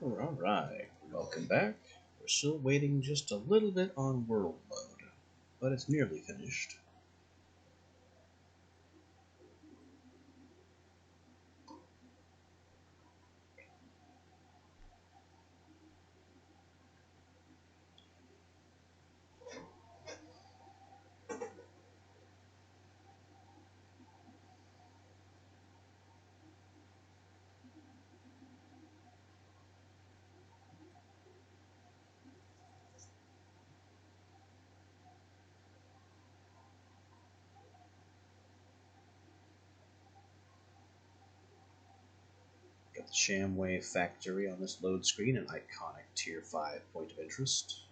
Alright, welcome back. We're still waiting just a little bit on world mode, but it's nearly finished. Got the Shamway factory on this load screen, an iconic tier 5 point of interest.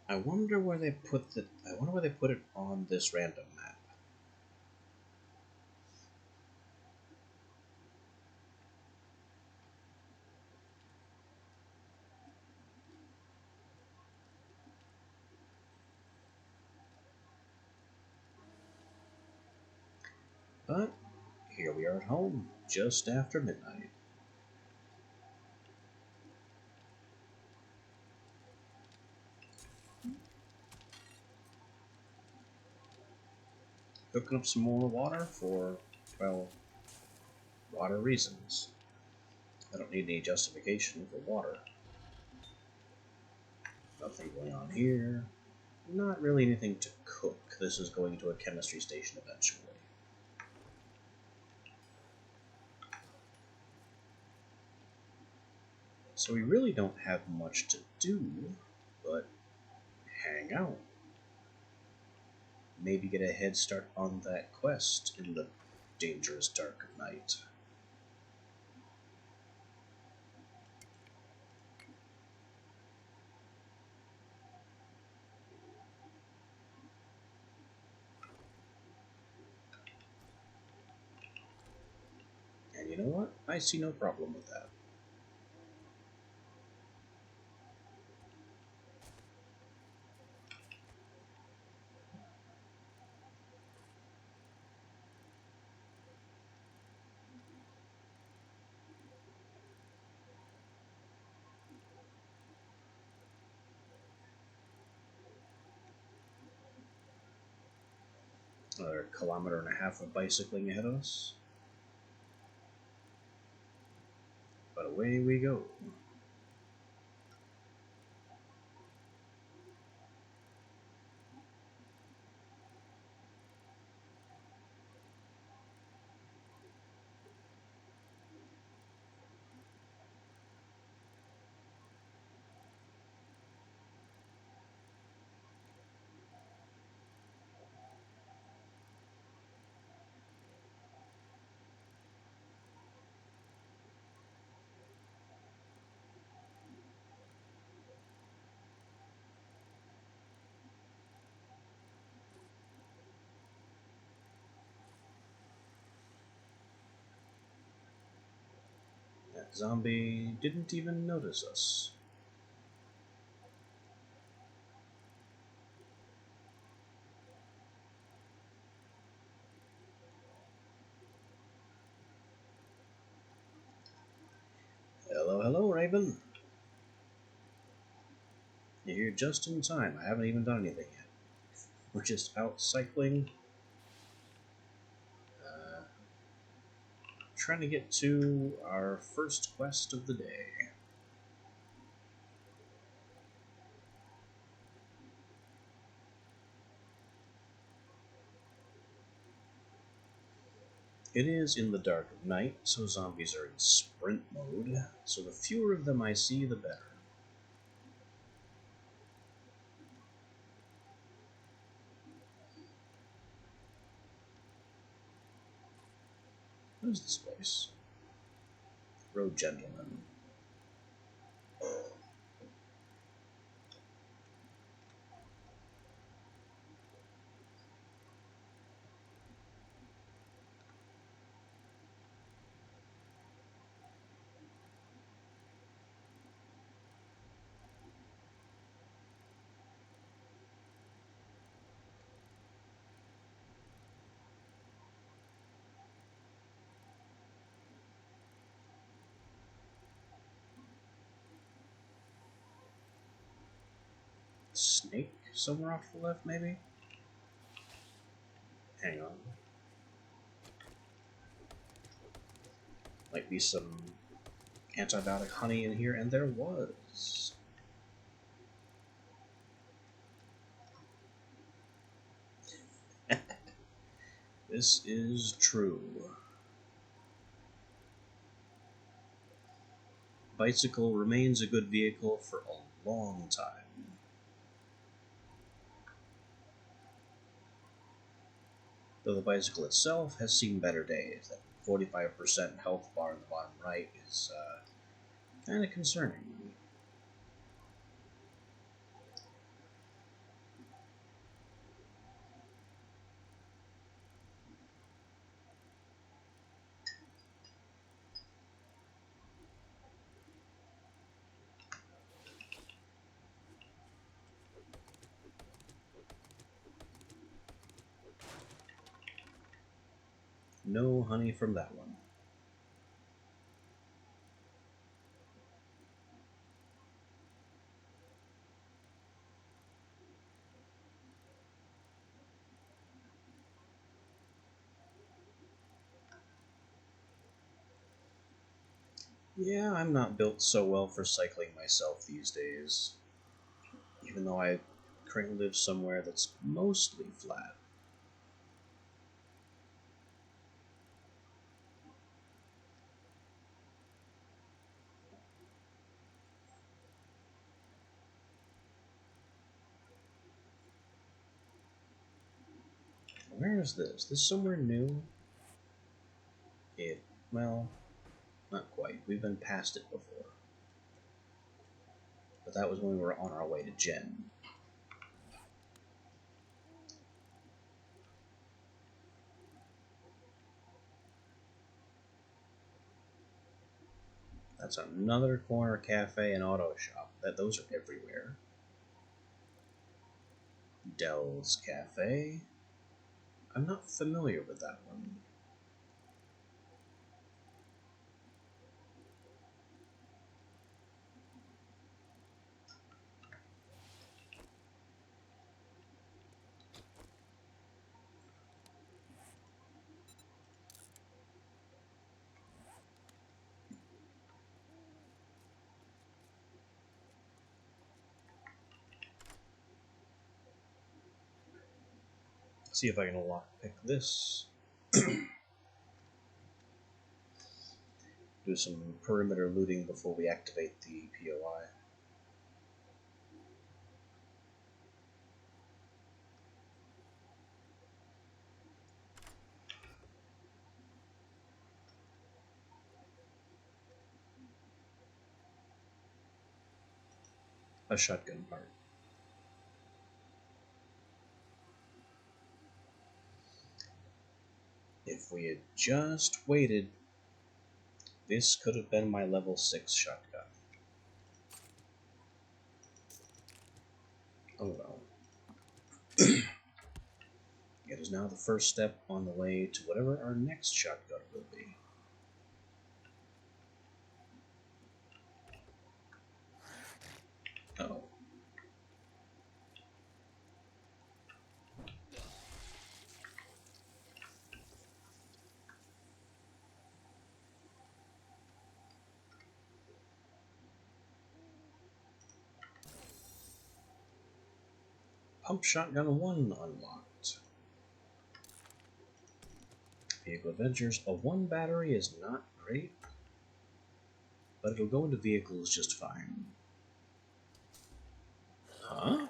I wonder where they put it on this random map. But here we are at home, just after midnight. Hooking up some more water for, well, water reasons. I don't need any justification for water. Nothing going on here. Not really anything to cook. This is going to a chemistry station eventually. So we really don't have much to do but hang out. Maybe get a head start on that quest in the dangerous dark of night. And you know what? I see no problem with that. Another kilometer and a half of bicycling ahead of us. But away we go. That zombie didn't even notice us. Hello, hello, Raven. You're here just in time. I haven't even done anything yet. We're just out cycling. Trying to get to our first quest of the day. It is in the dark of night, so zombies are in sprint mode, so the fewer of them I see, the better. What is this place? Road Gentleman. snake somewhere off to the left, maybe? Hang on. Might be some antibiotic honey in here, and there was. This is true. Bicycle remains a good vehicle for a long time. Though the bicycle itself has seen better days. That 45% health bar in the bottom right is kind of concerning. No honey from that one. Yeah, I'm not built so well for cycling myself these days. Even though I currently live somewhere that's mostly flat. Where is this? This somewhere new? Well, not quite. We've been past it before. But that was when we were on our way to Jen. That's another corner cafe and auto shop. Those are everywhere. Dell's Cafe. I'm not familiar with that one. See if I can lockpick this. Do some perimeter looting before we activate the POI. A shotgun part. If we had just waited, this could have been my level 6 shotgun. Oh well. It is now the first step on the way to whatever our next shotgun will be. Oh. Pump Shotgun 1 unlocked. Vehicle Adventures. A 1 battery is not great, but it'll go into vehicles just fine. Huh?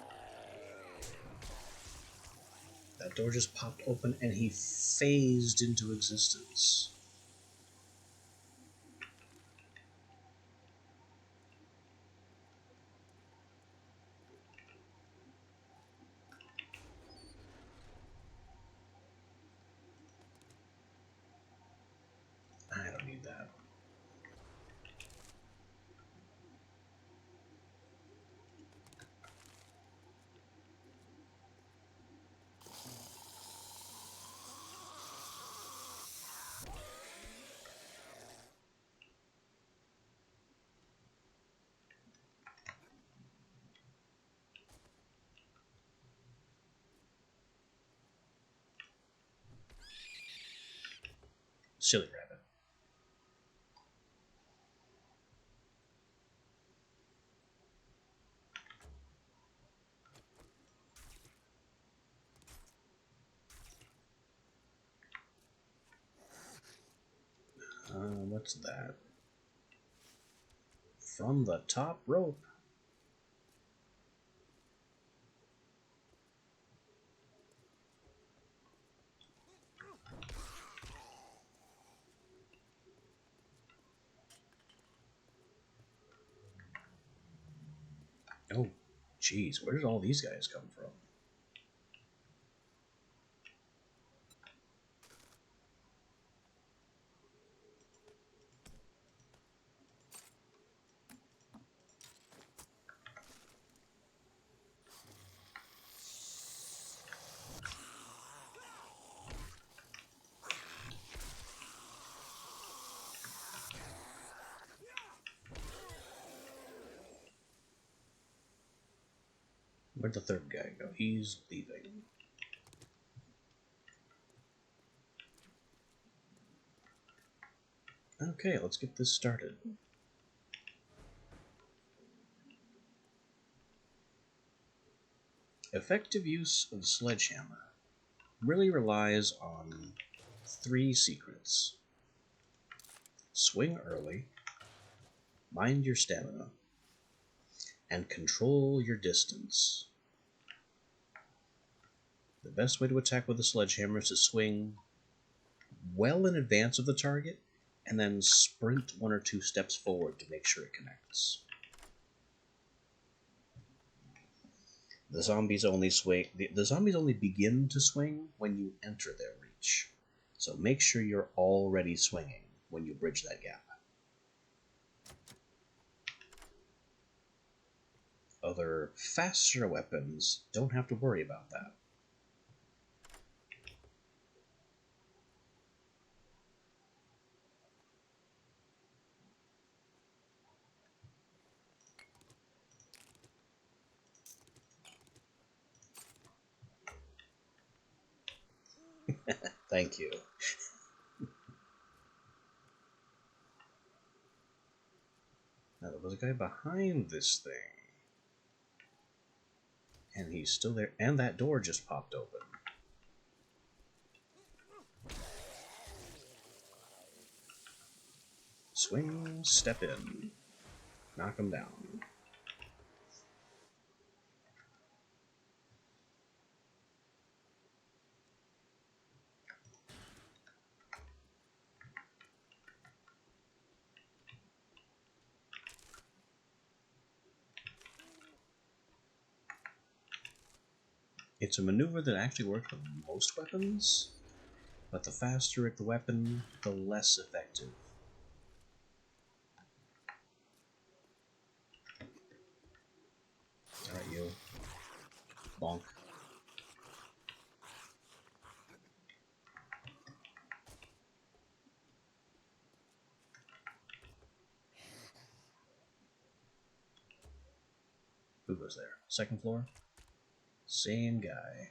That door just popped open and he phased into existence. I don't need that. silly rabbit. What's that? From the top rope. Oh, jeez, where did all these guys come from? Where'd the third guy go? He's leaving. Okay, let's get this started. Effective use of the sledgehammer really relies on 3 secrets. Swing early, mind your stamina, and control your distance. The best way to attack with a sledgehammer is to swing well in advance of the target, and then sprint 1 or 2 steps forward to make sure it connects. The zombies only begin to swing when you enter their reach. So make sure you're already swinging when you bridge that gap. Other faster weapons don't have to worry about that. Thank you. Now there was a guy behind this thing. And he's still there. And that door just popped open. Swing, step in. Knock him down. It's a maneuver that actually works with most weapons, but the faster the weapon, the less effective. Alright, you. Bonk. Who goes there? Second floor? Same guy.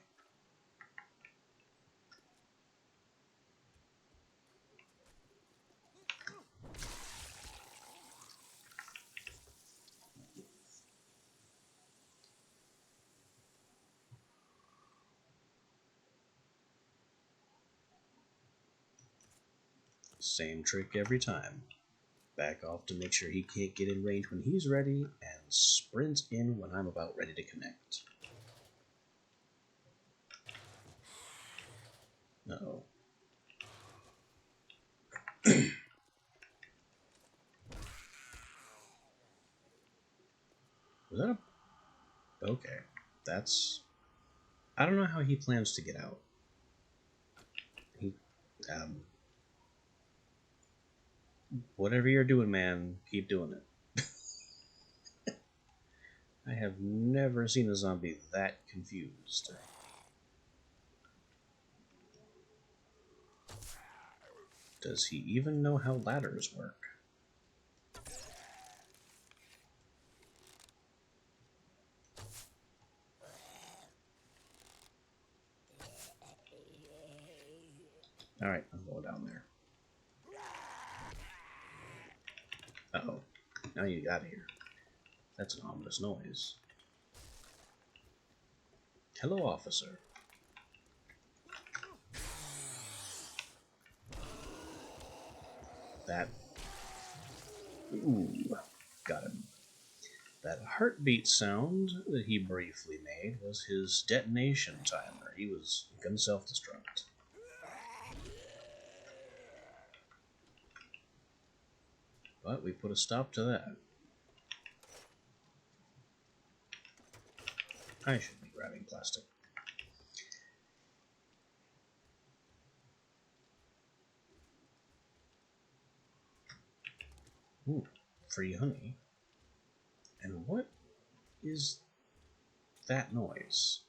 Same trick every time. Back off to make sure he can't get in range when he's ready, and sprint in when I'm about ready to connect. Uh-oh. Was that a... Okay. That's... I don't know how he plans to get out. He... Whatever you're doing, man, keep doing it. I have never seen a zombie that confused. Does he even know how ladders work? Alright, I'm going down there. now you got here. That's an ominous noise. Hello, officer. That... Ooh, got him. That heartbeat sound that he briefly made was his detonation timer. He was gonna self-destruct. But we put a stop to that. I should be grabbing plastic. Ooh, free honey. And what is that noise?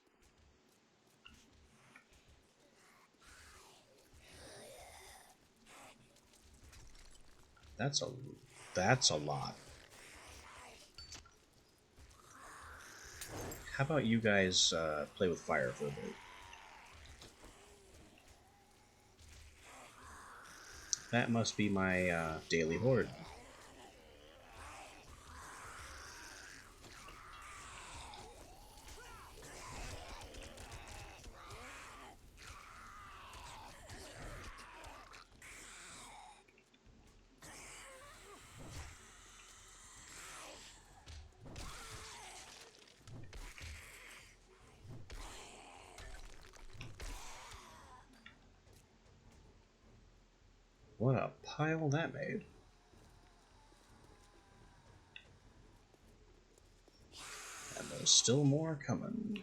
That's a lot. How about you guys play with fire for a bit? That must be my daily horde. What a pile that made. And there's still more coming.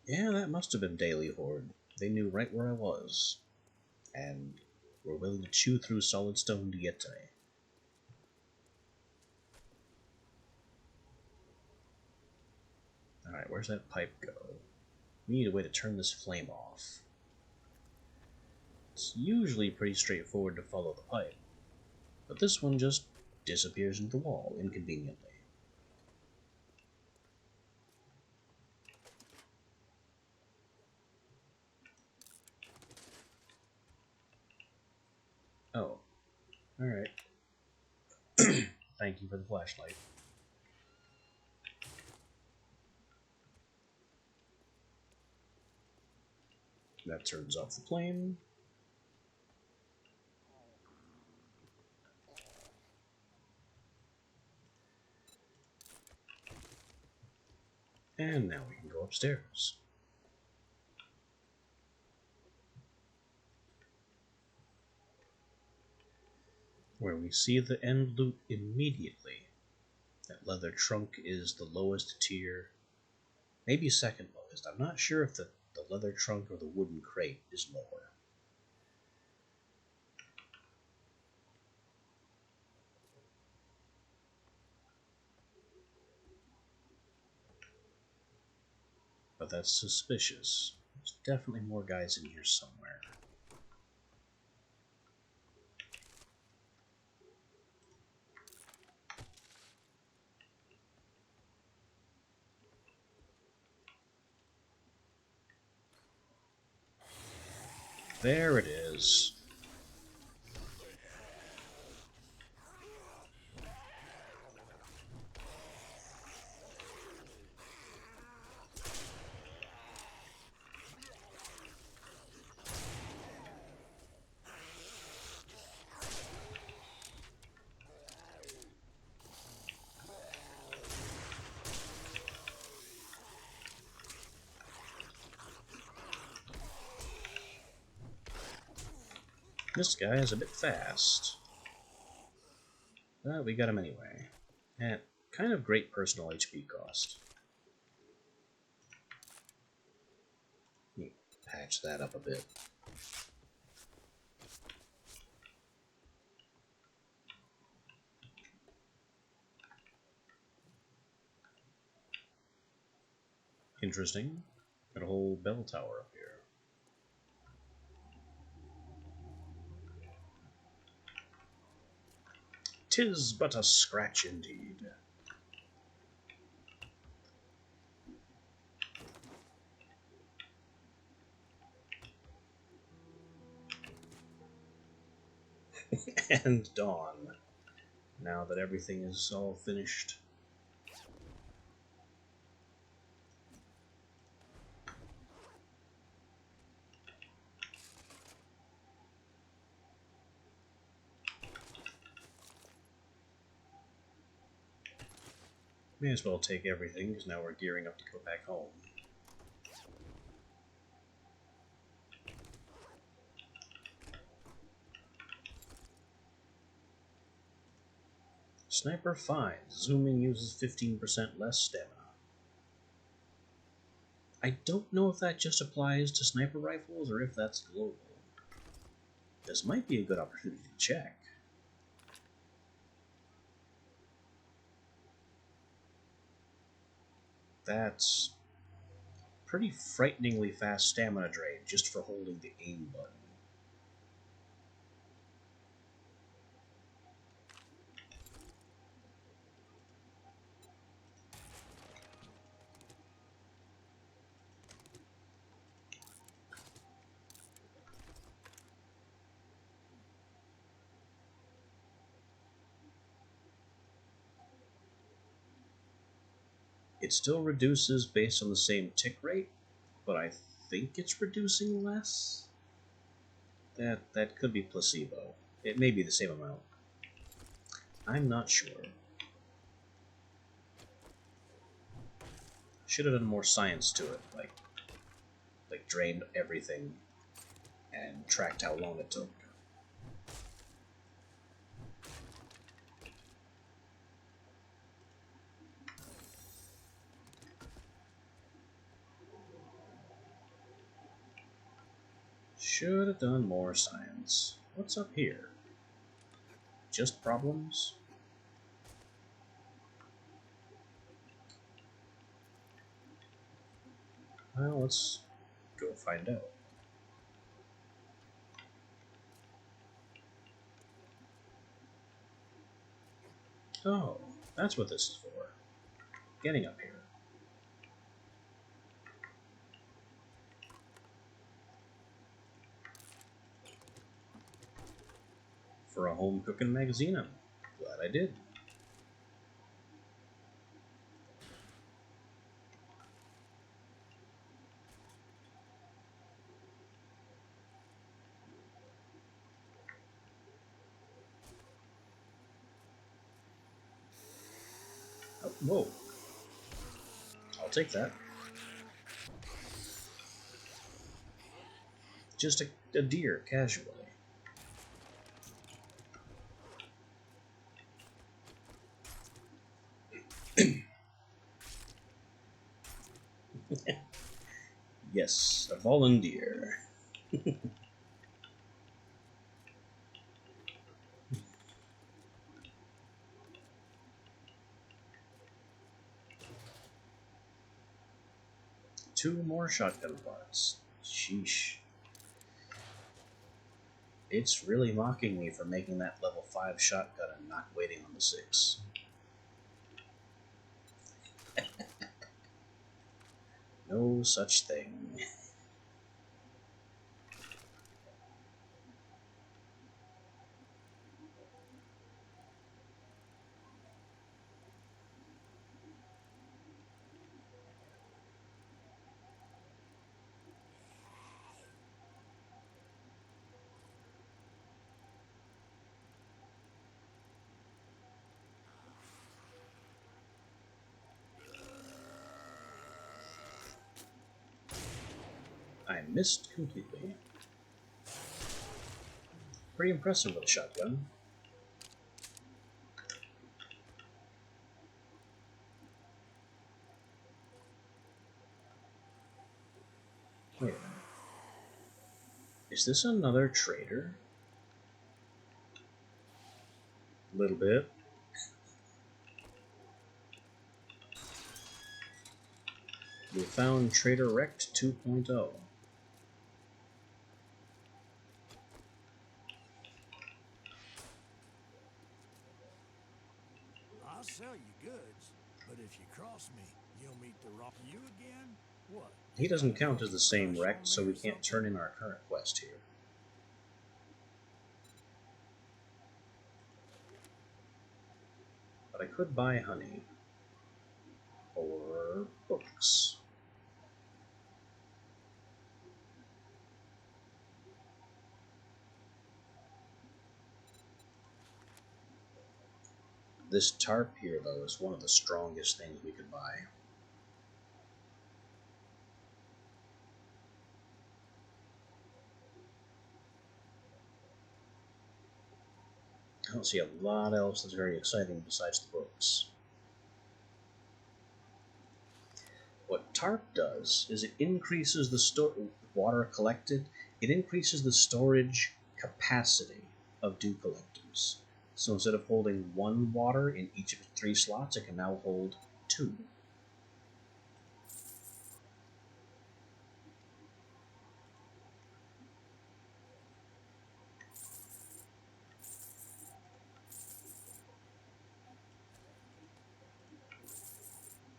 Yeah, that must have been Daily Horde. They knew right where I was. And were willing to chew through solid stone to get to me. Alright, where's that pipe go? We need a way to turn this flame off. It's usually pretty straightforward to follow the pipe, but this one just disappears into the wall inconveniently. Oh, alright. Thank you for the flashlight. That turns off the flame. And now we can go upstairs. Where we see the end loot immediately. That leather trunk is the lowest tier, maybe second lowest. I'm not sure if the leather trunk or the wooden crate is lower. But that's suspicious. There's definitely more guys in here somewhere. There it is. This guy is a bit fast. But we got him anyway. At kind of great personal HP cost. Let me patch that up a bit. Interesting. Got a whole bell tower up here. "'Tis but a scratch indeed." And dawn, now that everything is all finished. May as well take everything, because now we're gearing up to go back home. Sniper finds. Zooming uses 15% less stamina. I don't know if that just applies to sniper rifles or if that's global. This might be a good opportunity to check. That's pretty frighteningly fast stamina drain just for holding the aim button. It still reduces based on the same tick rate, but I think it's reducing less. That could be placebo. It may be the same amount. I'm not sure. Should have done more science to it, like drained everything and tracked how long it took. Should have done more science. What's up here? Just problems? Well, let's go find out. Oh, that's what this is for. Getting up here. For a home cooking magazine, I'm glad I did. Oh, whoa. I'll take that. Just a deer, casually. Yes, a fallen deer. Two more shotgun parts. Sheesh. It's really mocking me for making that level 5 shotgun and not waiting on the 6. No such thing. I missed completely. Pretty impressive with a shotgun. Wait a minute. Is this another trader? A little bit. We found Trader Rect 2.0. I'll sell you goods, but if you cross me, you'll meet the rock. You again? What? He doesn't count as the same Rect, so we can't turn in our current quest here. But I could buy honey. Or books. This tarp here, though, is one of the strongest things we could buy. I don't see a lot else that's very exciting besides the books. What tarp does is it increases the water collected. It increases the storage capacity of dew collectors. So instead of holding 1 water in each of its 3 slots, it can now hold 2.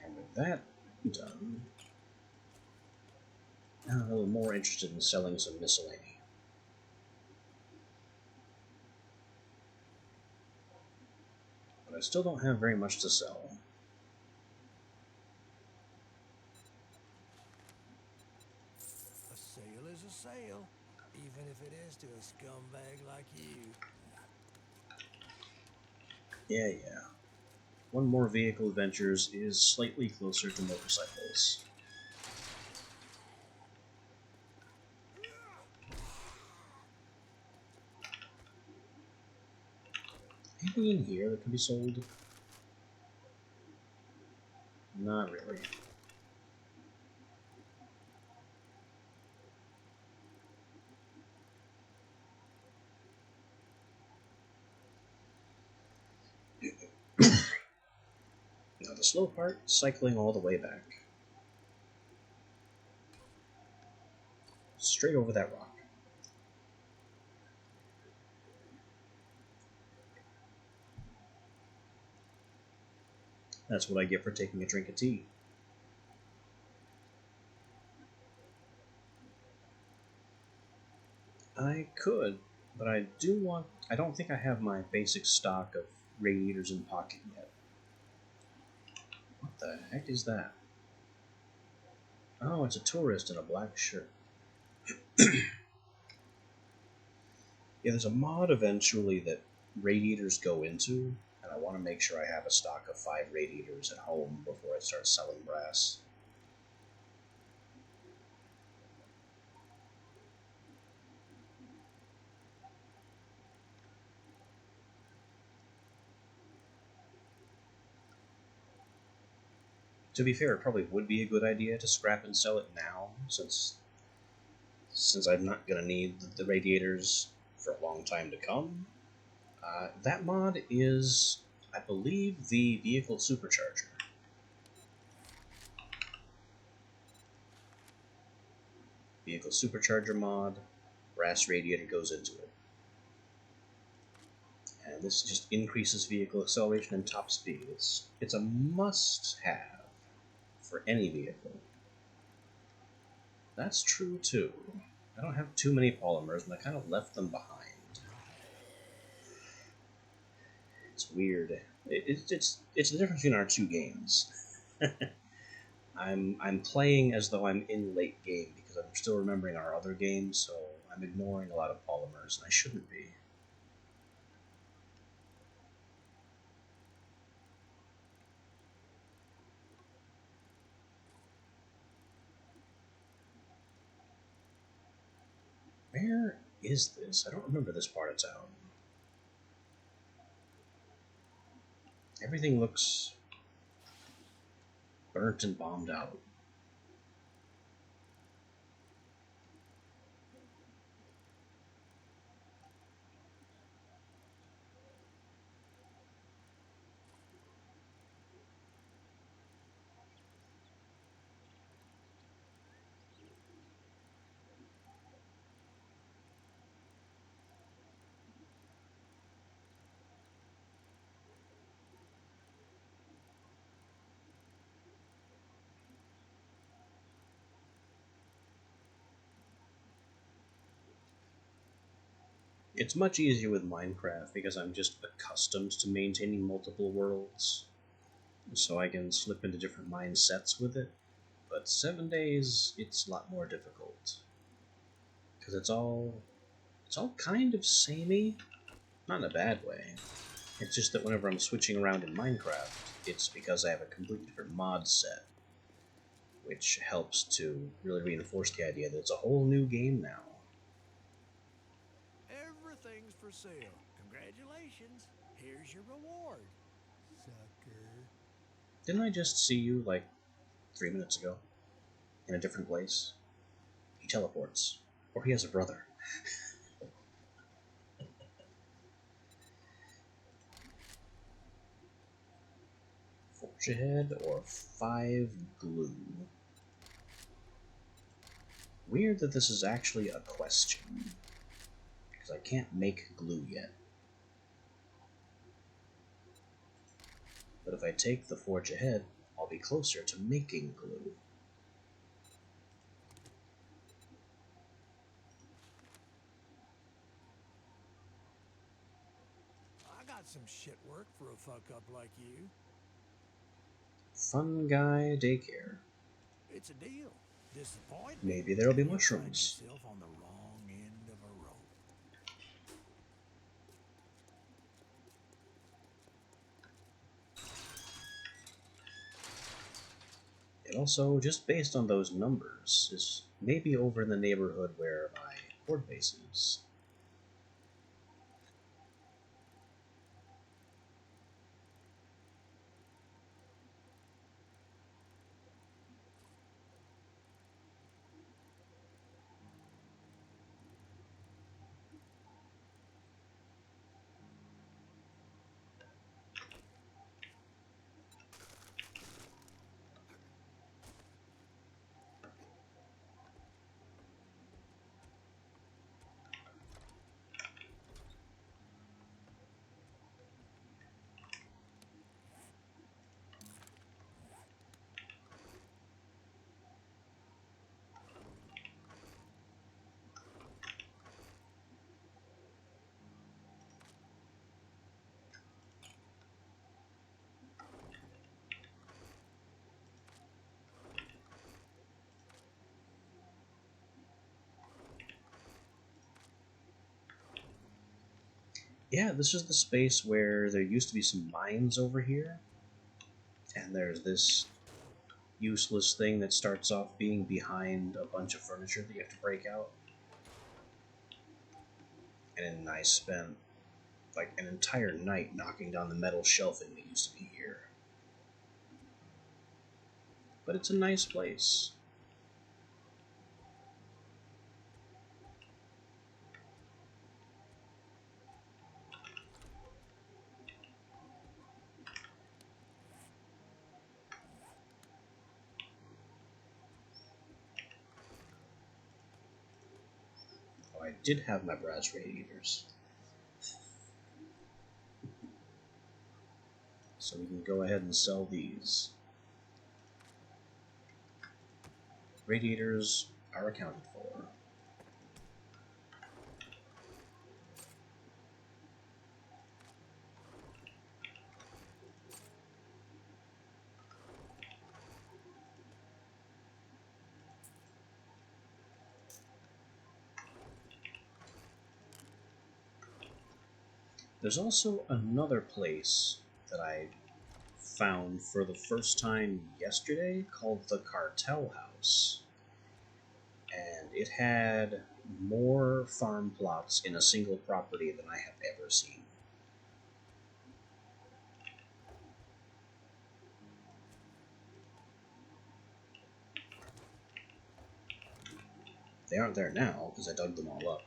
And with that done, I'm a little more interested in selling some miscellany. But I still don't have very much to sell. A sale is a sale, even if it is to a scumbag like you. Yeah. One More Vehicle Adventures is slightly closer to motorcycles. Anything in here that can be sold? Not really. Now the slow part, cycling all the way back. Straight over that rock. That's what I get for taking a drink of tea. I could, but I don't think I have my basic stock of radiators in pocket yet. What the heck is that? Oh, it's a tourist in a black shirt. Yeah, there's a mod eventually that radiators go into, and I want to make sure I have a stock of 5 radiators at home before I start selling brass. To be fair, it probably would be a good idea to scrap and sell it now, since I'm not going to need the radiators for a long time to come. That mod is, I believe, the vehicle supercharger. Vehicle supercharger mod, brass radiator goes into it. And this just increases vehicle acceleration and top speed. It's a must-have for any vehicle. That's true too. I don't have too many polymers, and I kind of left them behind. It's weird. It's the difference between our 2 games. I'm playing as though I'm in late game because I'm still remembering our other games, so I'm ignoring a lot of polymers, and I shouldn't be. Where is this? I don't remember this part of town. Everything looks burnt and bombed out. It's much easier with Minecraft because I'm just accustomed to maintaining multiple worlds, so I can slip into different mindsets with it. But 7 days, it's a lot more difficult because it's all kind of samey, not in a bad way. It's just that whenever I'm switching around in Minecraft, it's because I have a completely different mod set, which helps to really reinforce the idea that it's a whole new game now. Everything's for sale. Congratulations. Here's your reward. Sucker. Didn't I just see you like 3 minutes ago in a different place? He teleports, or he has a brother. Forge ahead or 5 glue. Weird that this is actually a question, because I can't make glue yet. But if I take the forge ahead, I'll be closer to making glue. I got some shit work for a fuck up like you. Fun guy daycare. It's a deal. Disappointment. Maybe there'll be You'll find mushrooms. yourself on the wrong end of a rope. It also, just based on those numbers, is maybe over in the neighborhood where my horde base is. Yeah, this is the space where there used to be some mines over here, and there's this useless thing that starts off being behind a bunch of furniture that you have to break out. And then I spent like an entire night knocking down the metal shelving that used to be here. But it's a nice place. Oh, I did have my brass radiators. So we can go ahead and sell these. Radiators are accounted for. There's also another place that I found for the first time yesterday called the Cartel House. And it had more farm plots in a single property than I have ever seen. They aren't there now because I dug them all up.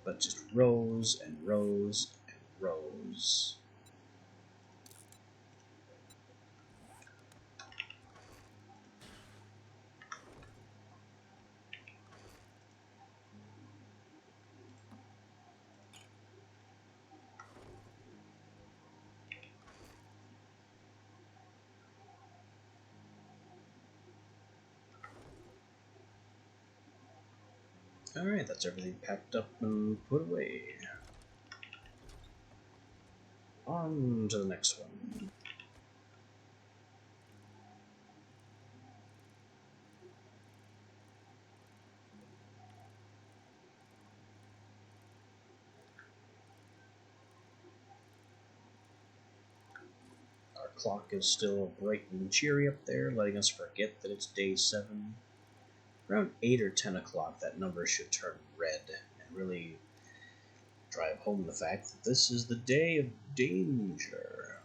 But just rows and rows and rows. Alright, that's everything packed up and put away. On to the next one. Our clock is still bright and cheery up there, letting us forget that it's day 7. Around 8 or 10 o'clock, that number should turn red and really drive home the fact that this is the day of danger.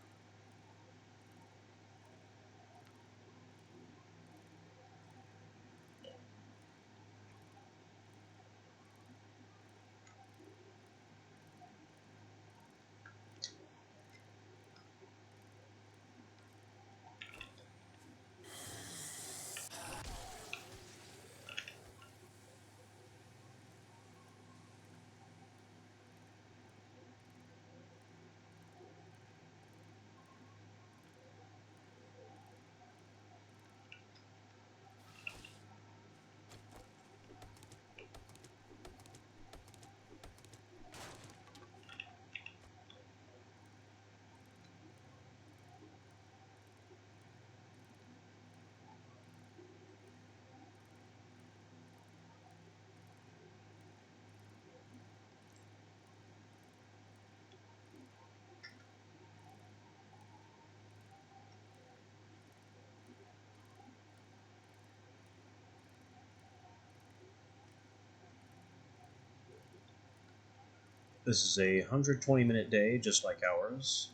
This is a 120-minute day, just like ours.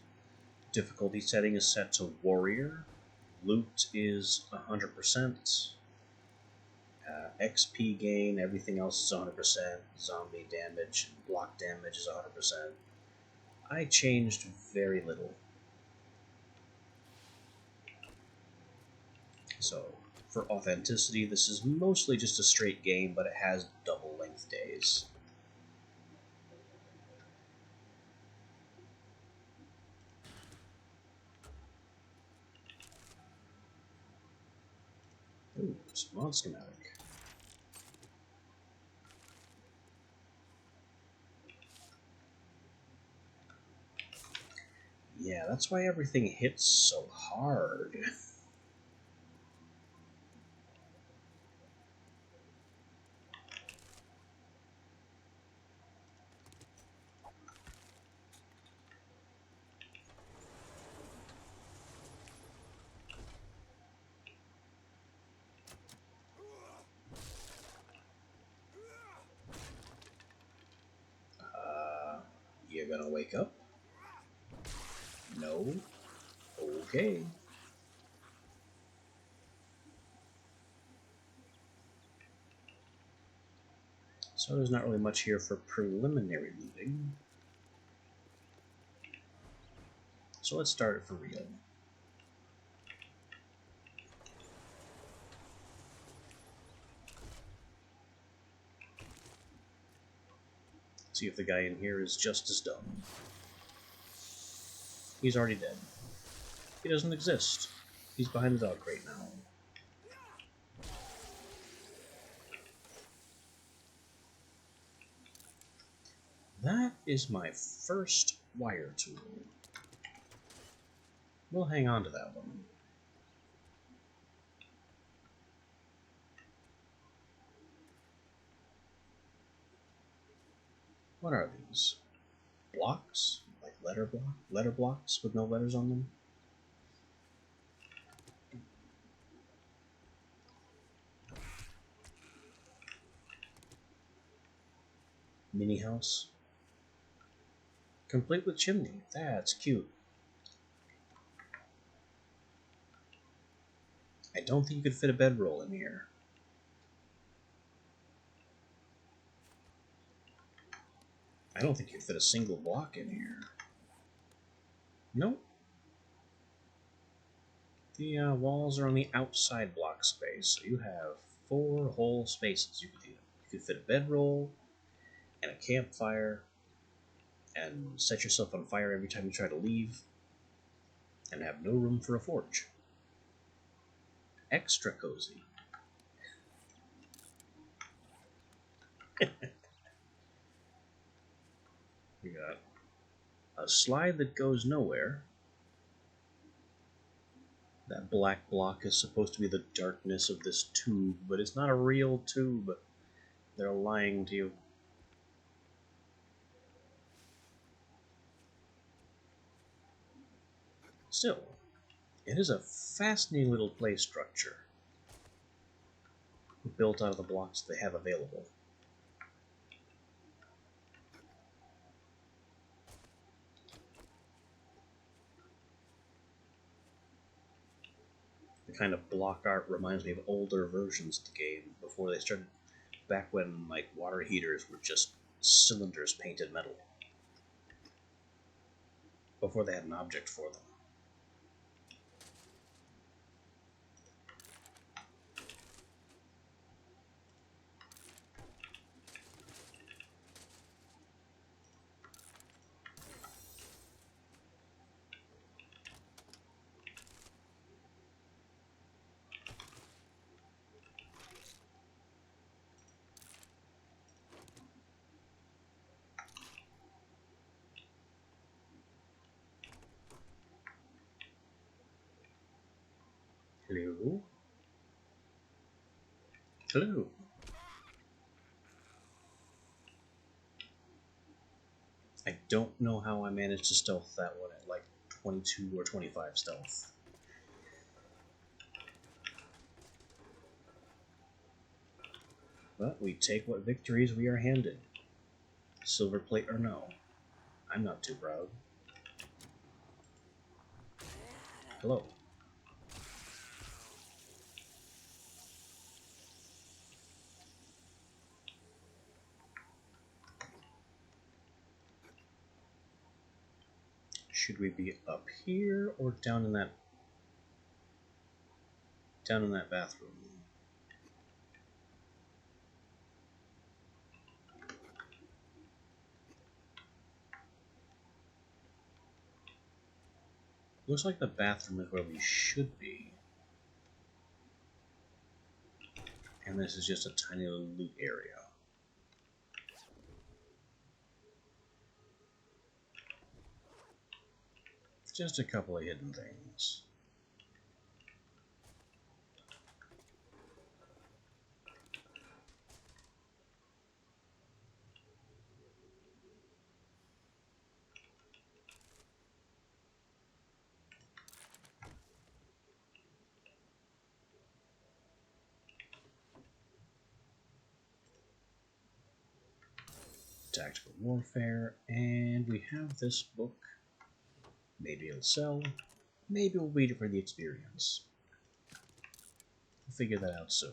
Difficulty setting is set to Warrior. Loot is 100%. XP gain, everything else is 100%. Zombie damage, block damage is 100%. I changed very little. So, for authenticity, this is mostly just a straight game, but it has double length days. Ooh, mod schematic. Yeah, that's why everything hits so hard. You gonna wake up? No? Okay. So there's not really much here for preliminary looting. So let's start it for real. See if the guy in here is just as dumb. He's already dead. He doesn't exist. He's behind the dog crate now. That is my first wire tool. We'll hang on to that one. What are these? Blocks? Like letter blocks with no letters on them? Mini house. Complete with chimney. That's cute. I don't think you could fit a bedroll in here. I don't think you could fit a single block in here. Nope. The walls are on the outside block space, so you have 4 whole spaces. You could fit a bedroll and a campfire and set yourself on fire every time you try to leave and have no room for a forge. Extra cozy. We got a slide that goes nowhere. That black block is supposed to be the darkness of this tube, but it's not a real tube. They're lying to you. Still, it is a fascinating little play structure, built out of the blocks they have available. The kind of block art reminds me of older versions of the game before they started, back when like water heaters were just cylinders painted metal, before they had an object for them. Hello? Hello? I don't know how I managed to stealth that one at like 22 or 25 stealth. But we take what victories we are handed. Silver plate or no. I'm not too proud. Hello. Should we be up here or down in that bathroom? Looks like the bathroom is where we should be. And this is just a tiny little loot area. Just a couple of hidden things. Tactical warfare, and we have this book. Maybe it'll sell, maybe we'll read it for the experience. We'll figure that out soon.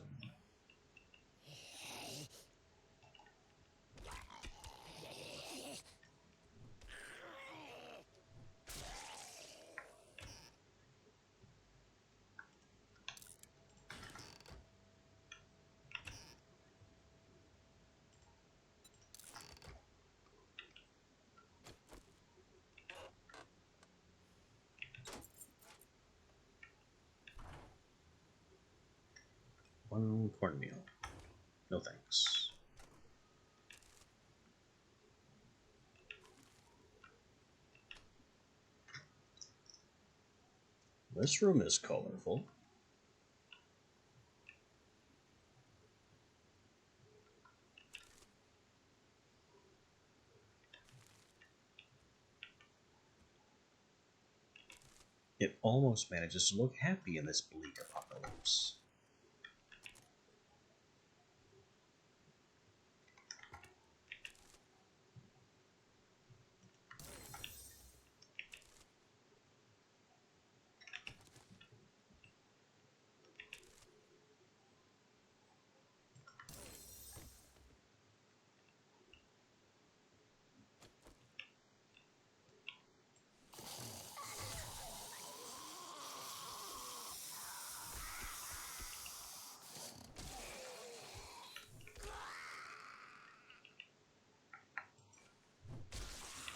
One cornmeal. No thanks. This room is colorful. It almost manages to look happy in this bleak apocalypse.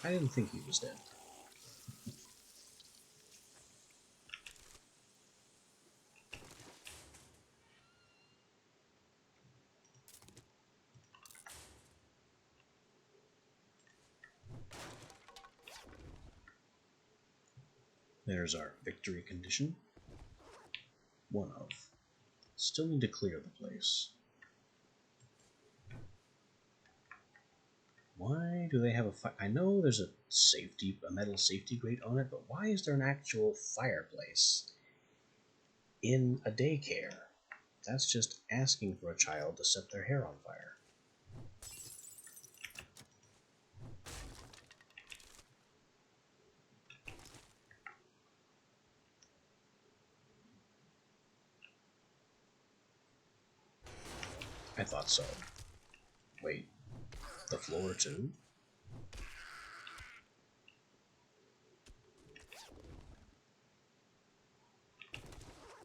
I didn't think he was dead. There's our victory condition. One of. Still need to clear the place. Why do they have a fire? I know there's a metal safety grate on it, but why is there an actual fireplace in a daycare? That's just asking for a child to set their hair on fire. I thought so. Wait, the floor too?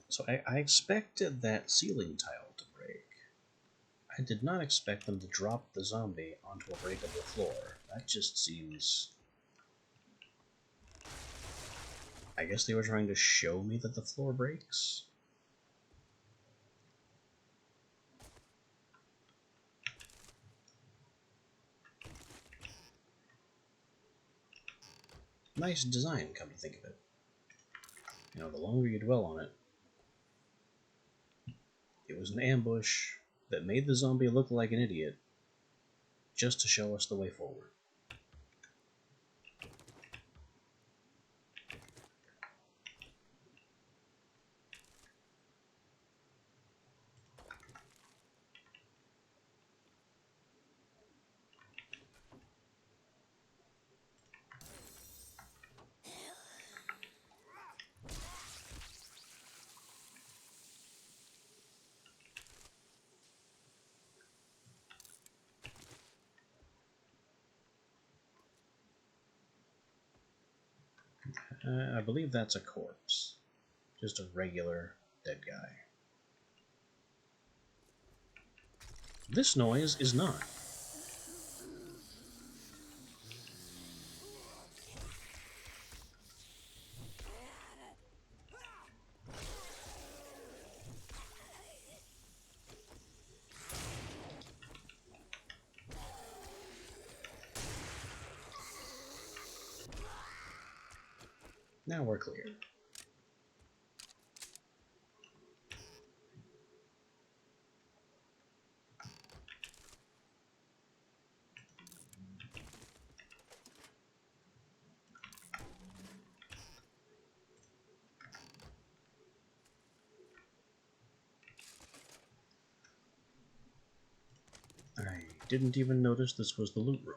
So I expected that ceiling tile to break. I did not expect them to drop the zombie onto a breakable floor. That just seems... I guess they were trying to show me that the floor breaks? Nice design, come to think of it. You know, the longer you dwell on it, it was an ambush that made the zombie look like an idiot just to show us the way forward. I believe that's a corpse. Just a regular dead guy. This noise is not. Now we're clear. I didn't even notice this was the loot room.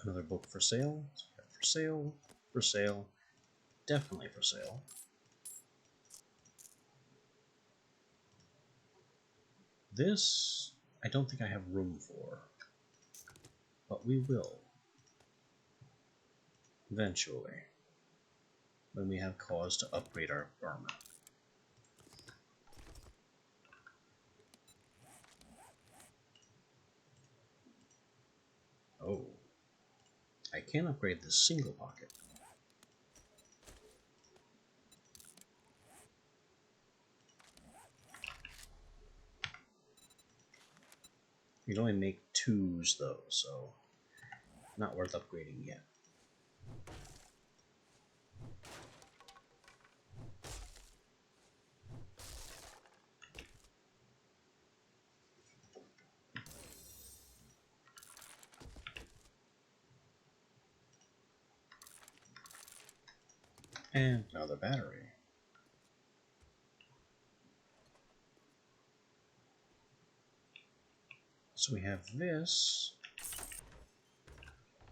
Another book for sale. For sale. For sale. Definitely for sale. This, I don't think I have room for. But we will. Eventually. When we have cause to upgrade our armor. Oh. I can upgrade the single pocket. You can only make 2s though, so not worth upgrading yet. And another battery. So we have this,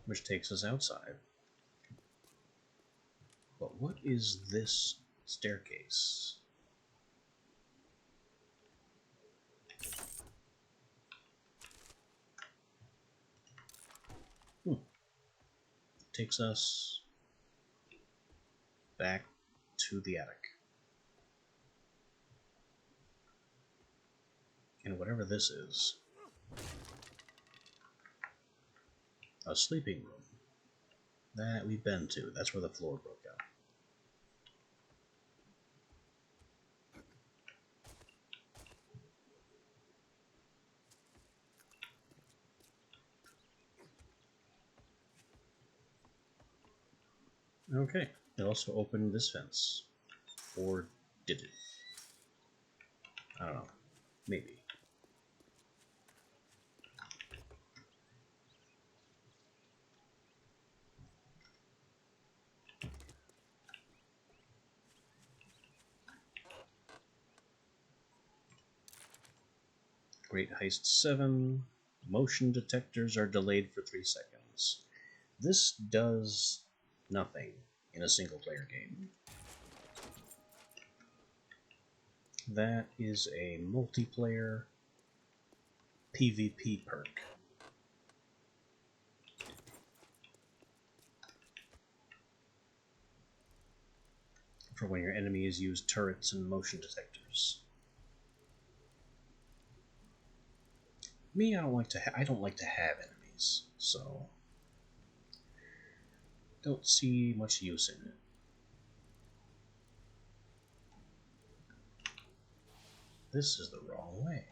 which takes us outside. But what is this staircase? Takes us back to the attic. And whatever this is, a sleeping room that we've been to. That's where the floor broke out. Okay, it also opened this fence. Or did it? I don't know. Maybe. Great Heist 7. Motion detectors are delayed for 3 seconds. This does nothing in a single player game. That is a multiplayer PvP perk. For when your enemies use turrets and motion detectors. Me, I don't like to have enemies, so don't see much use in it. This is the wrong way.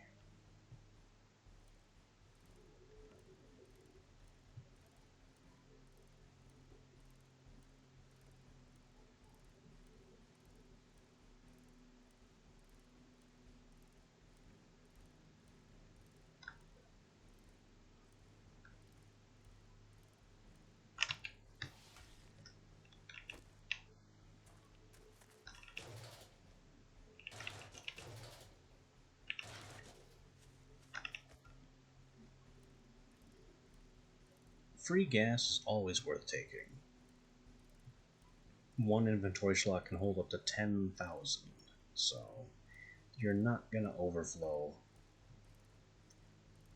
Free gas is always worth taking. One inventory slot can hold up to 10,000, so you're not going to overflow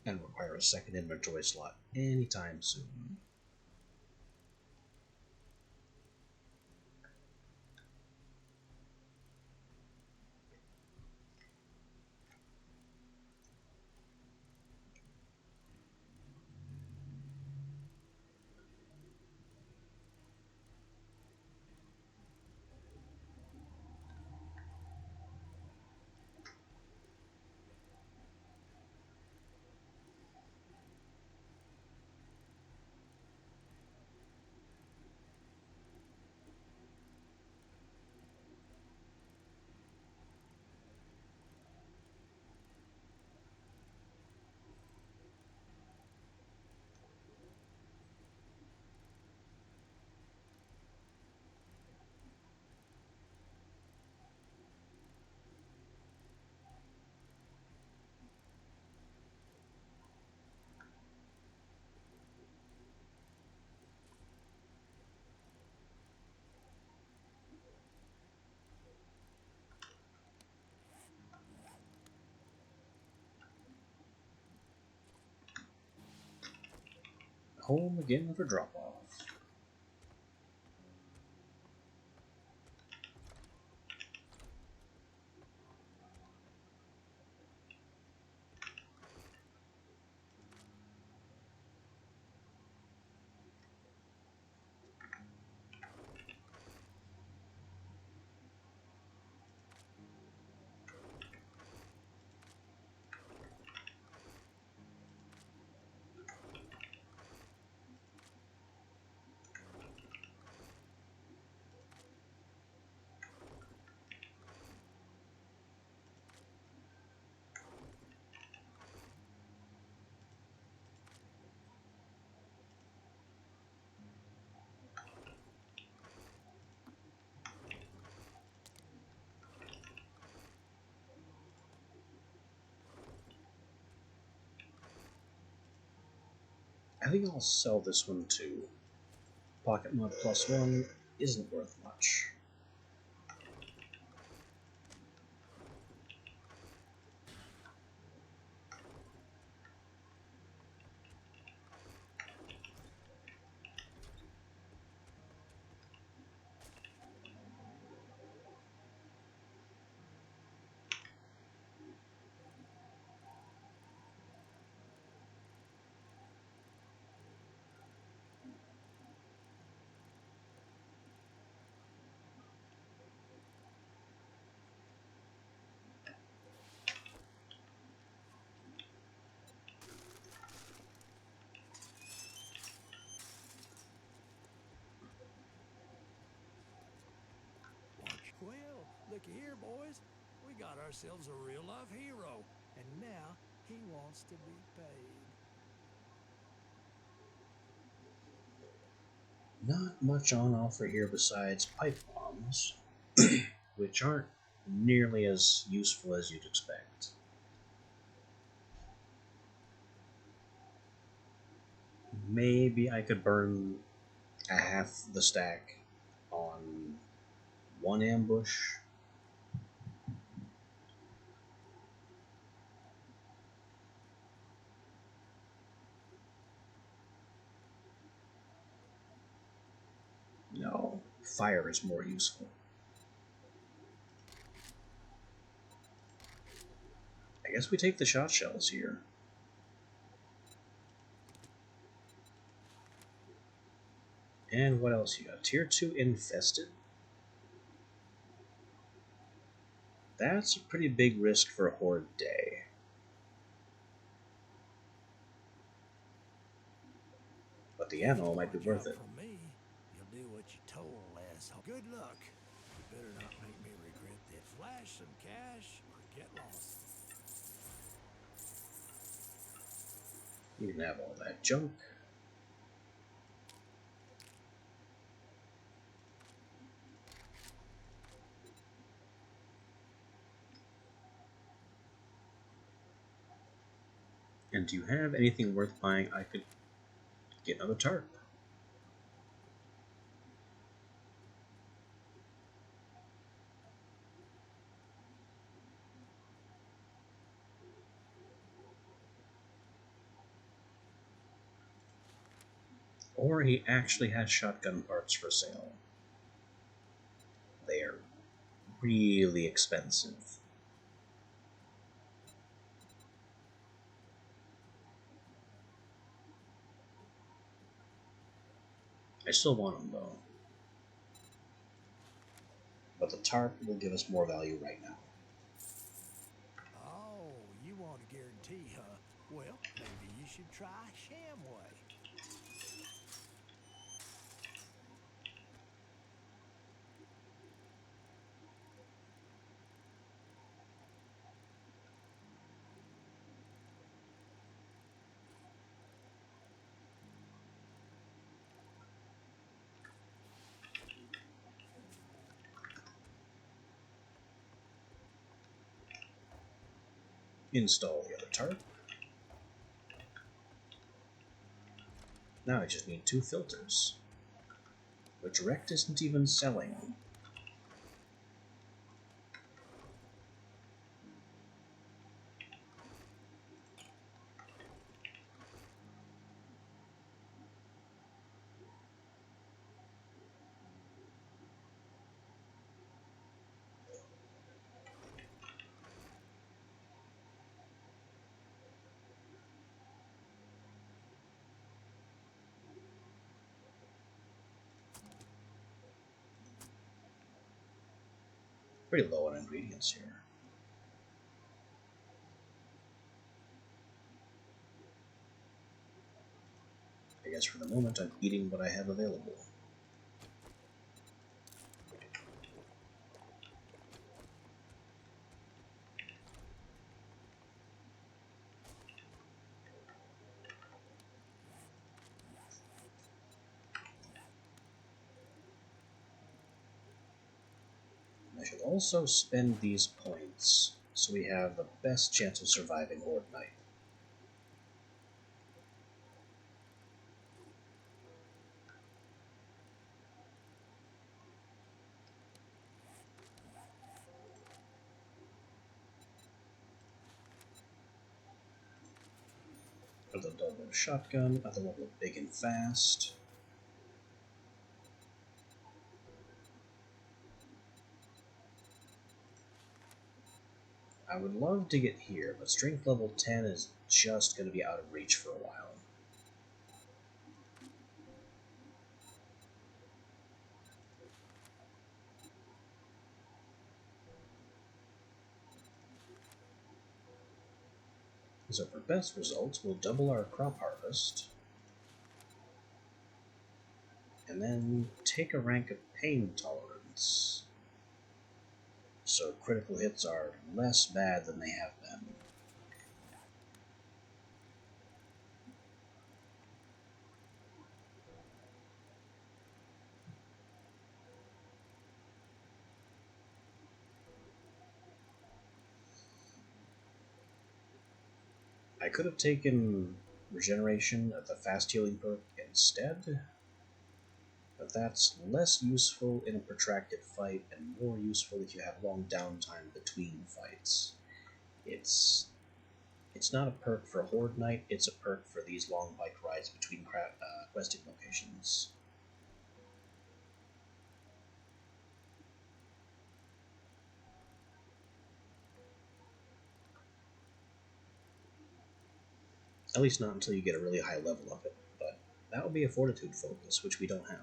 and require a second inventory slot anytime soon. Home again for drop off. I think I'll sell this one too. Pocket Mod plus 1 isn't worth much. Looky here, boys. We got ourselves a real-life hero, and now he wants to be paid. Not much on offer here besides pipe bombs, which aren't nearly as useful as you'd expect. Maybe I could burn a half the stack on one ambush. No, fire is more useful. I guess we take the shot shells here. And what else you got? Tier 2 infested. That's a pretty big risk for a horde day. But the ammo might be worth it. For me, you'll do what you told, asshole. Good luck. You better not make me regret that. Flash some cash or get lost. You can have all that junk. And do you have anything worth buying? I could get another tarp. Or he actually has shotgun parts for sale. They are really expensive. I still want them though. But the tarp will give us more value right now. Oh, you want a guarantee, huh? Well, maybe you should try Shamway. Install the other tarp. Now I just need 2 filters, which Rect isn't even selling. Pretty low on ingredients here. I guess for the moment I'm eating what I have available. I should also spend these points so we have the best chance of surviving Horde Night. Another double shotgun, another level of big and fast. I would love to get here, but strength level 10 is just going to be out of reach for a while. So for best results, we'll double our crop harvest, and then take a rank of pain tolerance. so critical hits are less bad than they have been. I could have taken regeneration of the fast healing perk instead, but that's less useful in a protracted fight and more useful if you have long downtime between fights. It's not a perk for Horde Night, it's a perk for these long bike rides between questing locations. At least not until you get a really high level of it, but that will be a Fortitude focus, which we don't have.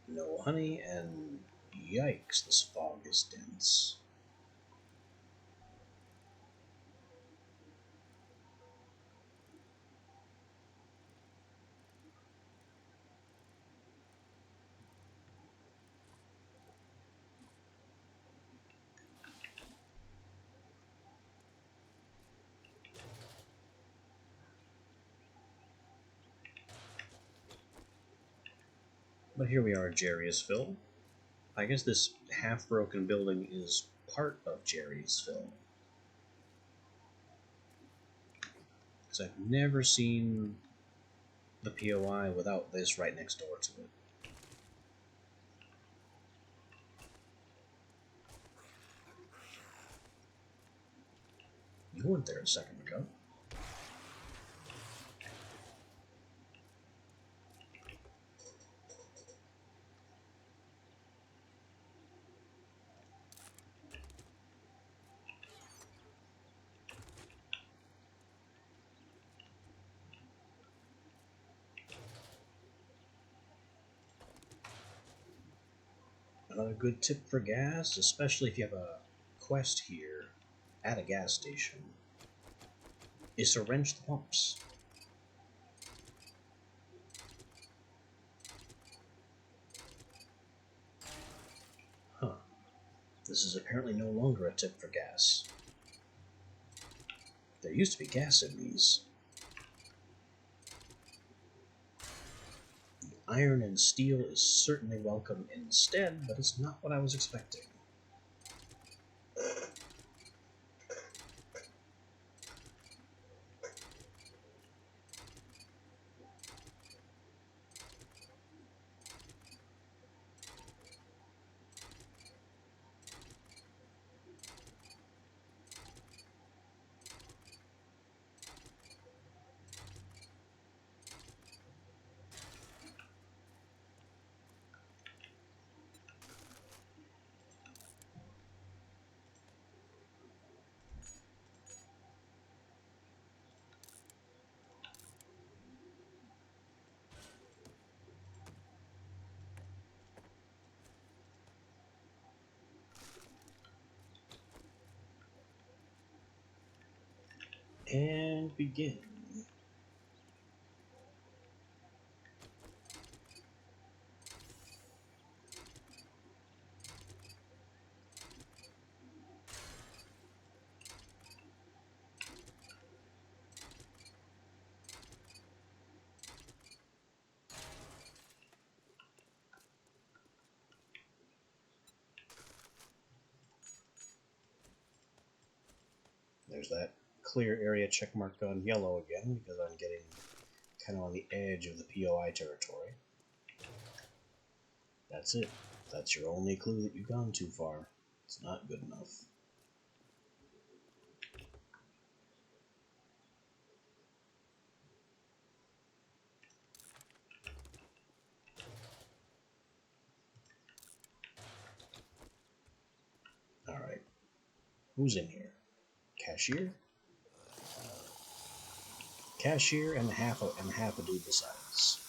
No honey, and yikes, this fog is dense. But here we are at Jerry'sville. I guess this half-broken building is part of Jerry'sville. Because I've never seen the POI without this right next door to it. You weren't there a second ago. Another good tip for gas, especially if you have a quest here at a gas station, is to wrench the pumps. Huh. This is apparently no longer a tip for gas. There used to be gas in these. The iron and steel is certainly welcome instead, but it's not what I was expecting. And begin. There's that clear area checkmarked on yellow again because I'm getting kind of on the edge of the POI territory. That's it. That's your only clue that you've gone too far. It's not good enough. Who's in here? Cashier? Cashier and half a dude besides.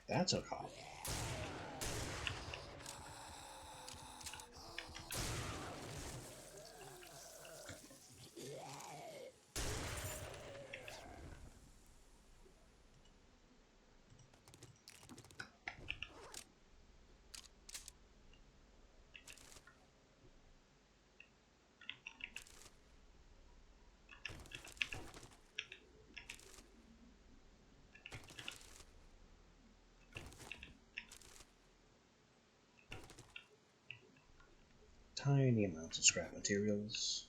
That's a cop. Tiny amounts of scrap materials.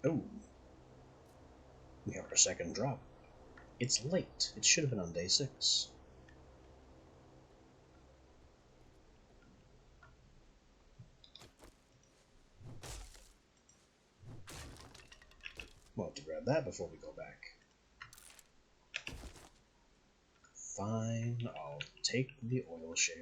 Oh, we have our second drop. It's late. It should have been on day 6. We'll have to grab that before we go back. Fine, I'll take the oil shale.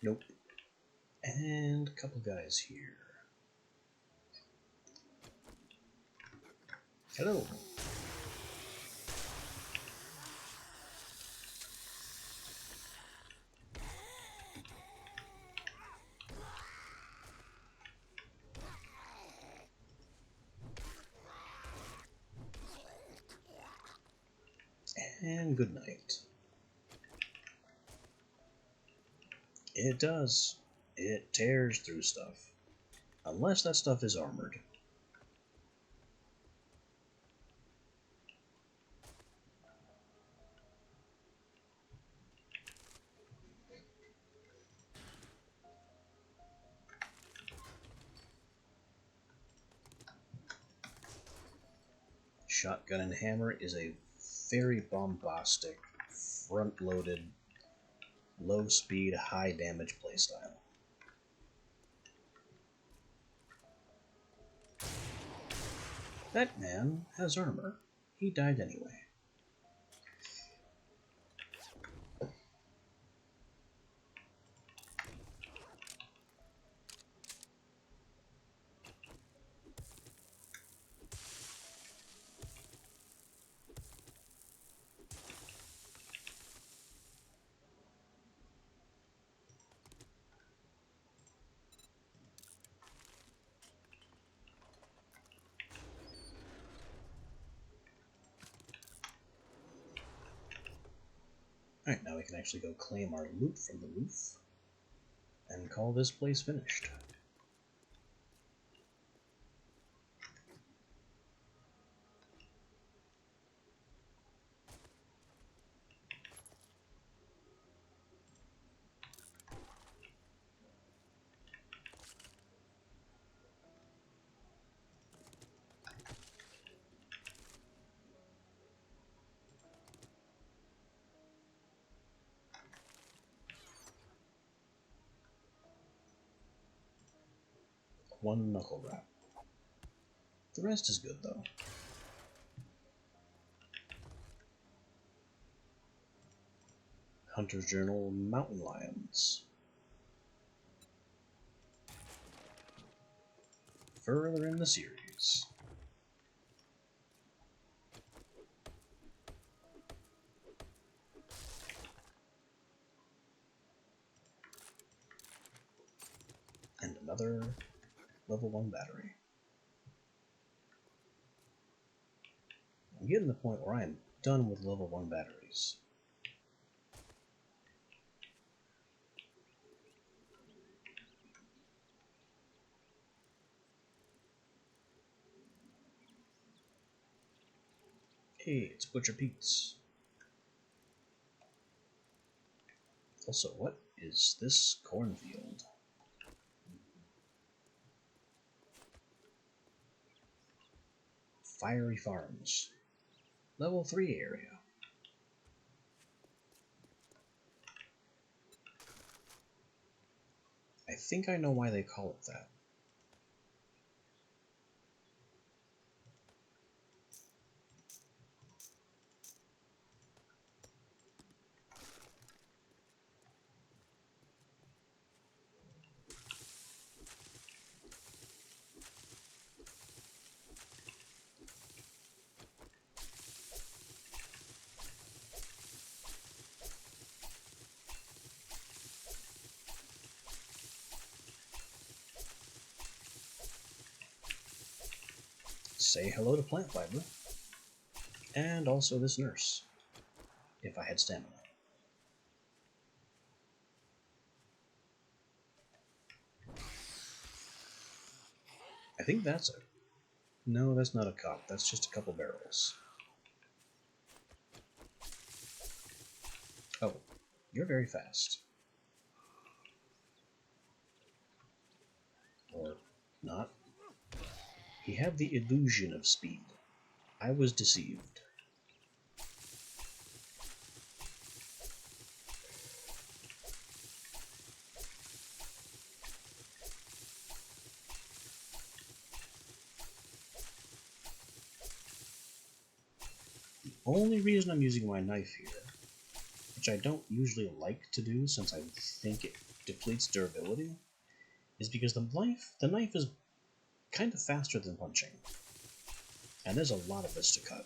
Nope. And a couple guys here. Hello. And good night. It does. It tears through stuff. Unless that stuff is armored. Shotgun and Hammer is a very bombastic, front-loaded, low-speed, high-damage playstyle. That man has armor. He died anyway. Alright, now we can actually go claim our loot from the roof and call this place finished. one knuckle wrap. The rest is good, though. Hunter's Journal Mountain Lions. Further in the series. And another level 1 battery. I'm getting to the point where I am done with level 1 batteries. Hey, it's Butcher Pete's. Also, what is this cornfield? Fiery Farms. Level 3 area. I think I know why they call it that. Say hello to Plant Fiber. And also this nurse. If I had stamina. I think that's it. No, that's not a cup. That's just a couple barrels. Oh, you're very fast. Or not. He had the illusion of speed. I was deceived. The only reason I'm using my knife here, which I don't usually like to do since I think it depletes durability, is because the knife is kind of faster than punching. And there's a lot of this to cut.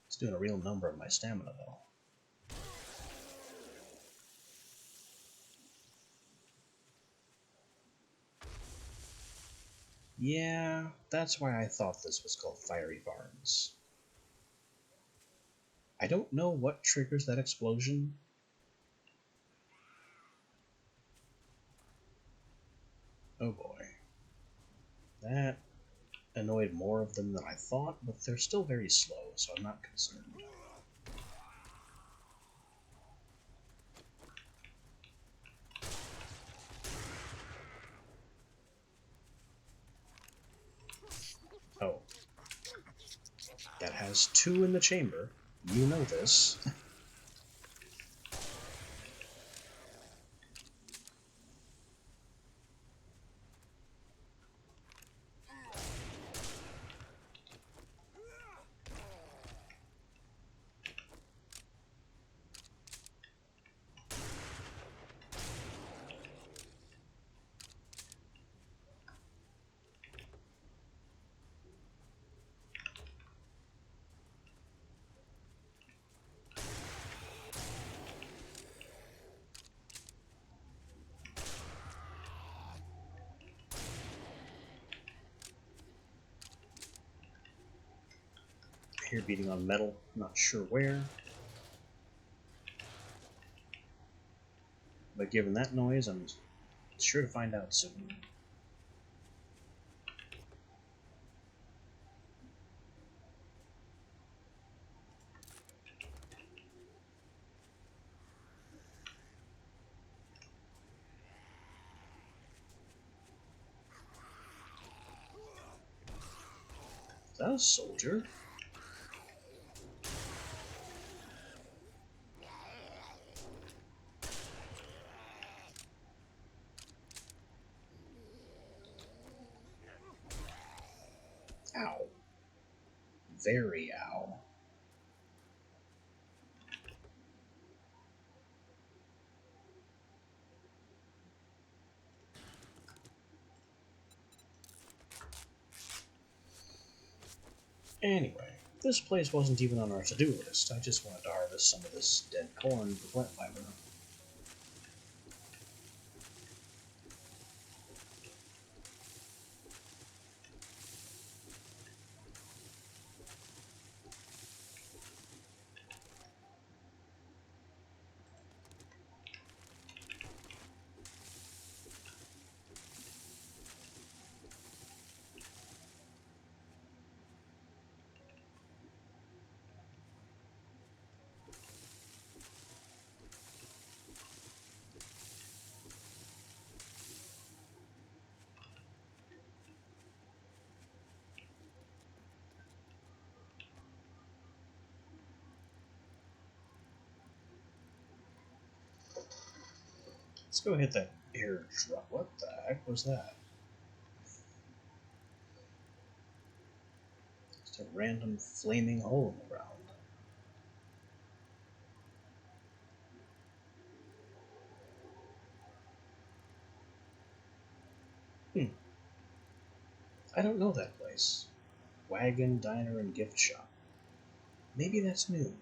It's doing a real number on my stamina, though. Yeah, that's why I thought this was called Fiery Farms. I don't know what triggers that explosion. Oh boy. That annoyed more of them than I thought, but they're still very slow, so I'm not concerned. Oh. That has 2 in the chamber. You know this. I hear beating on metal, not sure where. But given that noise, I'm sure to find out soon. Is that a soldier? Ow. Very ow. Anyway, this place wasn't even on our to-do list. I just wanted to harvest some of this dead corn for plant fiber. Let's go hit that airdrop. What the heck was that? Just a random flaming hole in the ground. I don't know that place. Wagon, diner, and gift shop. Maybe that's new.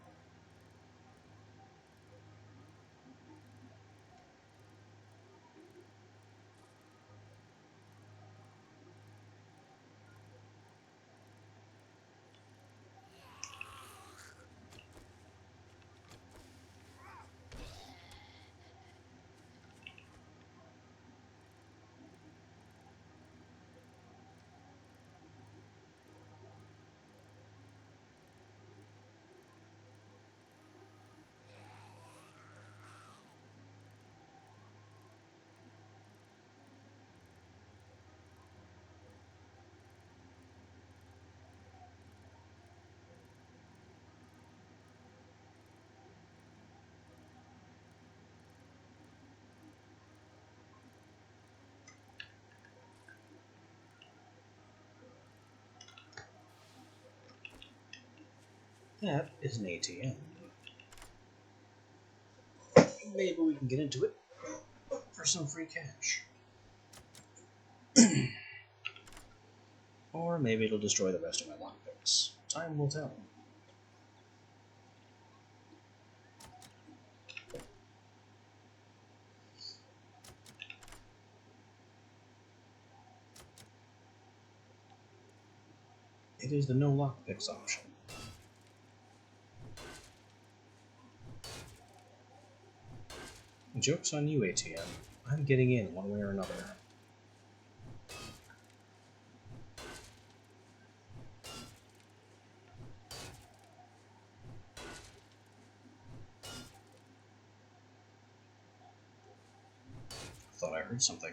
That is an ATM. Maybe we can get into it for some free cash. Or maybe it'll destroy the rest of my lockpicks. Time will tell. It is the no lockpicks option. Joke's on you, ATM. I'm getting in one way or another. Thought I heard something.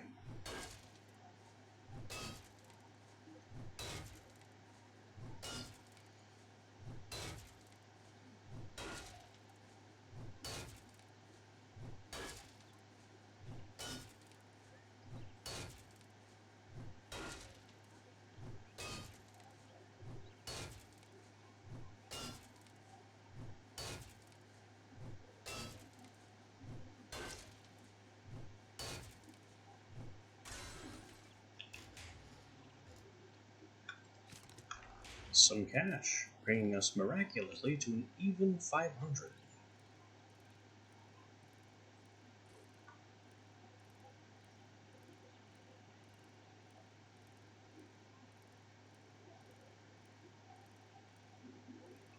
Some cash, bringing us miraculously to an even 500.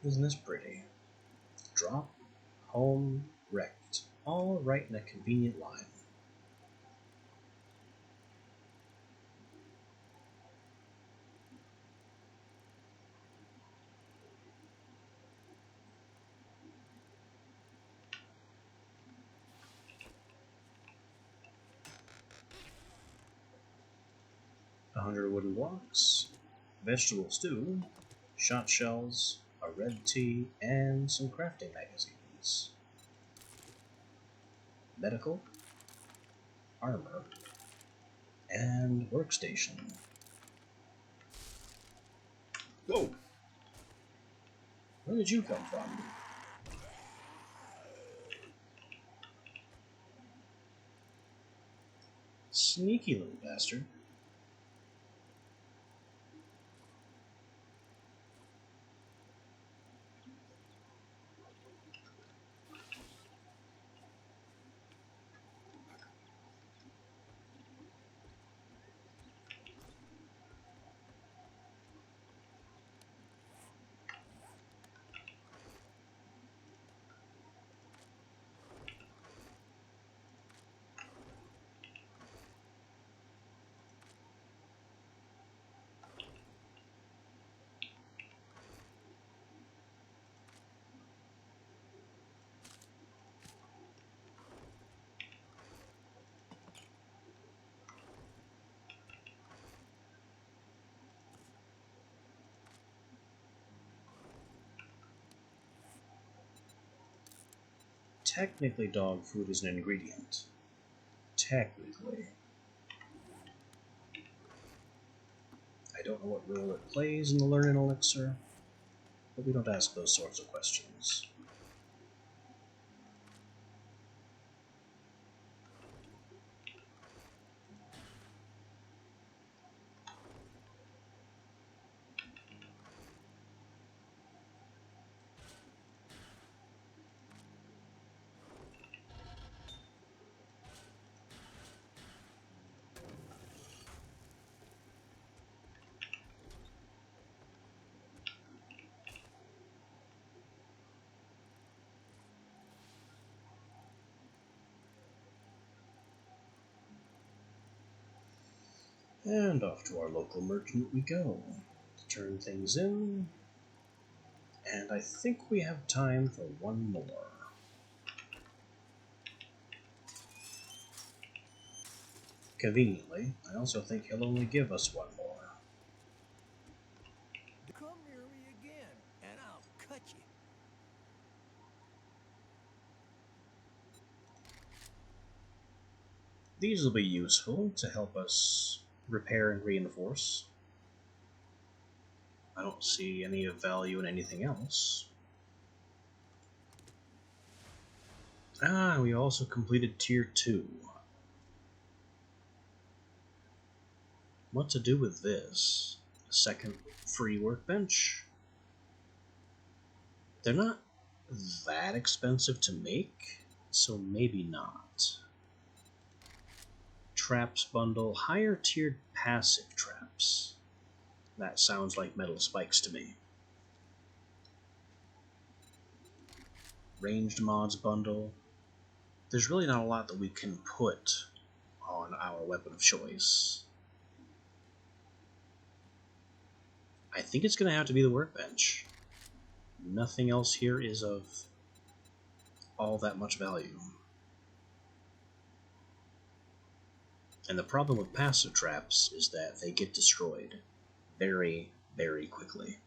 Isn't this pretty? Drop, home, wrecked, all right in a convenient line. A 100 wooden blocks, vegetable stew, shot shells, a red tea, and some crafting magazines. Medical, armor, and workstation. Whoa! Where did you come from? Sneaky little bastard. Technically, dog food is an ingredient. Technically. I don't know what role it plays in the learning elixir, but we don't ask those sorts of questions. And off to our local merchant we go to turn things in. And I think we have time for one more. Conveniently, I also think he'll only give us one more. Come near me again, and I'll cut you. These will be useful to help us repair and reinforce. I don't see any of value in anything else. Ah, we also completed Tier 2. What to do with this? A second free workbench? They're not that expensive to make, so maybe not. Traps bundle, higher tiered passive traps. That sounds like metal spikes to me. Ranged mods bundle. There's really not a lot that we can put on our weapon of choice. I think it's going to have to be the workbench. Nothing else here is of all that much value. And the problem with passive traps is that they get destroyed very, very quickly.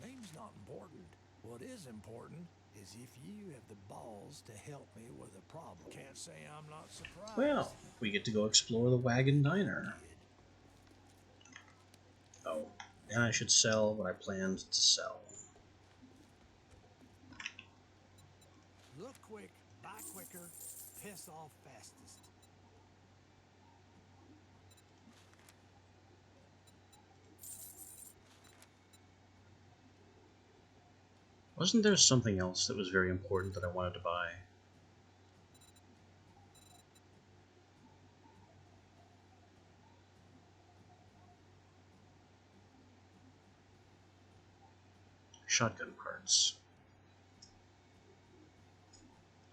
Name's not important. What is important is if you have the balls to help me with a problem. Can't say I'm not surprised. Well, we get to go explore the Wagon Diner. Oh, and I should sell what I planned to sell. Look quick, buy quicker, piss off fastest. Wasn't there something else that was very important that I wanted to buy? Shotgun parts.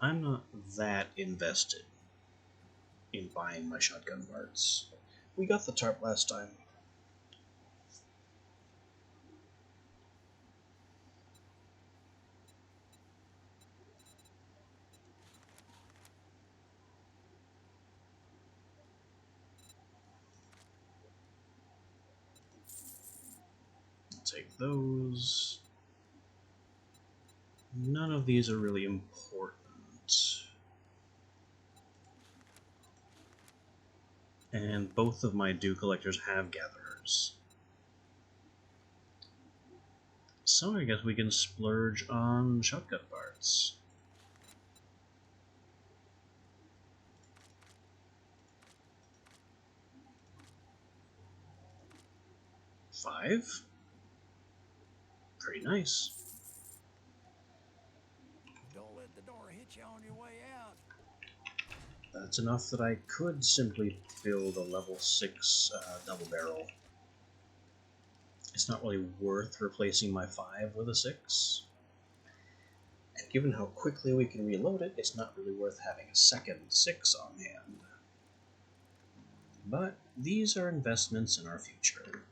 I'm not that invested in buying my shotgun parts. We got the tarp last time. take those. None of these are really important. And both of my dew collectors have gatherers. So I guess we can splurge on shotgun parts. Five? Pretty nice. Don't let the door hit you on your way out. That's enough that I could simply build a level 6 double barrel. It's not really worth replacing my 5 with a 6. And given how quickly we can reload it, it's not really worth having a second 6 on hand. But these are investments in our future.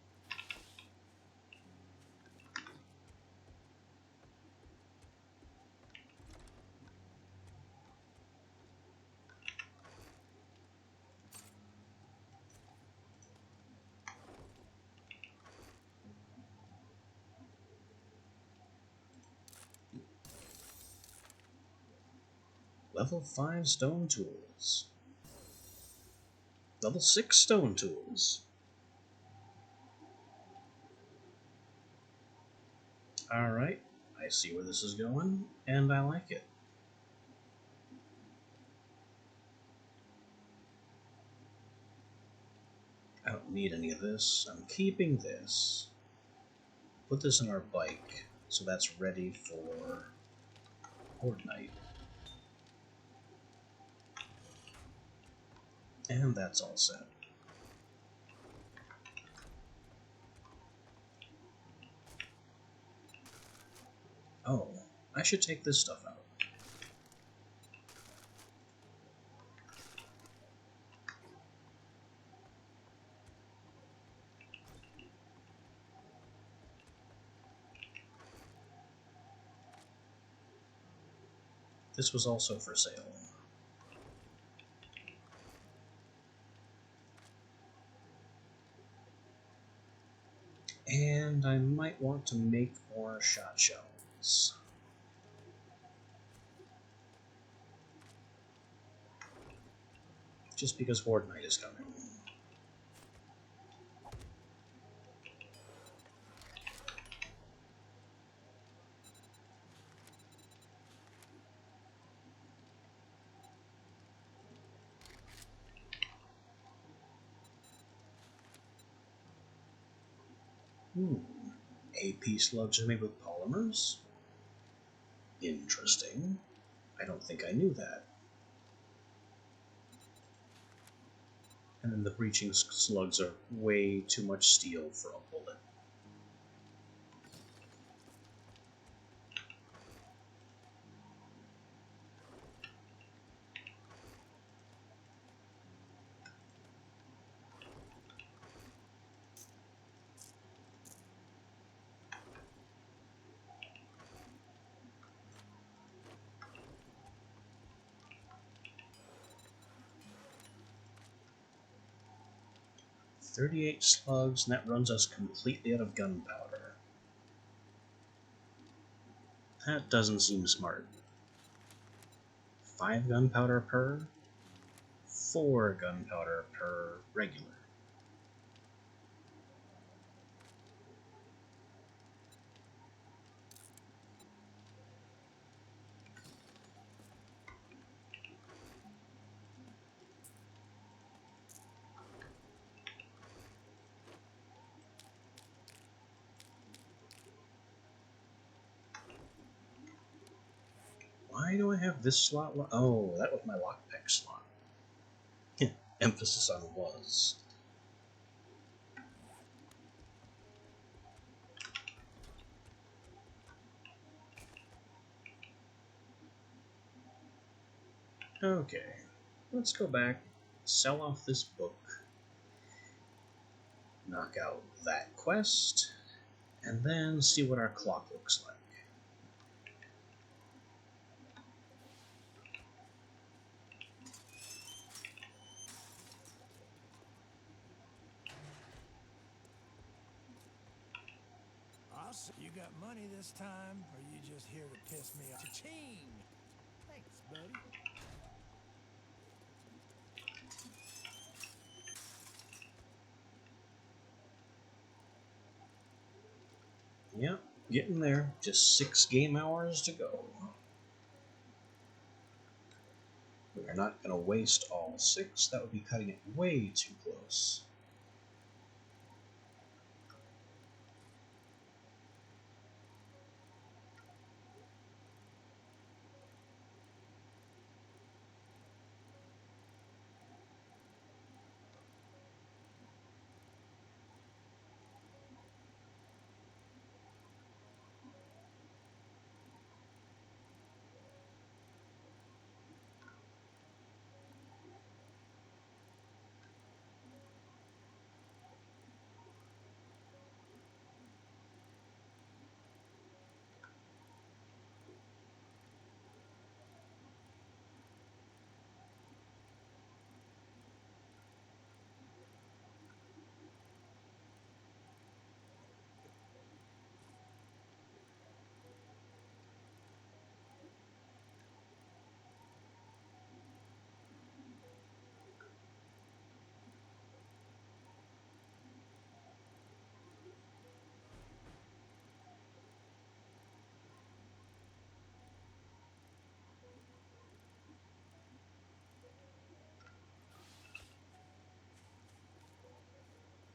Level 5 stone tools. Level 6 stone tools. Alright, I see where this is going, and I like it. I don't need any of this. I'm keeping this. Put this in our bike, so that's ready for Horde Night. And that's all set. Oh, I should take this stuff out. This was also for sale. And I might want to make more shot shells. Just because Horde Night is coming. AP slugs are made with polymers? Interesting. I don't think I knew that. And then the breaching slugs are way too much steel for a bullet. "38 slugs, and that runs us completely out of gunpowder. That doesn't seem smart. 5 gunpowder per, 4 gunpowder per regular. Why do I have this slot? Oh, that was my lockpick slot. Emphasis on was. Okay, let's go back, sell off this book, knock out that quest, and then see what our clock looks like. You got money this time, or you just here to piss me off? Cha-ching! Thanks, buddy. Yep, getting there. Just 6 game hours to go. We are not going to waste all 6. That would be cutting it way too close.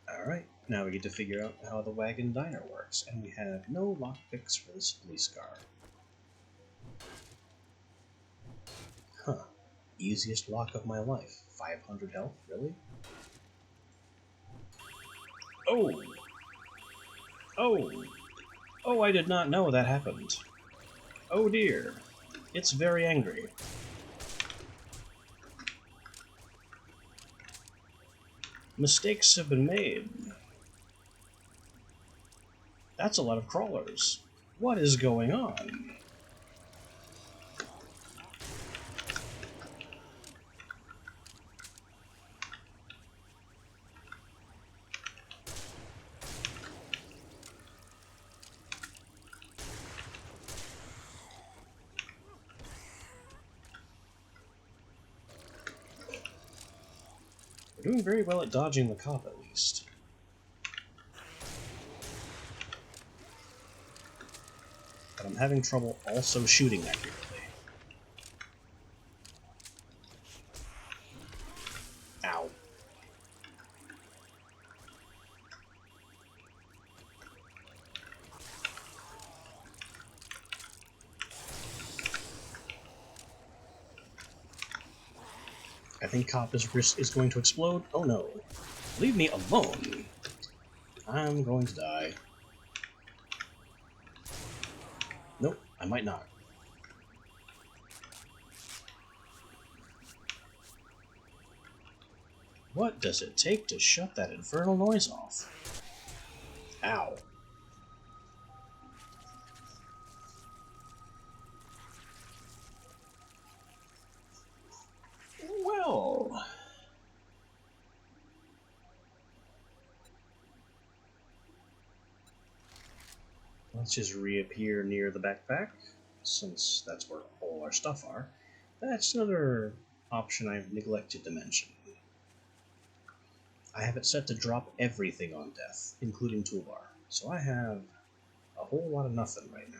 Alright, now we get to figure out how the wagon diner works, and we have no lockpicks for this police car. Huh. Easiest lock of my life. 500 health, really? Oh! Oh! Oh, I did not know that happened. Oh dear. It's very angry. Mistakes have been made. That's a lot of crawlers. What is going on? We're doing very well at dodging the cop, at least. But I'm having trouble also shooting accurately. Ow. I think cop is going to explode. Oh no. Leave me alone. I'm going to die. Nope, I might not. What does it take to shut that infernal noise off? Ow. Well... let's just reappear near the backpack, since that's where all our stuff are. That's another option I've neglected to mention. I have it set to drop everything on death, including toolbar, so I have a whole lot of nothing right now.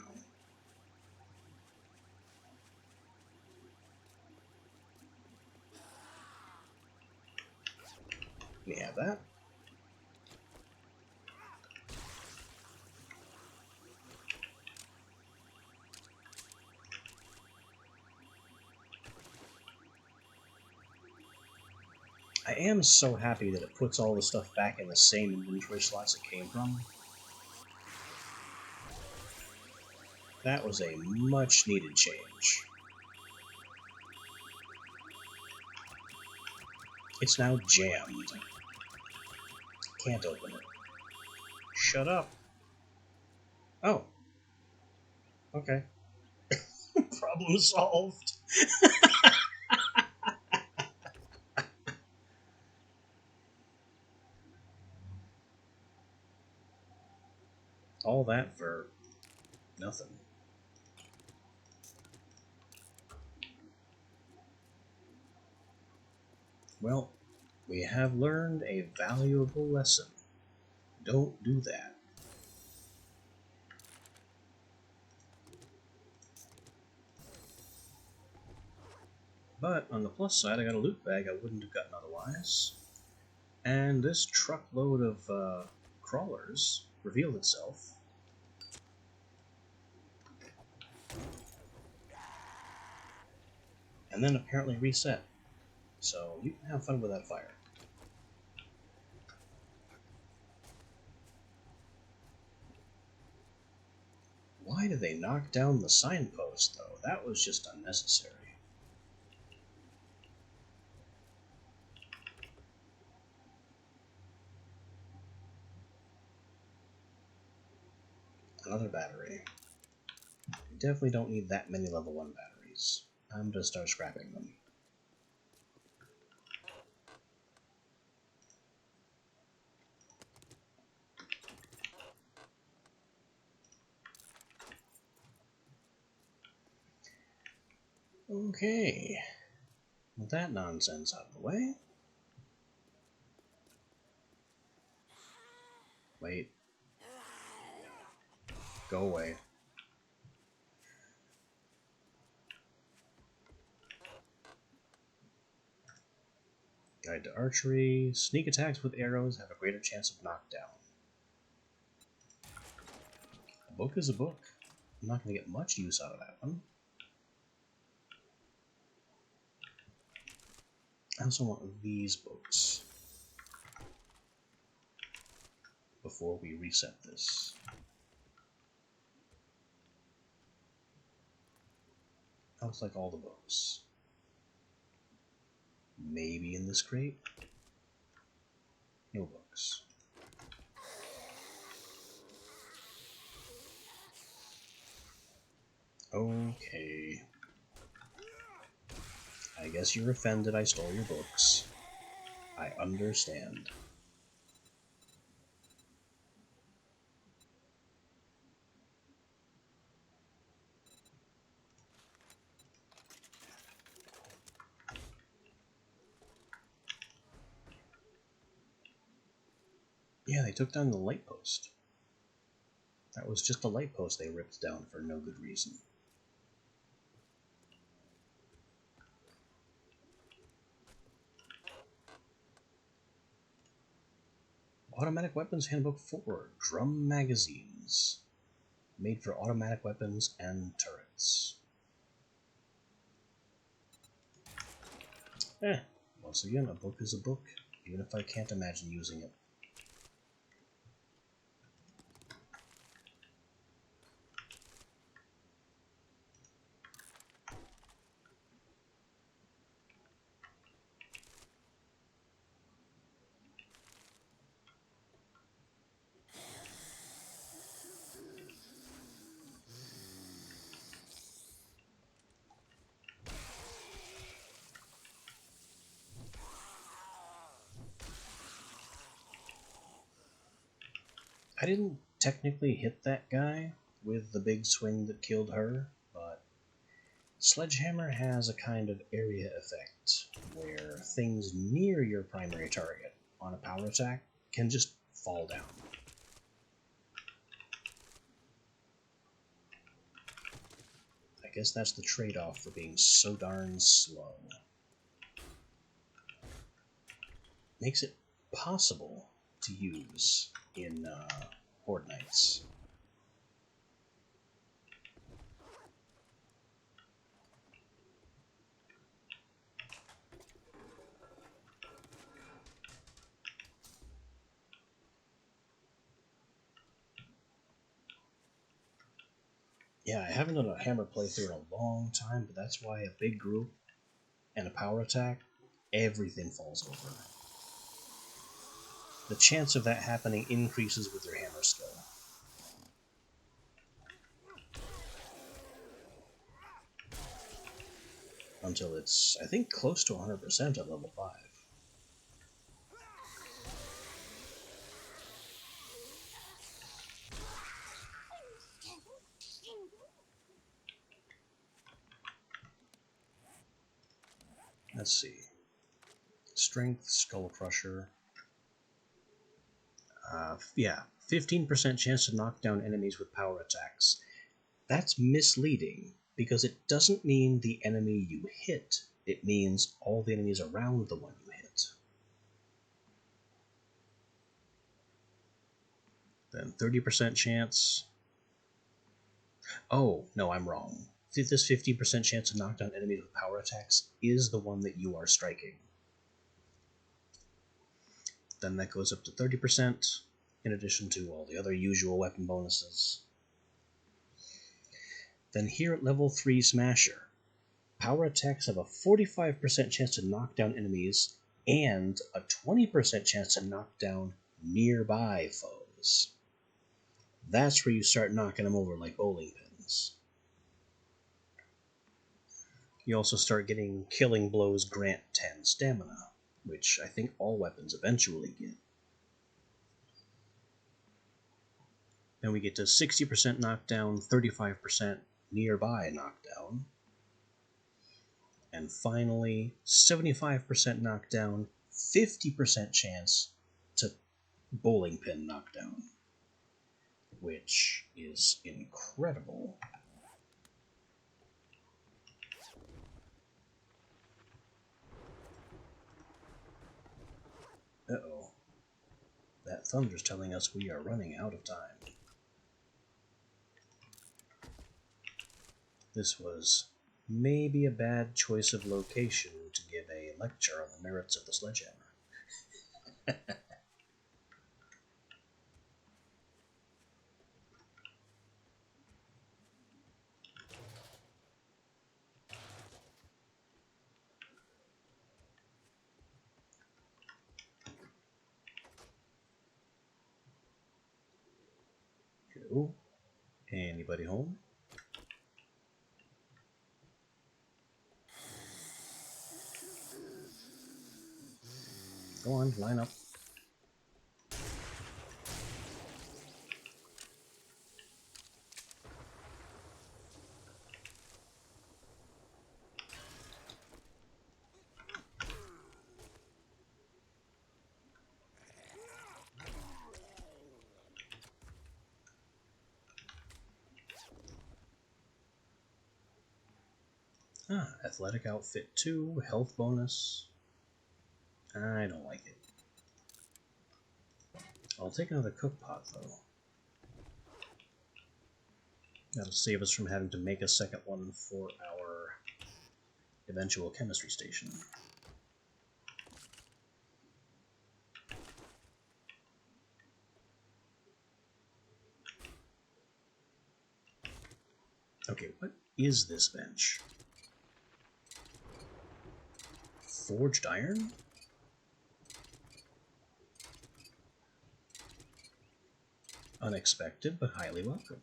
Let me have that. I am so happy that it puts all the stuff back in the same inventory slots it came from. That was a much needed change. It's now jammed. Can't open it. Shut up. Oh. Okay. Problem solved. All that for nothing. Well, we have learned a valuable lesson. Don't do that. But on the plus side, I got a loot bag I wouldn't have gotten otherwise. And this truckload of crawlers revealed itself. And then apparently reset. So you can have fun with that fire. Why did they knock down the signpost, though? That was just unnecessary. Another battery. We definitely don't need that many level 1 batteries. I'm gonna start scrapping them. Okay. With that nonsense out of the way. Wait. Go away. Guide to archery. Sneak attacks with arrows have a greater chance of knockdown. A book is a book. I'm not going to get much use out of that one. I also want these books before we reset this. That looks like all the books. Maybe in this crate? No books. Okay. I guess you're offended I stole your books. I understand. Yeah, they took down the light post. That was just a light post they ripped down for no good reason. Automatic Weapons Handbook 4, Drum Magazines. Made for automatic weapons and turrets. Once again, a book is a book, even if I can't imagine using it. I didn't technically hit that guy with the big swing that killed her, but Sledgehammer has a kind of area effect where things near your primary target on a power attack can just fall down. I guess that's the trade-off for being so darn slow. Makes it possible to use in Horde Nights. Yeah, I haven't done a hammer playthrough in a long time, but that's why a big group and a power attack, everything falls over. The chance of that happening increases with your hammer skill. Until it's, I think, close to 100% at level 5. Let's see. Strength, Skull Crusher. Yeah, 15% chance to knock down enemies with power attacks. That's misleading, because it doesn't mean the enemy you hit. It means all the enemies around the one you hit. Then 30% chance. Oh, no, I'm wrong. This 15% chance to knock down enemies with power attacks is the one that you are striking. Then that goes up to 30%, in addition to all the other usual weapon bonuses. Then here at level 3 Smasher, power attacks have a 45% chance to knock down enemies and a 20% chance to knock down nearby foes. That's where you start knocking them over like bowling pins. You also start getting Killing Blows grant 10 stamina, which I think all weapons eventually get. Then we get to 60% knockdown, 35% nearby knockdown, and finally 75% knockdown, 50% chance to bowling pin knockdown, which is incredible. Uh-oh. That thunder's telling us we are running out of time. This was maybe a bad choice of location to give a lecture on the merits of the sledgehammer. Hello? Anybody home? Go on, line up. Athletic outfit 2, health bonus. I don't like it. I'll take another cook pot though. That'll save us from having to make a second one for our eventual chemistry station. Okay, what is this bench? Forged iron? Unexpected, but highly welcome.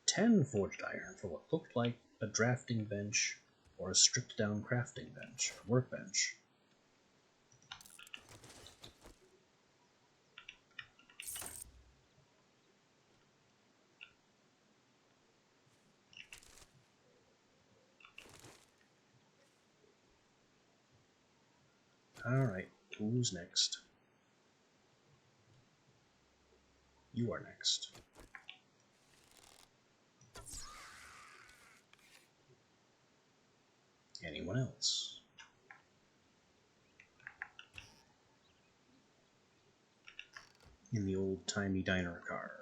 10 forged iron for what looked like a drafting bench or a stripped down crafting bench, or workbench. Alright, who's next? You are next. Anyone else? In the old-timey diner car.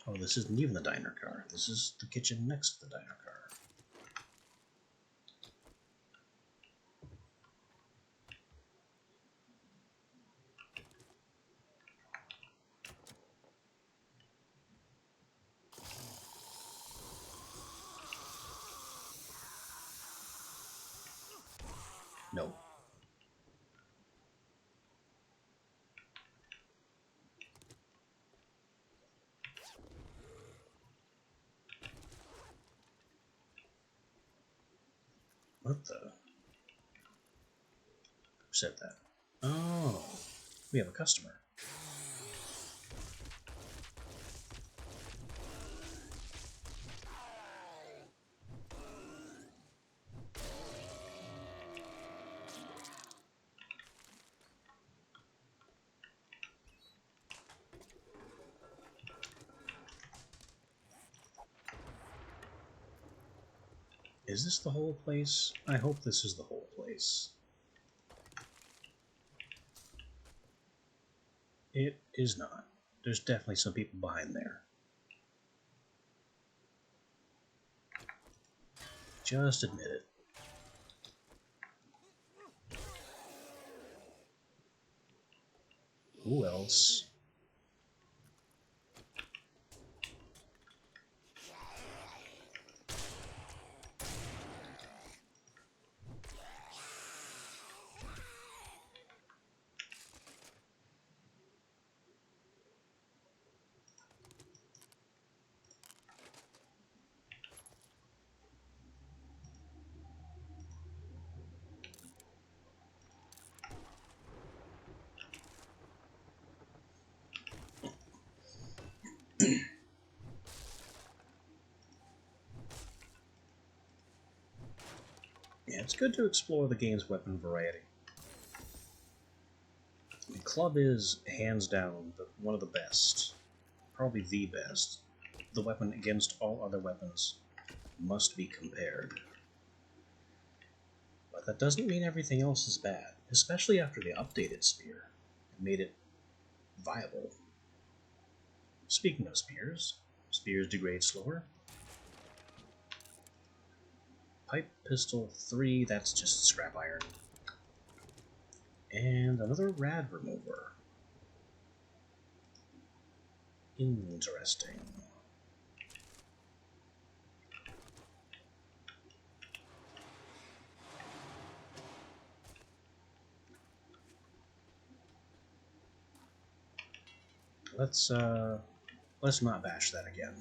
Oh, this isn't even the diner car. This is the kitchen next to the diner car. No. What the? Who said that? Oh, we have a customer. Is this the whole place? I hope this is the whole place. It is not. There's definitely some people behind there. Just admit it. Who else? Yeah, it's good to explore the game's weapon variety. The club is, hands down, one of the best. Probably the best. The weapon against all other weapons must be compared. But that doesn't mean everything else is bad, especially after they updated Spear and made it viable. Speaking of spears, spears degrade slower. Pipe pistol 3, that's just scrap iron. And another rad remover. Interesting. Let's not bash that again.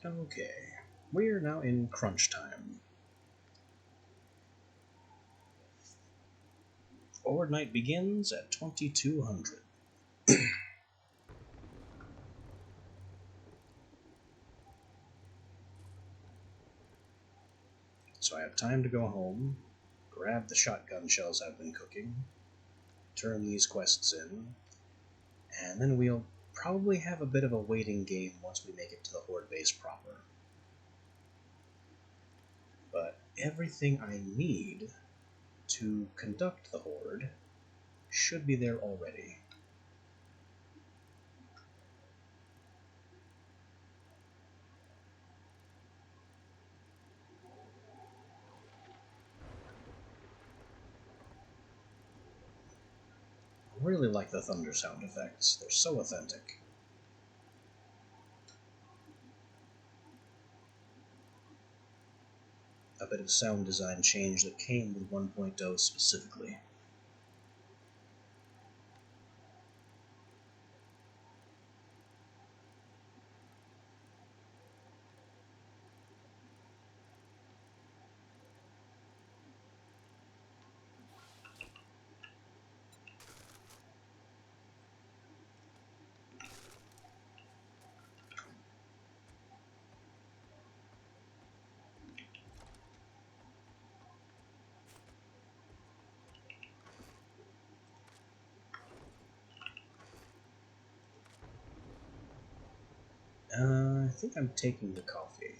Okay, we're now in crunch time. Forward night begins at 2200. So I have time to go home, grab the shotgun shells I've been cooking, turn these quests in, and then we'll probably have a bit of a waiting game once we make it to the Horde base proper. But everything I need to conduct the Horde should be there already. I really like the thunder sound effects. They're so authentic. A bit of sound design change that came with 1.0 specifically. I think I'm taking the coffee.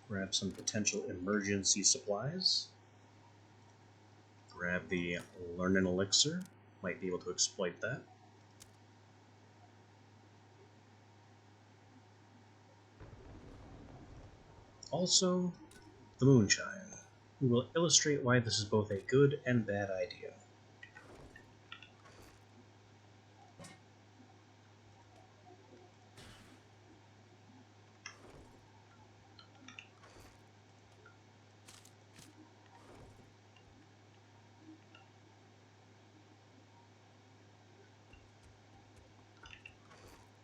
Grab some potential emergency supplies. Grab the Learning Elixir. Might be able to exploit that. Also, the Moonshine, who will illustrate why this is both a good and bad idea.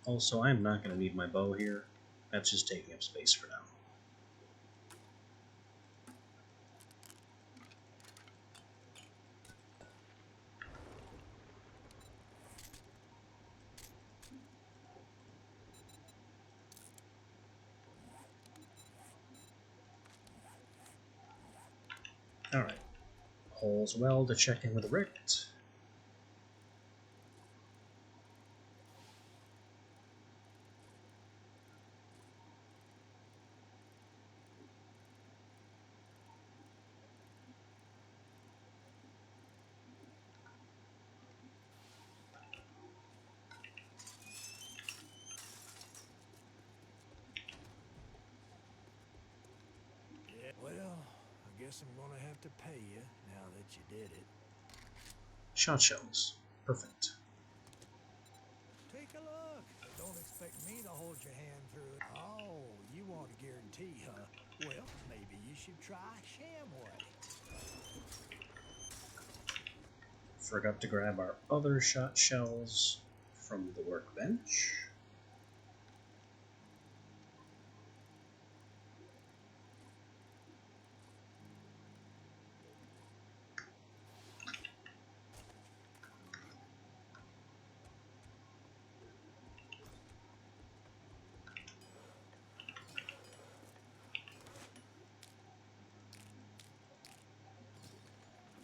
Also, I'm not going to need my bow here. That's just taking up space for now. Alright. All's well to check in with Richt. Yeah, well, I guess I'm gonna have to pay you now that you did it. Shot shells. Perfect. Take a look. Don't expect me to hold your hand through it. Oh, you want a guarantee, huh? Well, maybe you should try Shamway. Forgot to grab our other shot shells from the workbench.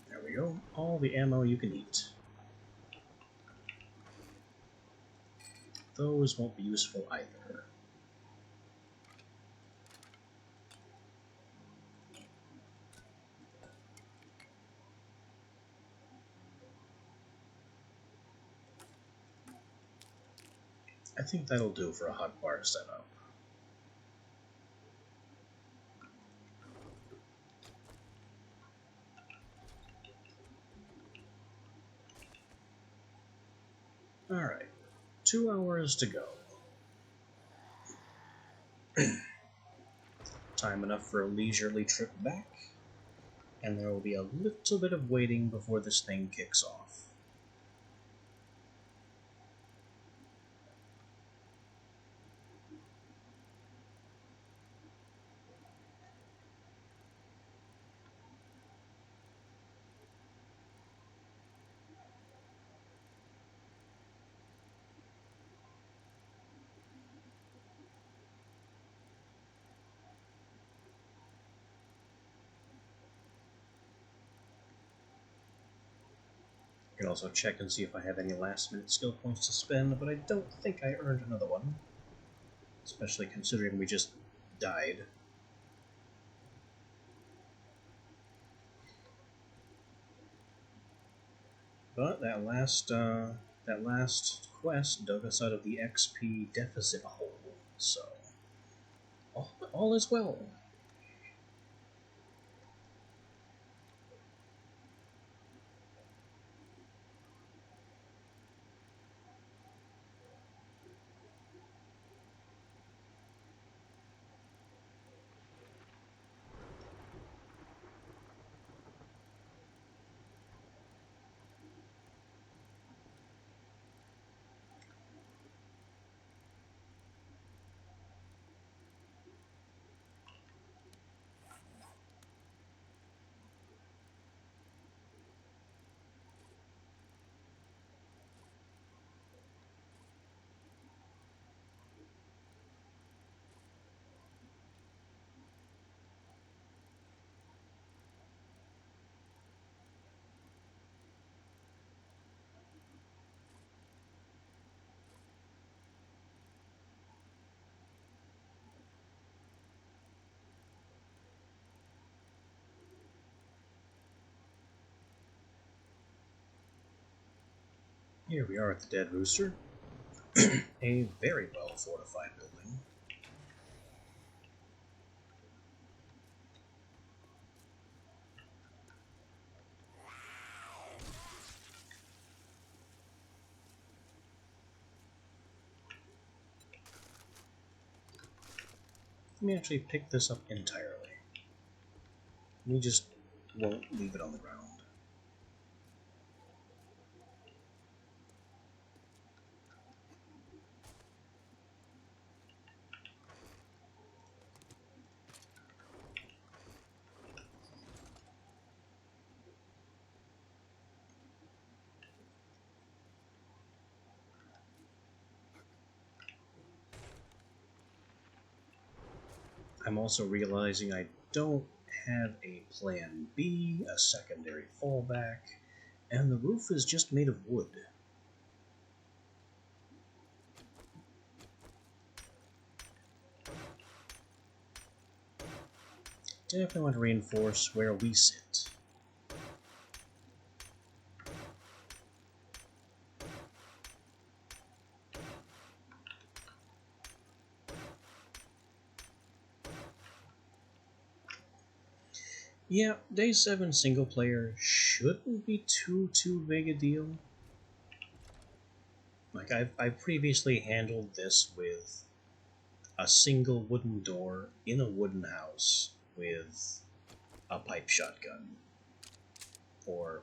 There we go. All the ammo you can eat. Those won't be useful either. I think that'll do for a hotbar setup. Alright, 2 hours to go. Time enough for a leisurely trip back, and there will be a little bit of waiting before this thing kicks off. I can also check and see if I have any last minute skill points to spend, but I don't think I earned another one. Especially considering we just died. But that last quest dug us out of the XP deficit hole, so all is well. Here we are at the Dead Rooster. A very well fortified building. Let me actually pick this up entirely. We just won't leave it on the ground. I'm also realizing I don't have a plan B, a secondary fallback, and the roof is just made of wood. Definitely want to reinforce where we sit. Yeah, Day 7 single player shouldn't be too big a deal. Like, I've previously handled this with a single wooden door in a wooden house with a pipe shotgun. Or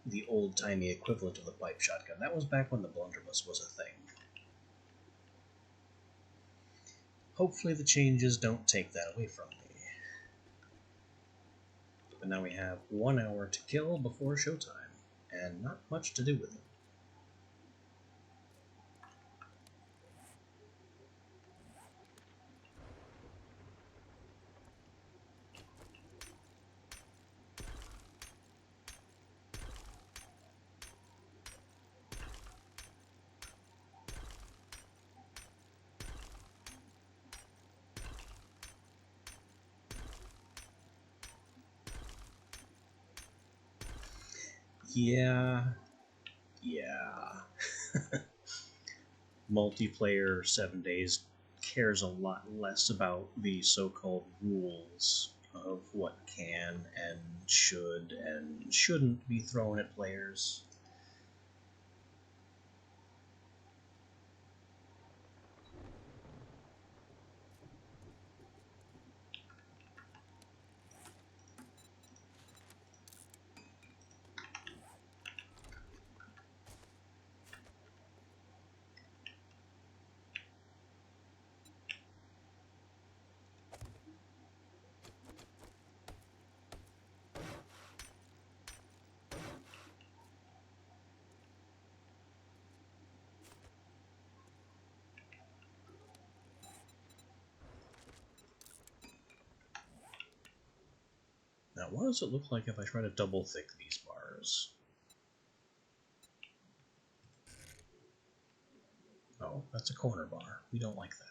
the old-timey equivalent of the pipe shotgun. That was back when the blunderbuss was a thing. Hopefully the changes don't take that away from me. But now we have 1 hour to kill before showtime, and not much to do with it. Yeah. Multiplayer 7 Days cares a lot less about the so-called rules of what can and should and shouldn't be thrown at players. Now, what does it look like if I try to double thick these bars? Oh, that's a corner bar. We don't like that.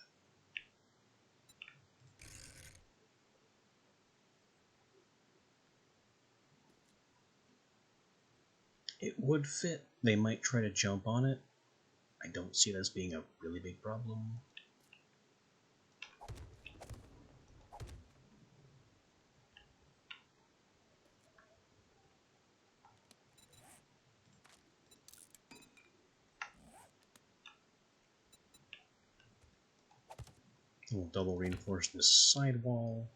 It would fit. They might try to jump on it. I don't see it as being a really big problem. We'll double reinforce this side wall.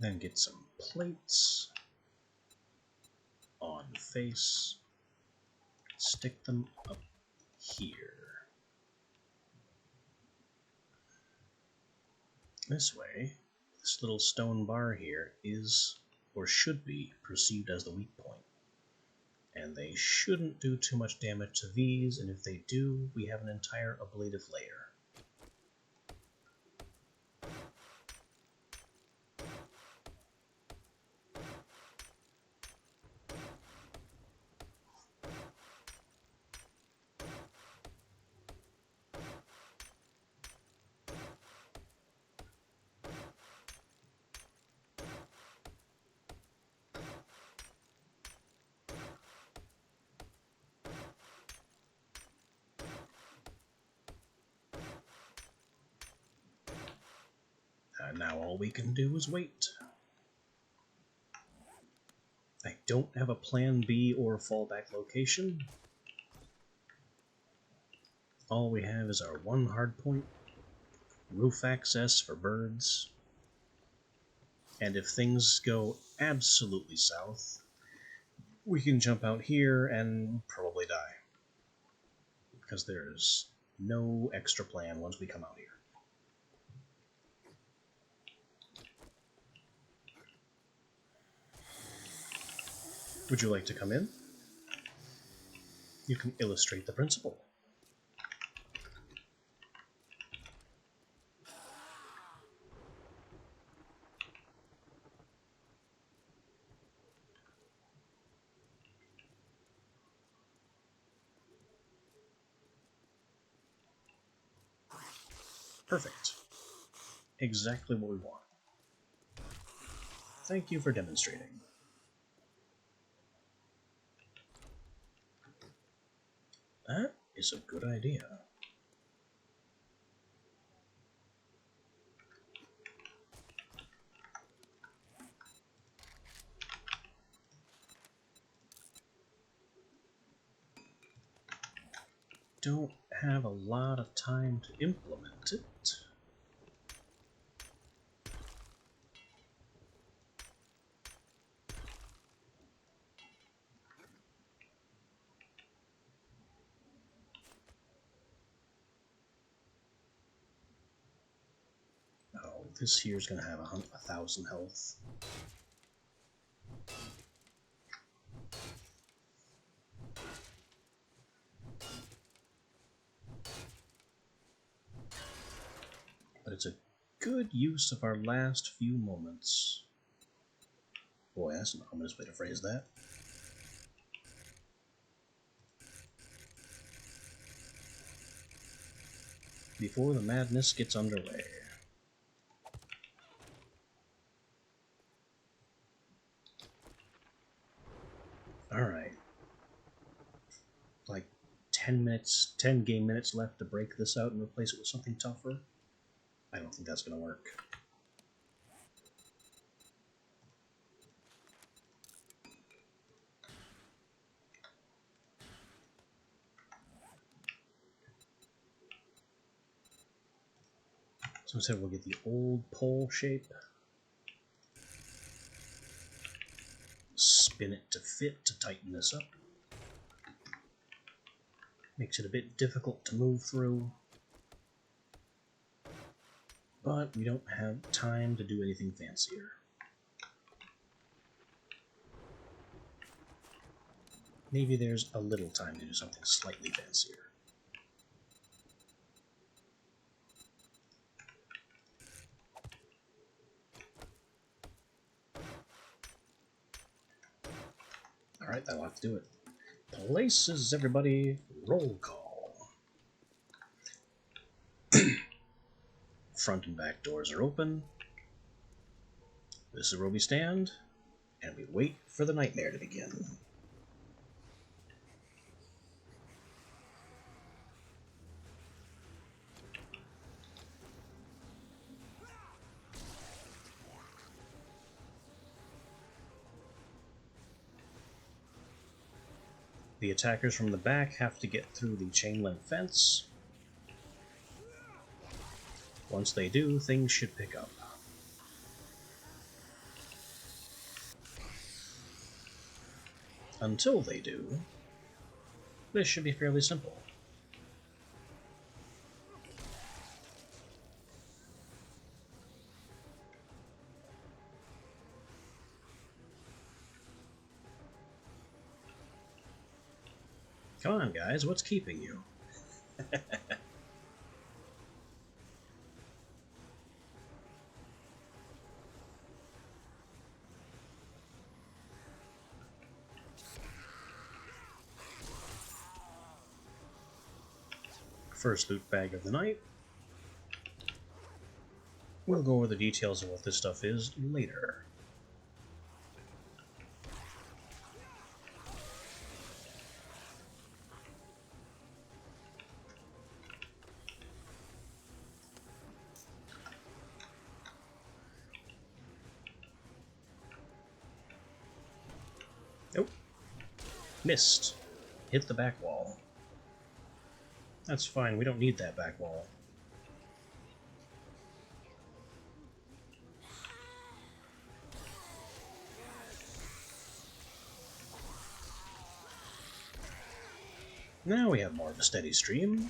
Then get some plates on face. Stick them up here. This way, this little stone bar here is, or should be, perceived as the weak point. And they shouldn't do too much damage to these, and if they do, we have an entire ablative layer. Now all we can do is wait. I don't have a plan B or fallback location. All we have is our one hardpoint, roof access for birds, and if things go absolutely south, we can jump out here and probably die. Because there's no extra plan once we come out here. Would you like to come in? You can illustrate the principle. Perfect. Exactly what we want. Thank you for demonstrating. That is a good idea. Don't have a lot of time to implement it. Oh, this here's gonna have 1,000 health. But it's a good use of our last few moments. Boy, that's an ominous way to phrase that. Before the madness gets underway. Alright. Like 10 minutes, 10 game minutes left to break this out and replace it with something tougher. I don't think that's going to work. So instead we'll get the old pole shape. Spin it to fit to tighten this up. Makes it a bit difficult to move through. But we don't have time to do anything fancier. Maybe there's a little time to do something slightly fancier. Alright, that'll have to do it. Places, everybody. Roll call. Front and back doors are open. This is where we stand, and we wait for the nightmare to begin. The attackers from the back have to get through the chain link fence. Once they do, things should pick up. Until they do, this should be fairly simple. Come on, guys, what's keeping you? First loot bag of the night. We'll go over the details of what this stuff is later. Nope. Missed. Hit the back wall. That's fine, we don't need that back wall. Now we have more of a steady stream.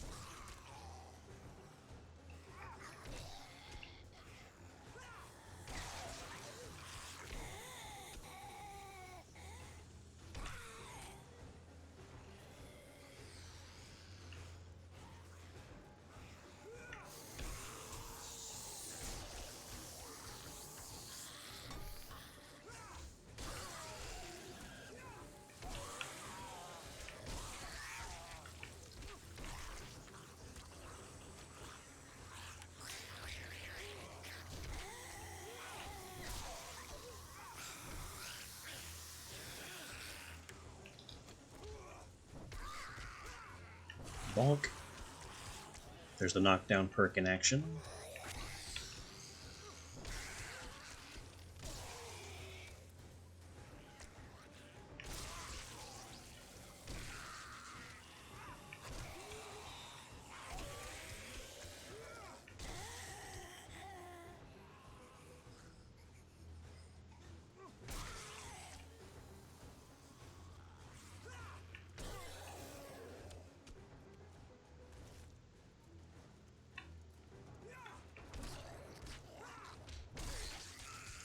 Bonk. There's the knockdown perk in action.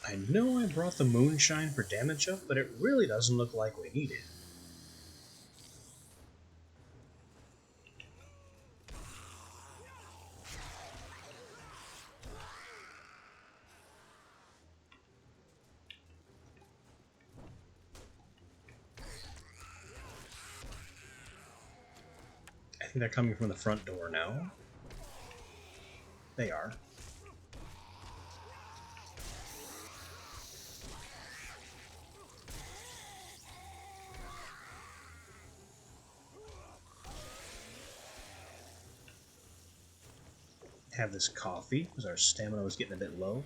I know I brought the moonshine for damage up, but it really doesn't look like we need it. I think they're coming from the front door now. They are. Have this coffee, because our stamina was getting a bit low.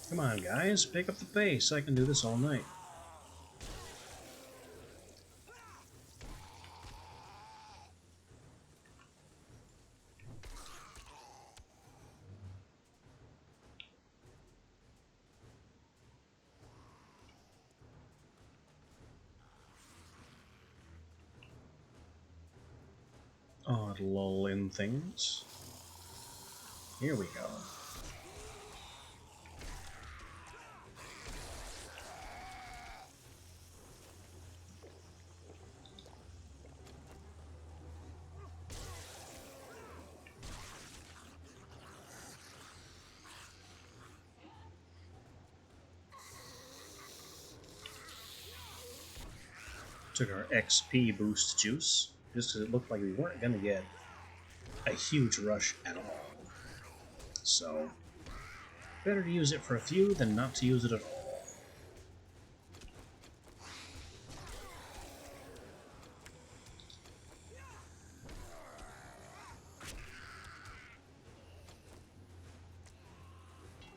Come on, guys, pick up the pace. I can do this all night. Odd lull in things. Here we go. Took our XP boost juice, just because it looked like we weren't going to get a huge rush at all. So, better to use it for a few than not to use it at all.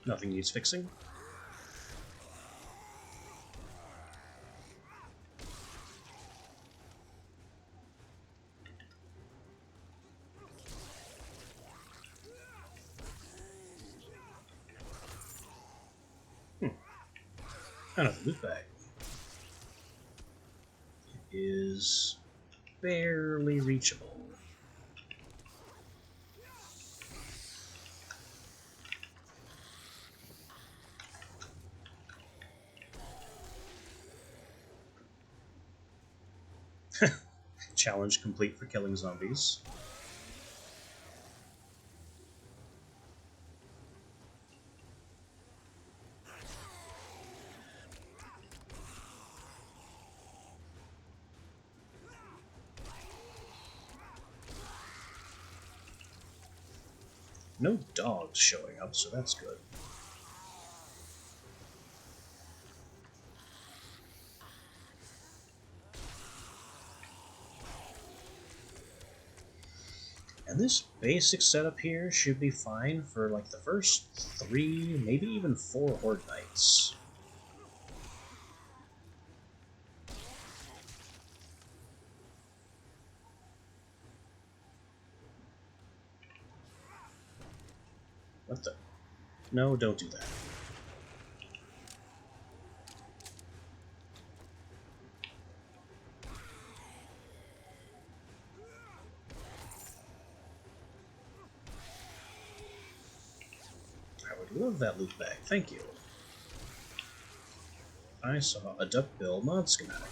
Nothing needs fixing. Another loot bag. It is barely reachable. Challenge complete for killing zombies. No dogs showing up, so that's good. And this basic setup here should be fine for like the first 3, maybe even 4 Horde Nights. What the? No, don't do that. I would love that loot bag, thank you. I saw a duckbill mod schematic.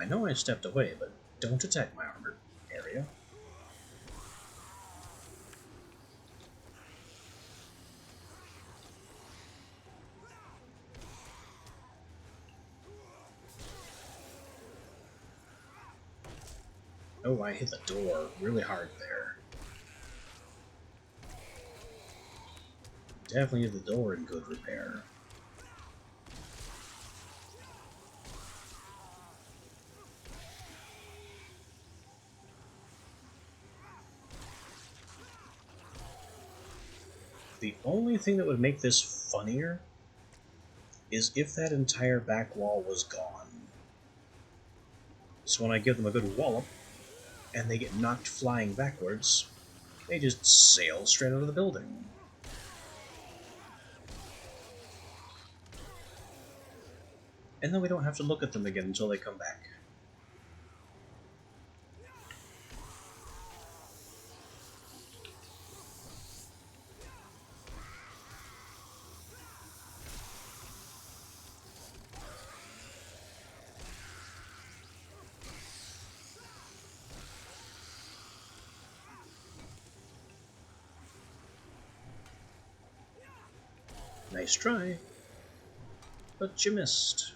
I know I stepped away, but don't attack my armored area. Oh, I hit the door really hard there. Definitely need the door in good repair. The only thing that would make this funnier is if that entire back wall was gone. So when I give them a good wallop, and they get knocked flying backwards, they just sail straight out of the building. And then we don't have to look at them again until they come back. Nice try, but you missed.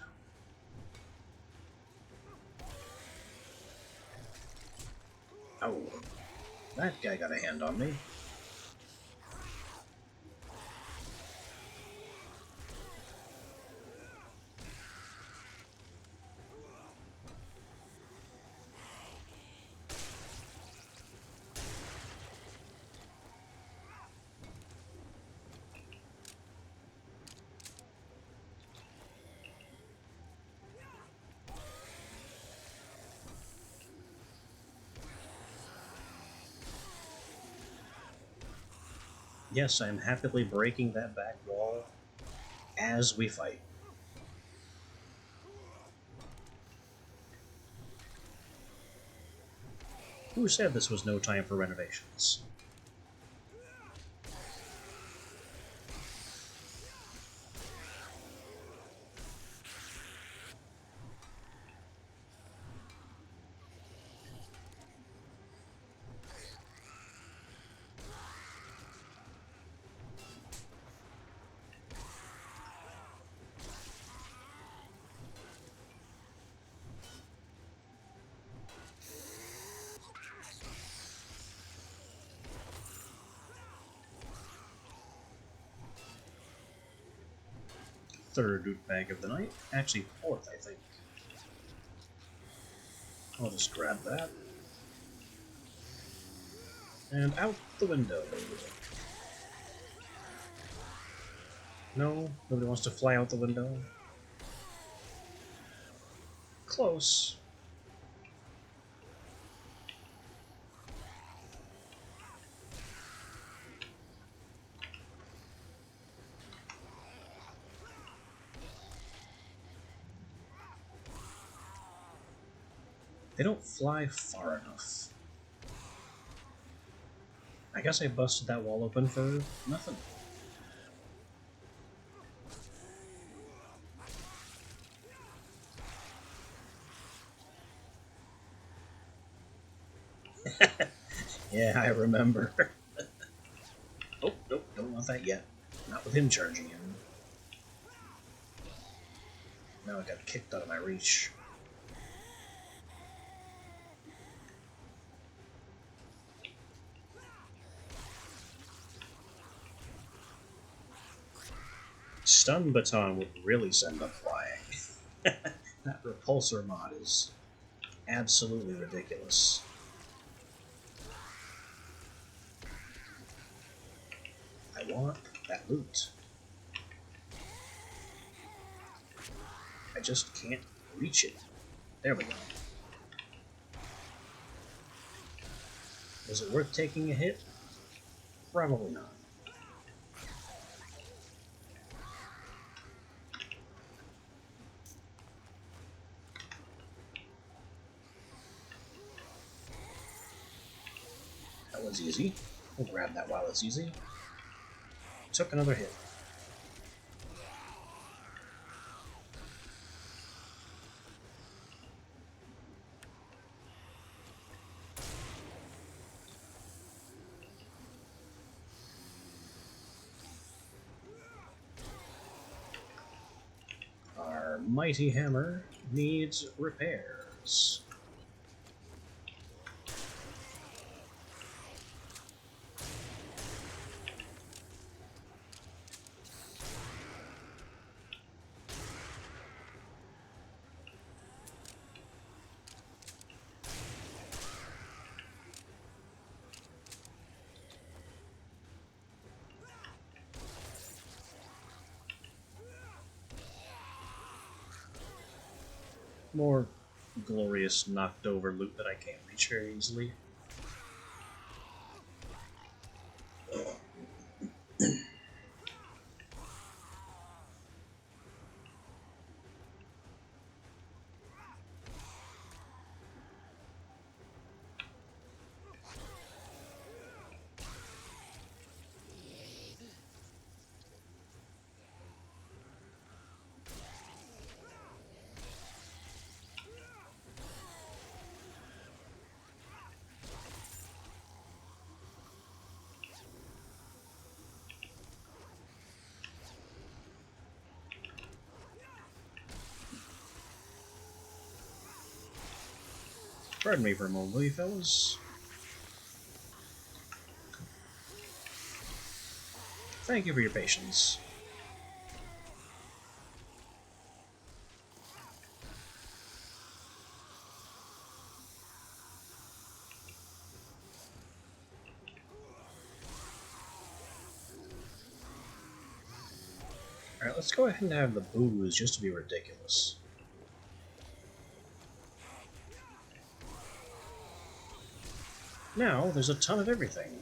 Oh, that guy got a hand on me. Yes, I'm happily breaking that back wall as we fight. Who said this was no time for renovations? Third loot bag of the night. Actually, fourth, I think. I'll just grab that. And out the window. No? Nobody wants to fly out the window? Close. They don't fly far enough. I guess I busted that wall open for nothing. Yeah, I remember. Oh, nope, don't want that yet. Not with him charging in. Now I got kicked out of my reach. Stun Baton would really send them flying. That repulsor mod is absolutely ridiculous. I want that loot. I just can't reach it. There we go. Was it worth taking a hit? Probably not. That was easy. We'll grab that while it's easy. Took another hit. Our mighty hammer needs repairs. more glorious knocked over loot that I can't reach very easily. Pardon me for a moment, will you fellas? Thank you for your patience. Alright, let's go ahead and have the booze just to be ridiculous. Now, there's a ton of everything.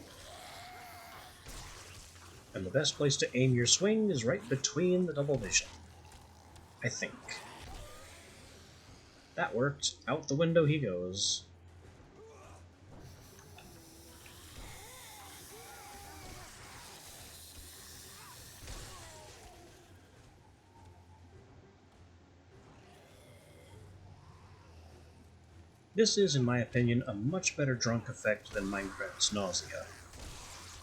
And the best place to aim your swing is right between the double vision. I think. That worked. Out the window he goes. This is, in my opinion, a much better drunk effect than Minecraft's nausea.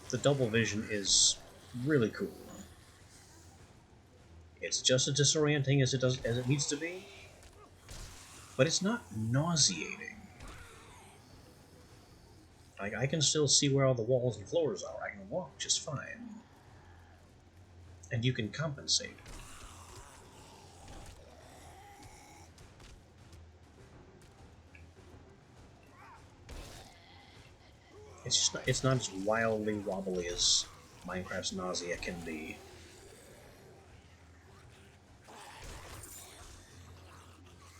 The double vision is really cool. It's just as disorienting as it needs to be, but it's not nauseating. Like, I can still see where all the walls and floors are. I can walk just fine. And you can compensate. It's not as wildly wobbly as Minecraft's nausea can be.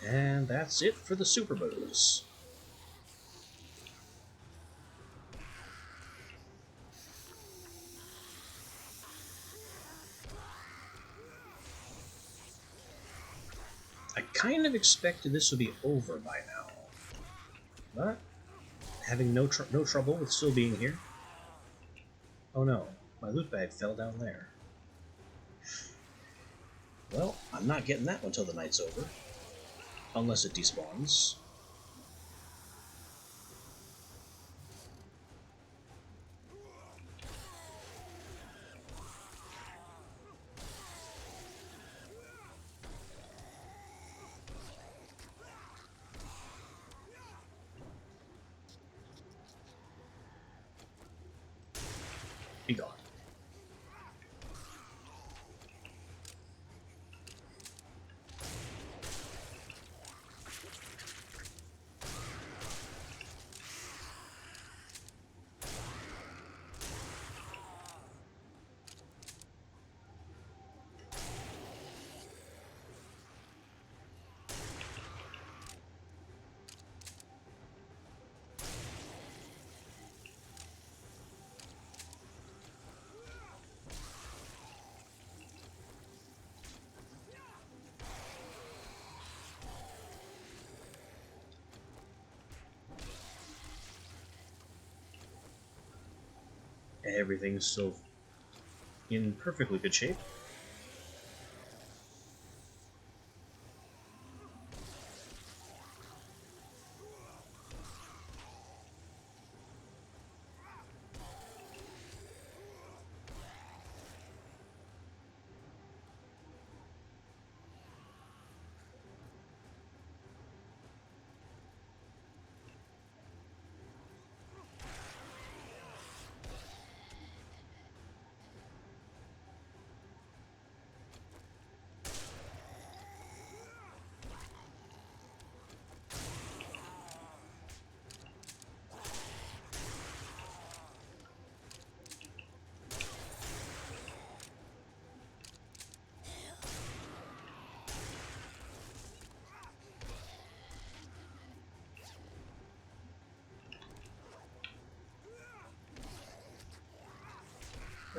And that's it for the Super Booze. I kind of expected this would be over by now. But having no trouble with still being here. Oh no, my loot bag fell down there. Well, I'm not getting that one till the night's over. Unless it despawns. Be gone. Everything's still in perfectly good shape.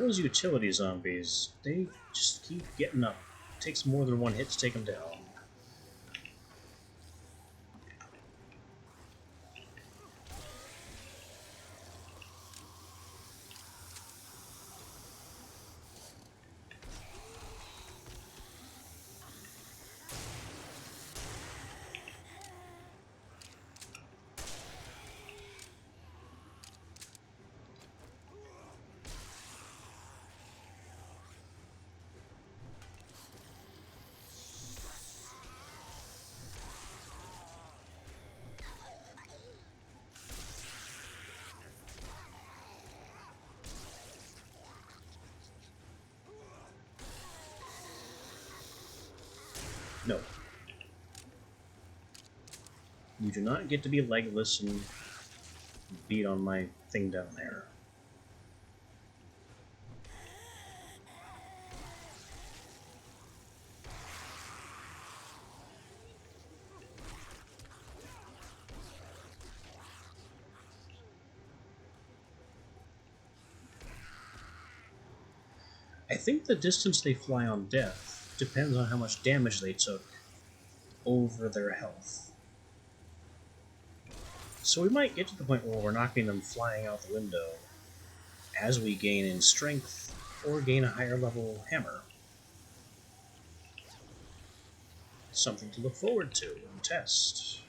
Those utility zombies, they just keep getting up. It takes more than one hit to take them down. No. You do not get to be legless and beat on my thing down there. I think the distance they fly on death depends on how much damage they took over their health. So we might get to the point where we're knocking them flying out the window as we gain in strength or gain a higher level hammer. Something to look forward to and test.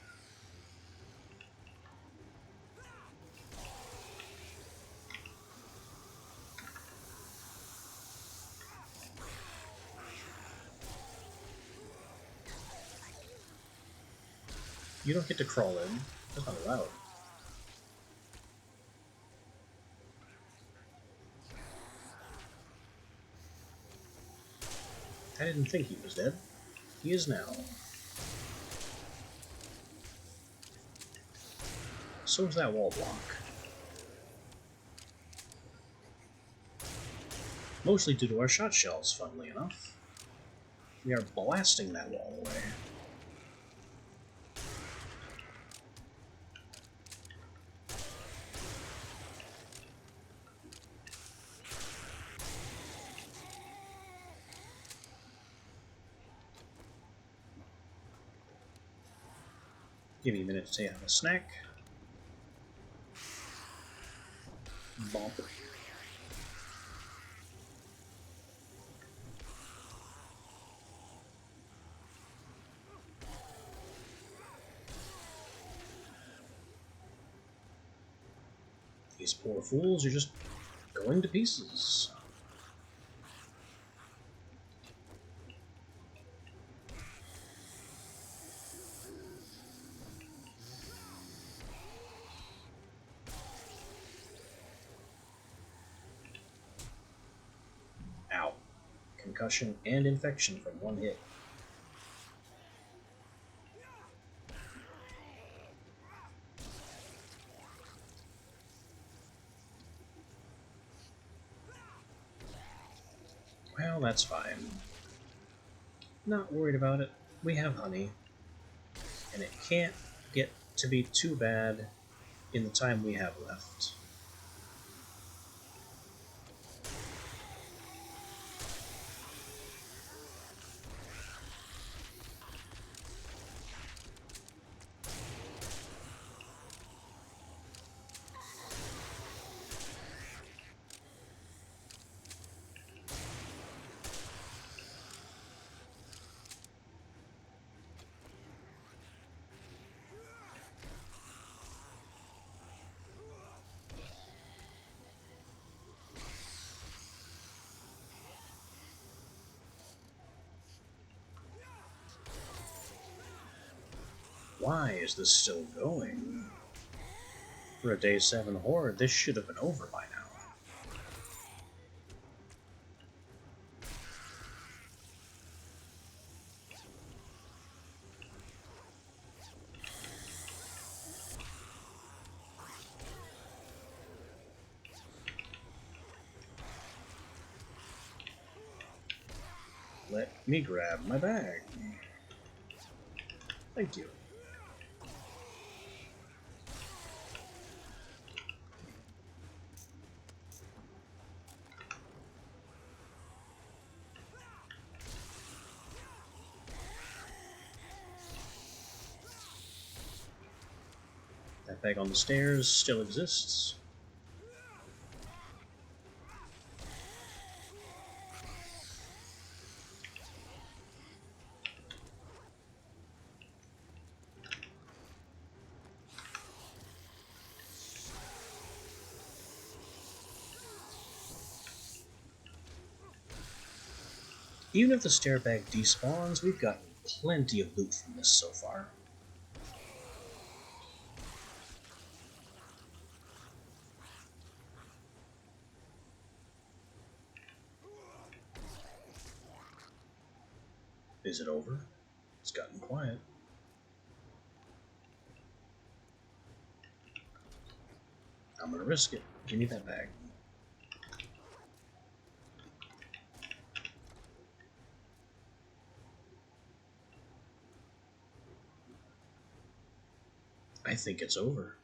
You don't get to crawl in. That's not allowed. I didn't think he was dead. He is now. So is that wall block. Mostly due to our shot shells, funnily enough. We are blasting that wall away. Give me a minute to have a snack. Bonk. These poor fools are just going to pieces. Ow. Concussion and infection from one hit. Well, that's fine. Not worried about it. We have honey. And it can't get to be too bad in the time we have left. Why is this still going? For a day 7 horde, this should have been over by now. Let me grab my bag. Thank you. bag on the stairs still exists. Even if the stair bag despawns, we've gotten plenty of loot from this so far. Is it over? It's gotten quiet. I'm gonna risk it. Give me that bag. I think it's over.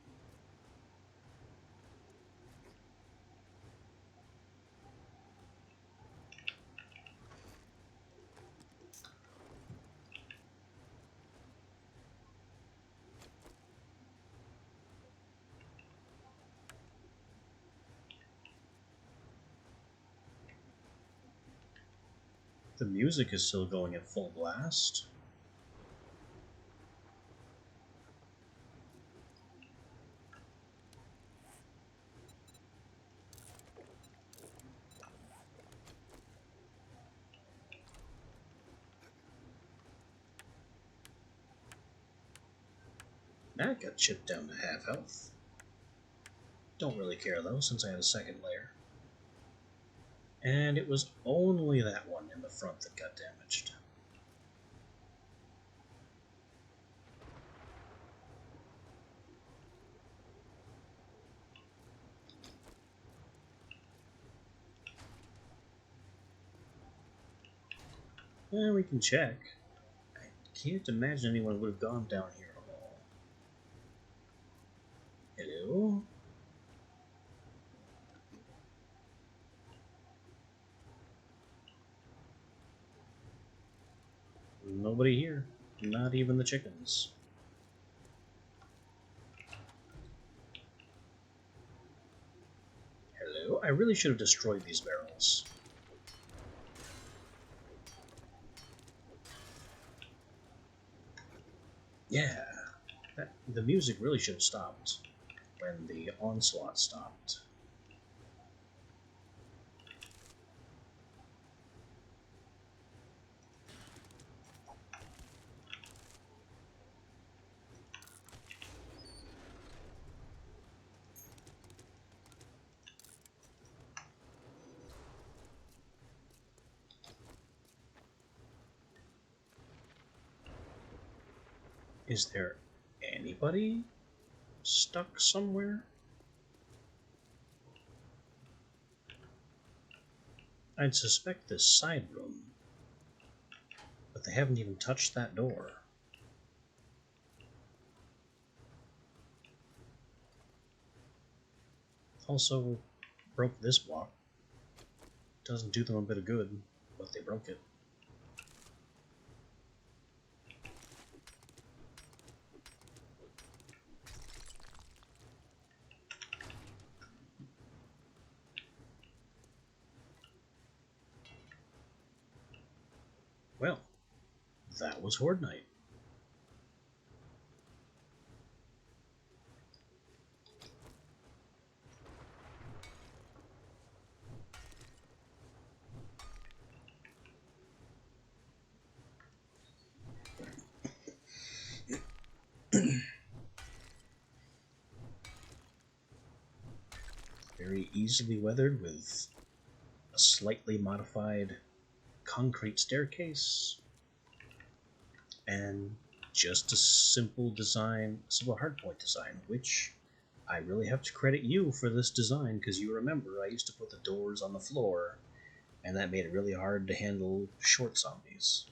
The music is still going at full blast. That got chipped down to half health. Don't really care though, since I had a second layer. And it was only that one in the front that got damaged. Well, we can check. I can't imagine anyone would have gone down here at all. Hello? Nobody here. Not even the chickens. Hello? I really should have destroyed these barrels. Yeah. The music really should have stopped when the onslaught stopped. Is there anybody stuck somewhere? I'd suspect this side room, but they haven't even touched that door. Also, broke this block. Doesn't do them a bit of good, but they broke it. Well, that was Horde Night. Very easily weathered with a slightly modified concrete staircase and just a simple design, simple hardpoint design, which I really have to credit you for this design, because you remember I used to put the doors on the floor and that made it really hard to handle short zombies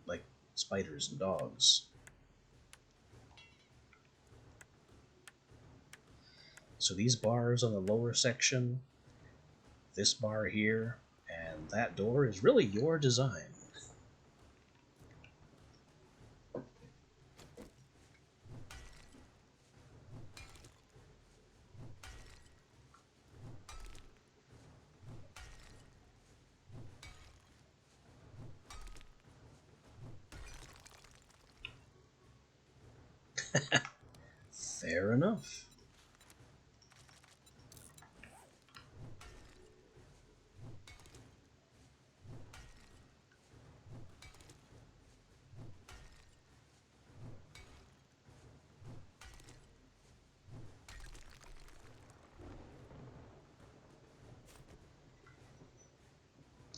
like spiders and dogs. So these bars on the lower section, this bar here, and that door is really your design. Fair enough.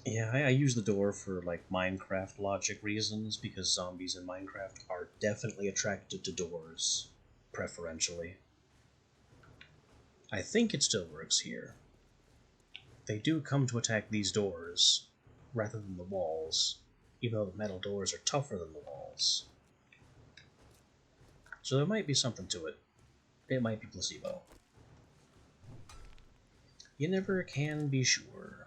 Yeah, I use the door for like Minecraft logic reasons because zombies in Minecraft are definitely attracted to doors, preferentially. I think it still works here. They do come to attack these doors rather than the walls, even though the metal doors are tougher than the walls. So there might be something to it. It might be placebo. You never can be sure.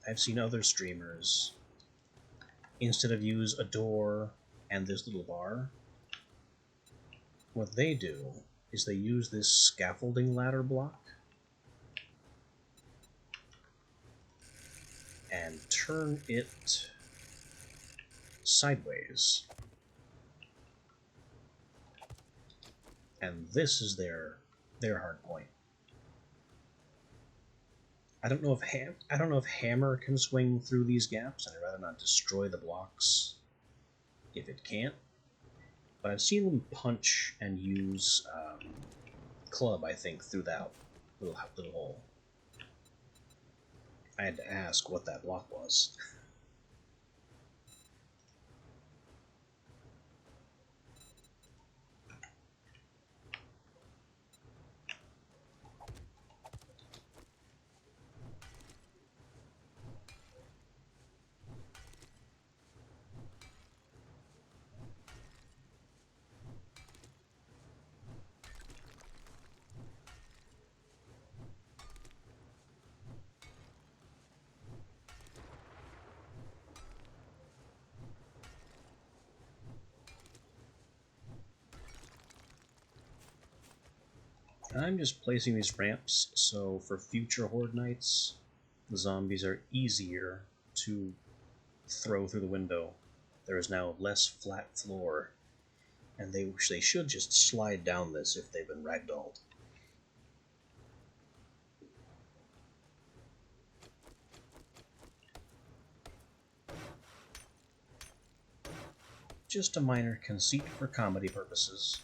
I've seen other streamers, instead of use a door and this little bar, what they do is they use this scaffolding ladder block and turn it sideways. And this is their hard point. I don't know if hammer can swing through these gaps, and I'd rather not destroy the blocks if it can't. But I've seen them punch and use club, I think, through that little hole. I had to ask what that block was. I'm just placing these ramps so for future Horde nights, the zombies are easier to throw through the window. There is now less flat floor, and they should just slide down this if they've been ragdolled. Just a minor conceit for comedy purposes.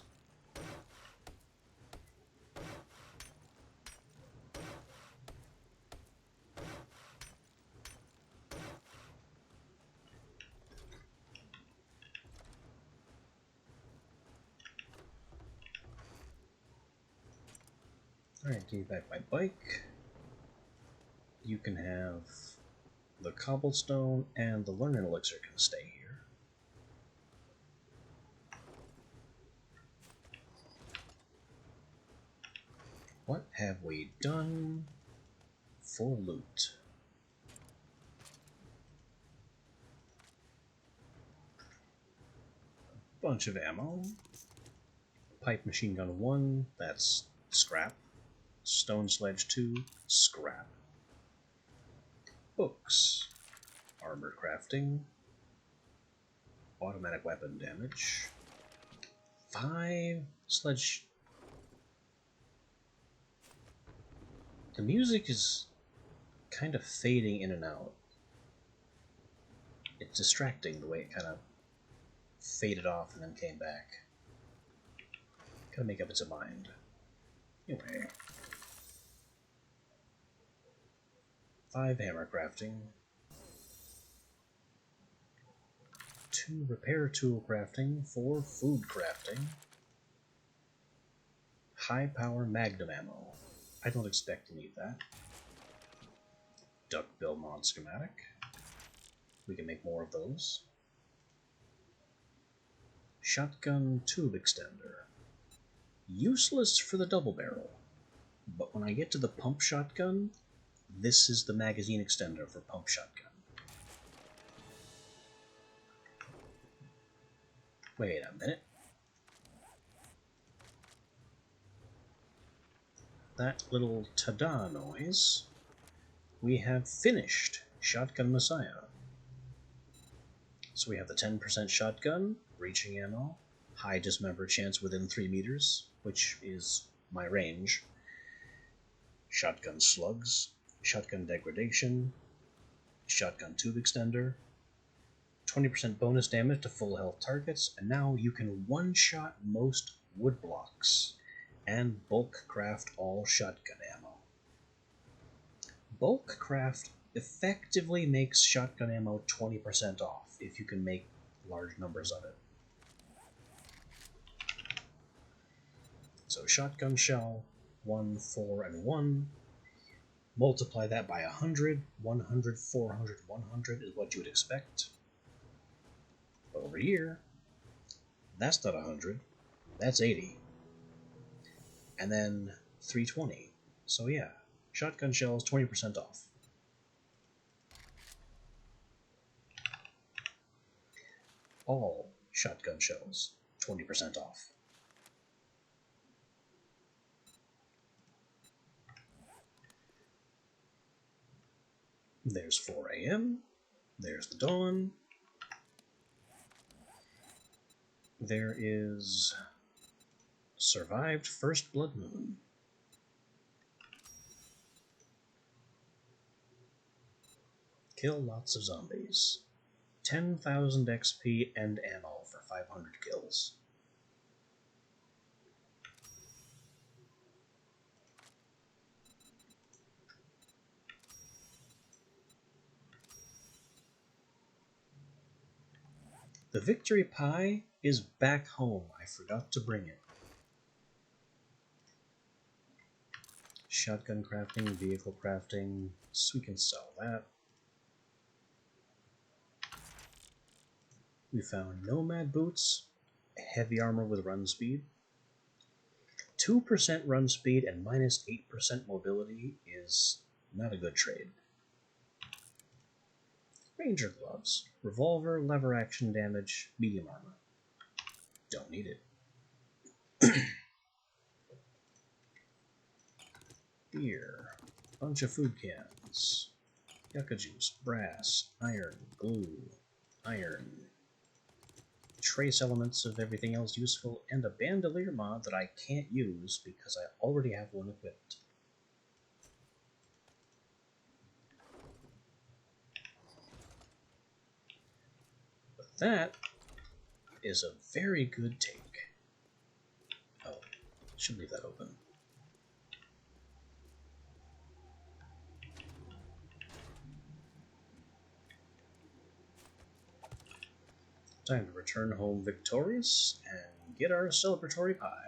Alright, give me back my bike. You can have the cobblestone and the learning elixir can stay here. What have we done for loot? Bunch of ammo. Pipe machine gun 1, that's scrap. Stone sledge 2, scrap. Books. Armor crafting. Automatic weapon damage. 5 sledge. The music is kind of fading in and out. It's distracting the way it kind of faded off and then came back. Gotta make up its mind. Anyway. 5 hammer crafting. 2 repair tool crafting. 4 food crafting. High power magnum ammo. I don't expect to need that. Duckbill mod schematic. We can make more of those. Shotgun tube extender. Useless for the double barrel, but when I get to the pump shotgun, this is the magazine extender for pump shotgun. Wait a minute. That little ta-da noise, we have finished Shotgun Messiah. So we have the 10% shotgun, reaching ammo, high dismember chance within 3 meters, which is my range. Shotgun slugs, shotgun degradation, shotgun tube extender, 20% bonus damage to full health targets, and now you can one-shot most wood blocks and bulk craft all shotgun ammo. Bulk craft effectively makes shotgun ammo 20% off if you can make large numbers of it. So shotgun shell, 1, 4, and 1. Multiply that by 100, 100, 400, 100 is what you would expect. But over here, that's not 100, that's 80. And then 320. So yeah, shotgun shells 20% off. All shotgun shells 20% off. There's 4 a.m. There's the dawn. There is survived first blood moon. Kill lots of zombies. 10,000 XP and ammo for 500 kills. The victory pie is back home. I forgot to bring it. Shotgun crafting, vehicle crafting, so we can sell that. We found nomad boots, heavy armor with run speed. 2% run speed and minus 8% mobility is not a good trade. Ranger gloves, revolver, lever action damage, medium armor. Don't need it. Beer, bunch of food cans, yucca juice, brass, iron, glue, iron, trace elements of everything else useful, and a bandolier mod that I can't use because I already have one equipped. But that is a very good take. Oh, should leave that open. Time to return home victorious and get our celebratory pie.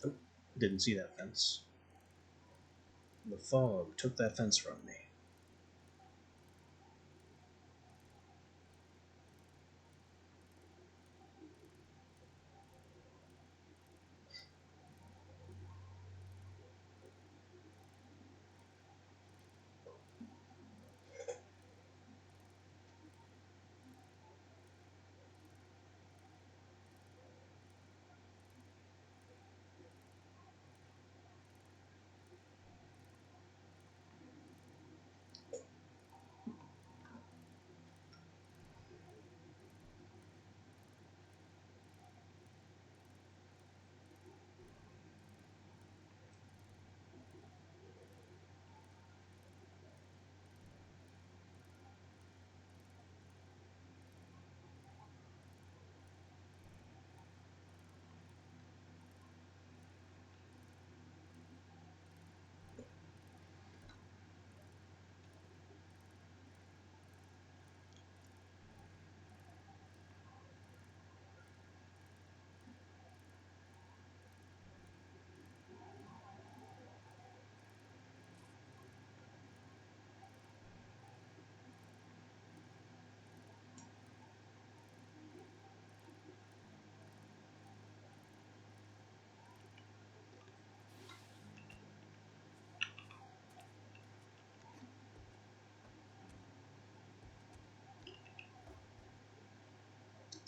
Oh, didn't see that fence. The fog took that fence from me.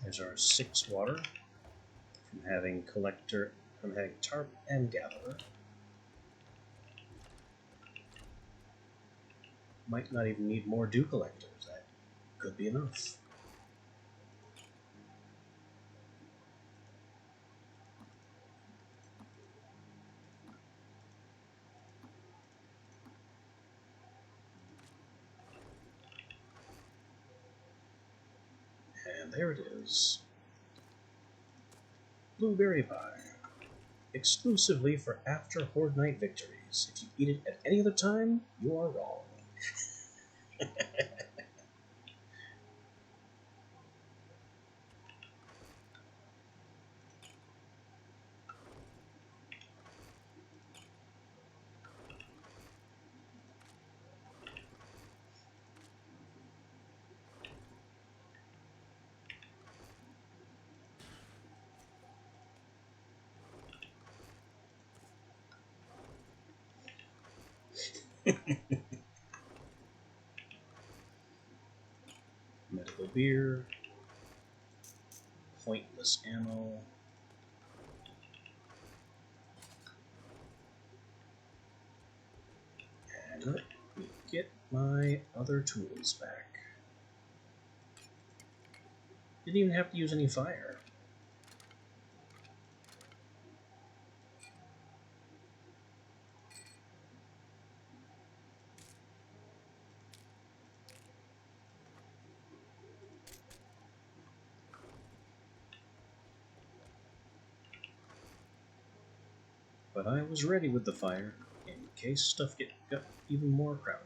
There's our 6 water from having collector, from having tarp and gatherer. Might not even need more dew collectors. That could be enough. And there it is. Blueberry pie. Exclusively for after Horde Night victories. If you eat it at any other time, you are wrong. Medical beer. Pointless ammo. And let me get my other tools back. Didn't even have to use any fire. But I was ready with the fire, in case stuff got even more crowded.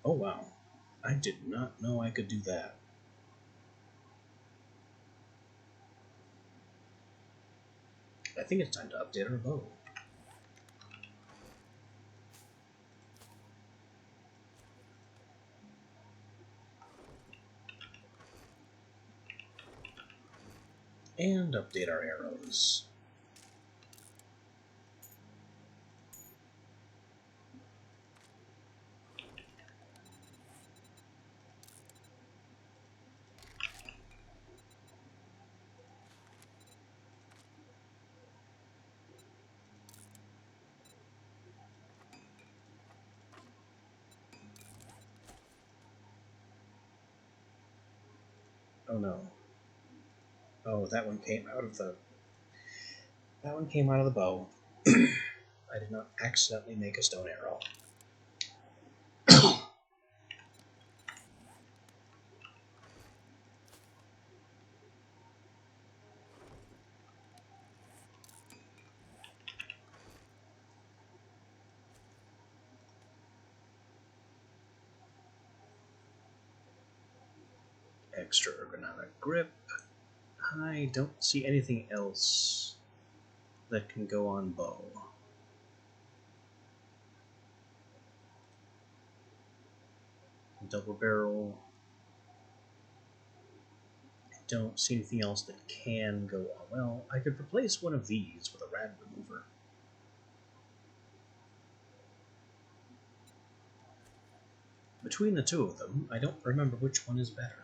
Oh wow, I did not know I could do that. I think it's time to update our bow. And update our arrows. Oh no. Oh, that one came out of the bow. I did not accidentally make a stone arrow. Extra ergonomic grip. I don't see anything else that can go on bow. Double barrel. I don't see anything else that can go on. Well, I could replace one of these with a rad remover. Between the two of them, I don't remember which one is better.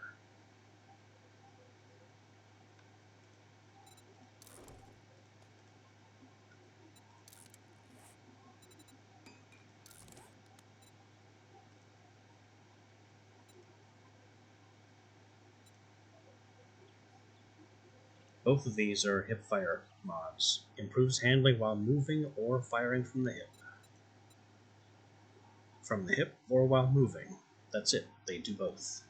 Both of these are hip fire mods. Improves handling while moving or firing from the hip. From the hip or while moving. That's it. They do both.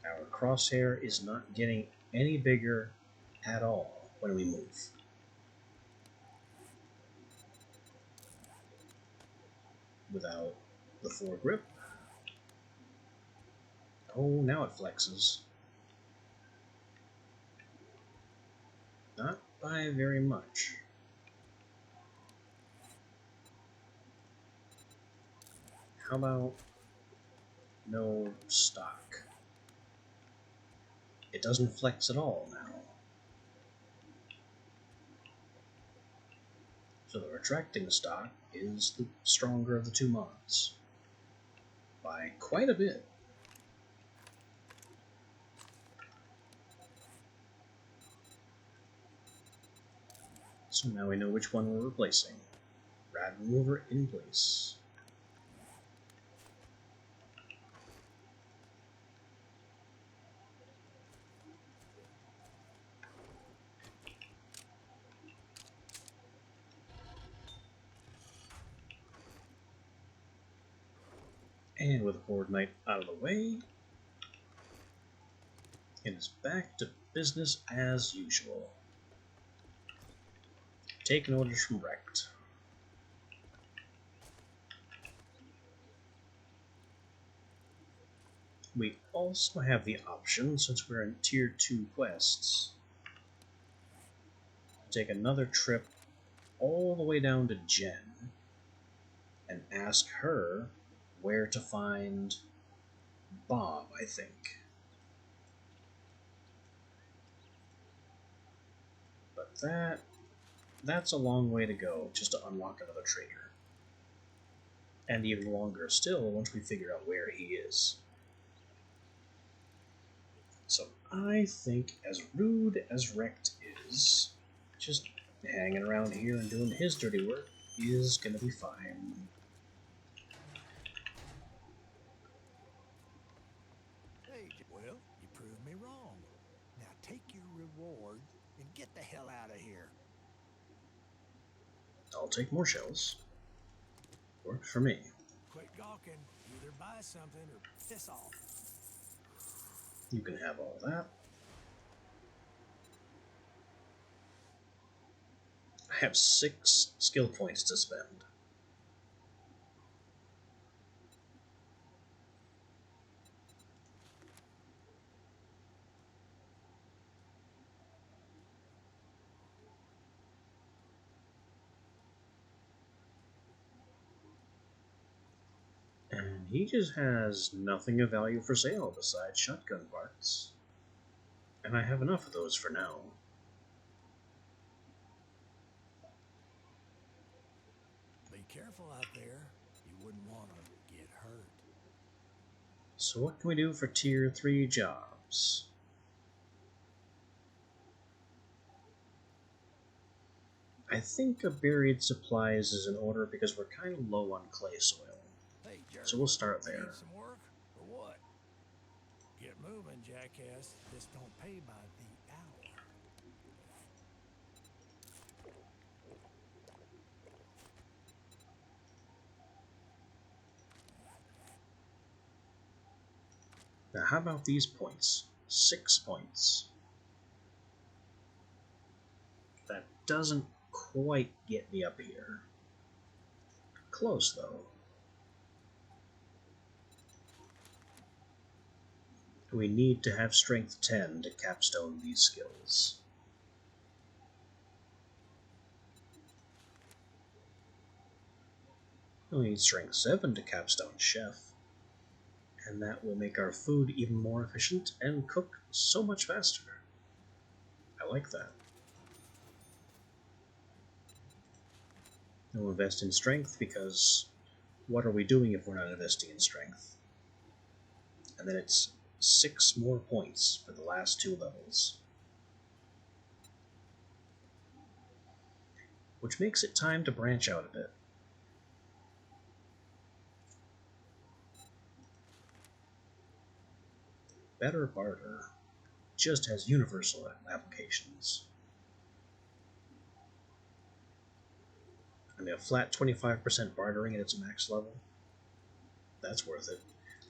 Our crosshair is not getting any bigger at all when we move. Without the foregrip. Oh, now it flexes. by very much. How about no stock? It doesn't flex at all now. So the retracting stock is the stronger of the two mods. By quite a bit. So now we know which one we're replacing. Rad remover in place. And with Horde Knight out of the way, it is back to business as usual. Taking orders from Rekt. We also have the option, since we're in Tier 2 quests, to take another trip all the way down to Jen and ask her where to find Bob, I think. But that's a long way to go just to unlock another trader. And even longer still once we figure out where he is. So I think, as rude as Rekt is, just hanging around here and doing his dirty work is gonna be fine. Hey, well, you proved me wrong. Now take your reward and get the hell out of here. I'll take more shells. Works for me. Quit gawking. Either buy something or piss off. You can have all that. I have 6 skill points to spend. And he just has nothing of value for sale besides shotgun parts. And I have enough of those for now. Be careful out there. You wouldn't want to get hurt. So what can we do for Tier 3 jobs? I think a buried supplies is in order because we're kind of low on clay soil. Hey, jerk. So we'll start You there. need some work or what? Get moving, jackass. This don't pay by the hour. Now how about these points? 6 points. That doesn't quite get me up here. Close though. We need to have strength 10 to capstone these skills. We need strength 7 to capstone chef. And that will make our food even more efficient and cook so much faster. I like that. We'll invest in strength because what are we doing if we're not investing in strength? And then it's 6 more points for the last 2 levels. Which makes it time to branch out a bit. Better Barter just has universal applications. I mean, a flat 25% bartering at its max level, that's worth it.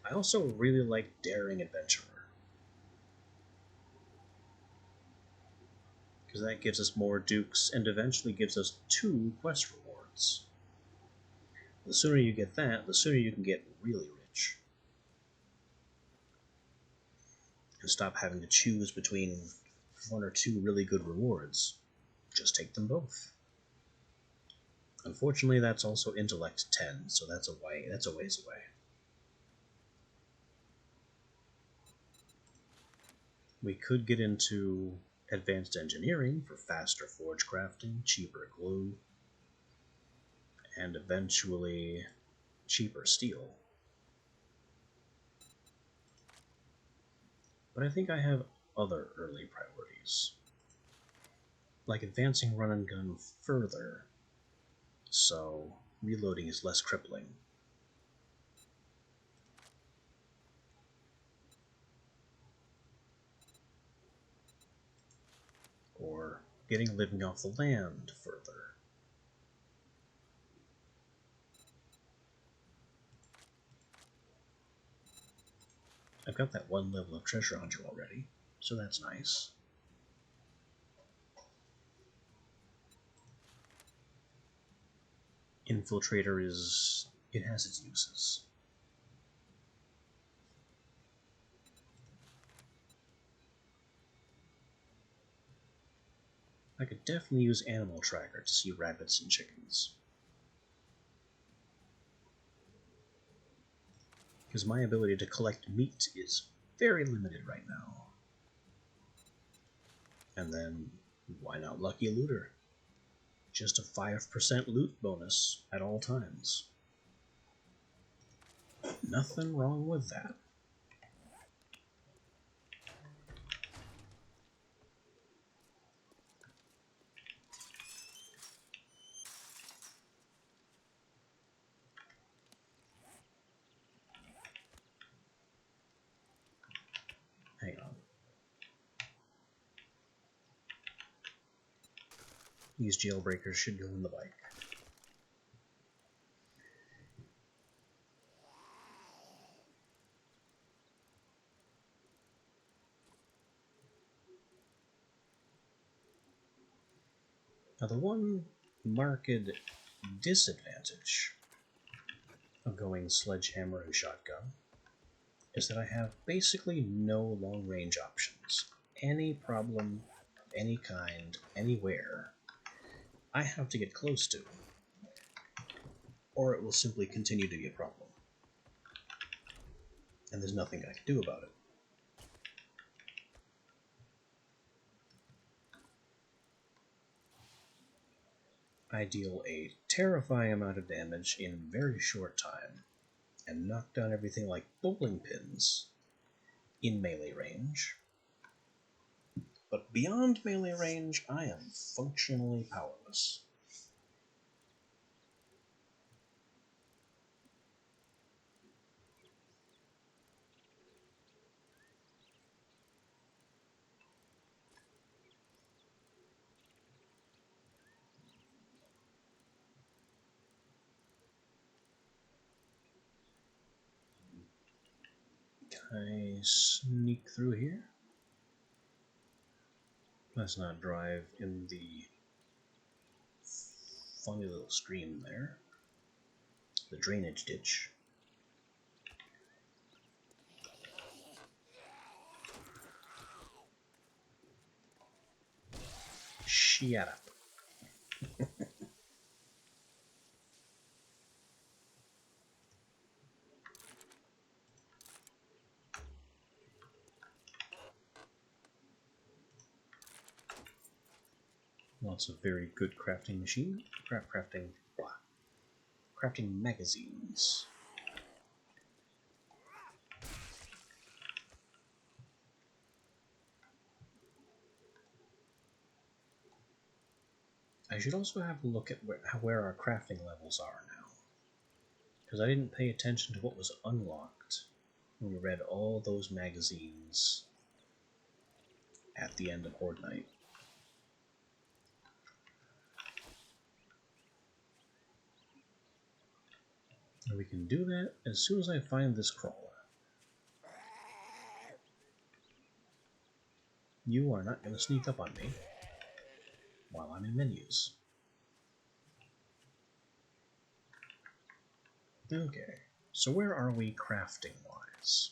I also really like Daring Adventurer, because that gives us more dukes and eventually gives us 2 quest rewards. The sooner you get that, the sooner you can get really rich. And stop having to choose between 1 or 2 really good rewards. just take them both. Unfortunately, that's also intellect 10, so that's a ways away. We could get into advanced engineering for faster forge crafting, cheaper glue, and eventually cheaper steel. But I think I have other early priorities, like advancing run and gun further, so reloading is less crippling. Or getting living off the land further. I've got that one level of treasure hunter already, so that's nice. Infiltrator it has its uses. I could definitely use Animal Tracker to see rabbits and chickens. Because my ability to collect meat is very limited right now. And then, why not Lucky Looter? Just a 5% loot bonus at all times. Nothing wrong with that. Hang on. These jailbreakers should go in the bike. Now, the one marked disadvantage of going sledgehammer and shotgun is that I have basically no long-range options. Any problem of any kind, anywhere, I have to get close to, or it will simply continue to be a problem. And there's nothing I can do about it. I deal a terrifying amount of damage in a very short time, and knock down everything like bowling pins in melee range. But beyond melee range, I am functionally powerless. Can I sneak through here? Let's not drive in the funny little stream there. The drainage ditch. Shut up. Lots of very good crafting machine. Crafting magazines. I should also have a look at where our crafting levels are now, because I didn't pay attention to what was unlocked when we read all those magazines at the end of Horde Night. And we can do that as soon as I find this crawler. You are not going to sneak up on me while I'm in menus. Okay, so where are we crafting-wise?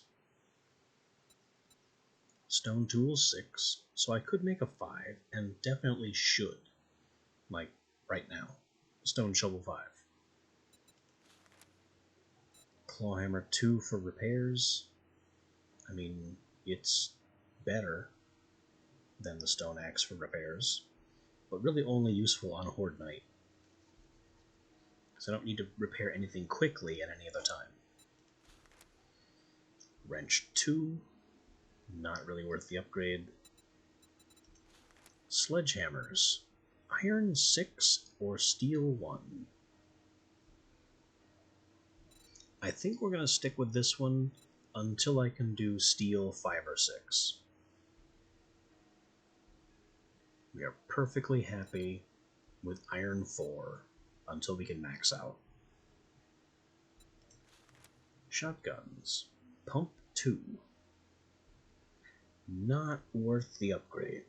Stone tools 6, so I could make a 5, and definitely should Like, right now. Stone Shovel 5. Clawhammer 2 for repairs. I mean, it's better than the Stone Axe for repairs, but really only useful on Horde Knight. So I don't need to repair anything quickly at any other time. Wrench 2, not really worth the upgrade. Sledgehammers, Iron 6 or Steel 1. I think we're going to stick with this one until I can do Steel 5 or 6. We are perfectly happy with Iron 4 until we can max out. Shotguns, Pump 2. Not worth the upgrade.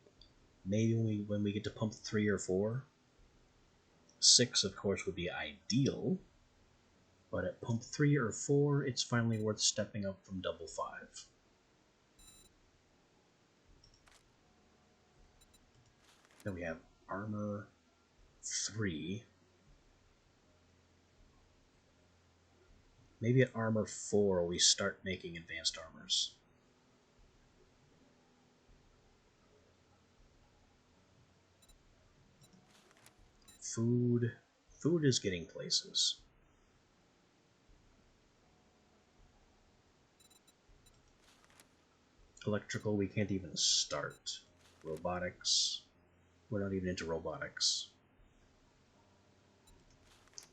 Maybe when we get to Pump 3 or 4. 6, of course, would be ideal, but at Pump 3 or 4, it's finally worth stepping up from Double 5. Then we have Armor 3. Maybe at Armor 4 we start making advanced armors. Food. Food is getting places. Electrical, we can't even start. Robotics, we're not even into robotics.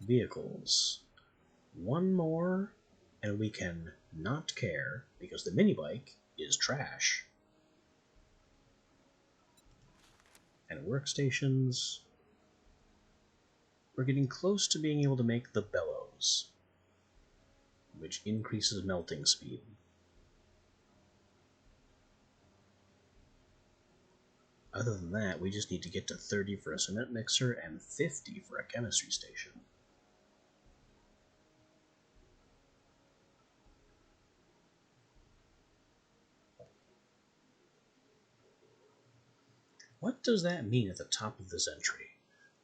Vehicles. One more, and we can not care, because the mini bike is trash. And workstations. We're getting close to being able to make the bellows, which increases melting speed. Other than that, we just need to get to 30 for a cement mixer and 50 for a chemistry station. What does that mean at the top of this entry?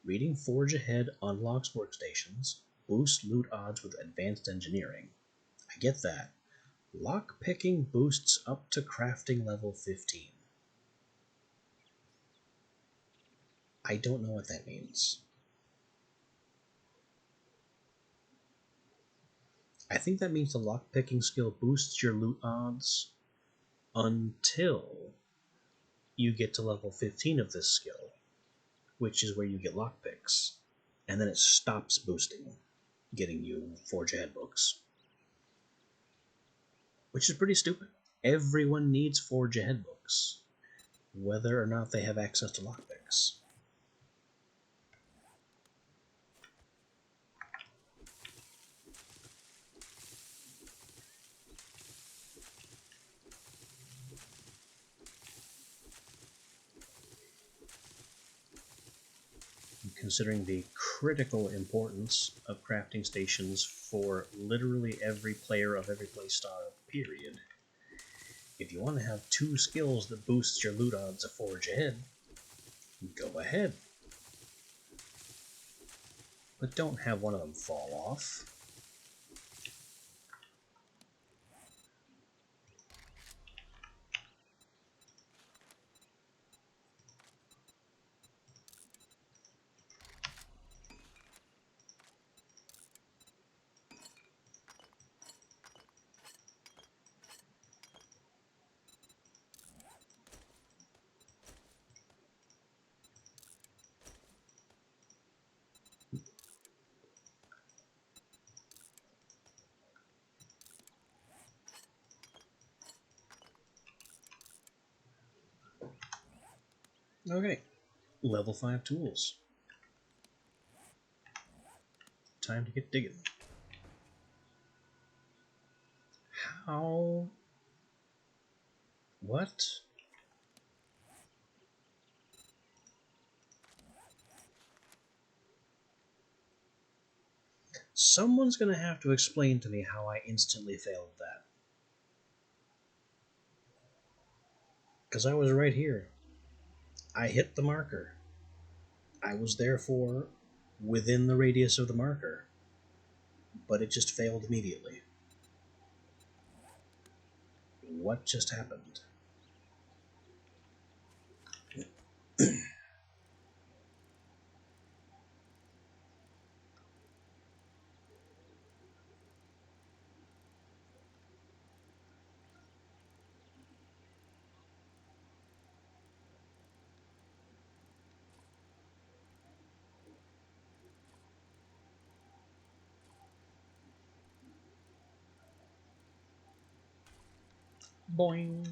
Reading Forge Ahead unlocks workstations, boosts loot odds with advanced engineering. I get that. Lockpicking boosts up to crafting level 15. I don't know what that means. I think that means the lockpicking skill boosts your loot odds until you get to level 15 of this skill, which is where you get lockpicks, and then it stops boosting, getting you Forge Ahead books. Which is pretty stupid. Everyone needs Forge Ahead books, whether or not they have access to lockpicks. Considering the critical importance of crafting stations for literally every player of every playstyle, period. If you want to have 2 skills that boost your loot odds of Forge Ahead, go ahead. But don't have one of them fall off. Okay, level 5 tools. Time to get digging. How? What? Someone's gonna have to explain to me how I instantly failed that. Because I was right here. I hit the marker. I was therefore within the radius of the marker, but it just failed immediately. What just happened? Boing!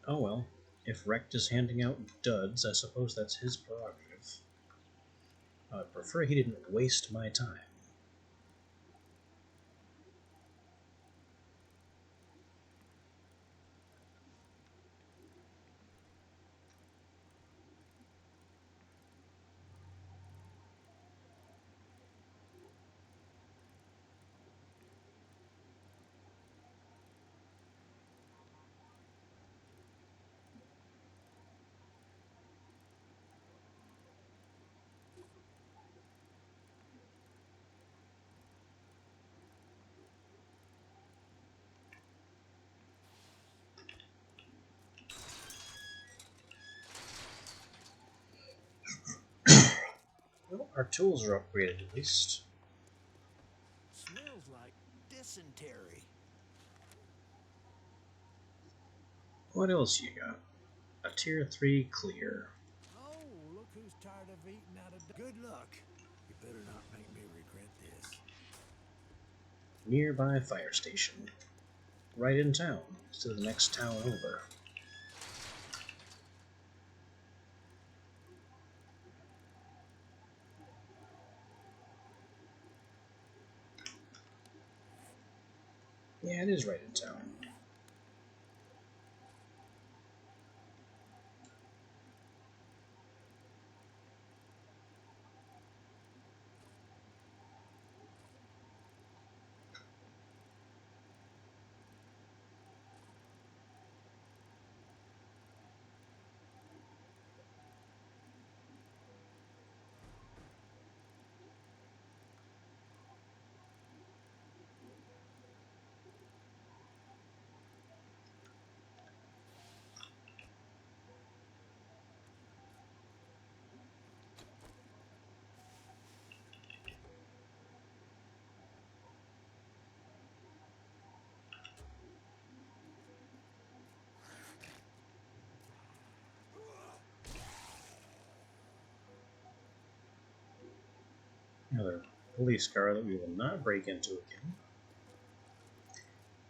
Oh well, if Rect is handing out duds, I suppose that's his prerogative. I'd prefer he didn't waste my time. Well, our tools are upgraded at least. Smells like dysentery. What else you got? A tier 3 clear. Oh, look who's tired of eating out of... Good luck. You better not make me regret this. Nearby fire station. Right in town, to the next town over. Yeah, it is right in town. Another police car that we will not break into again.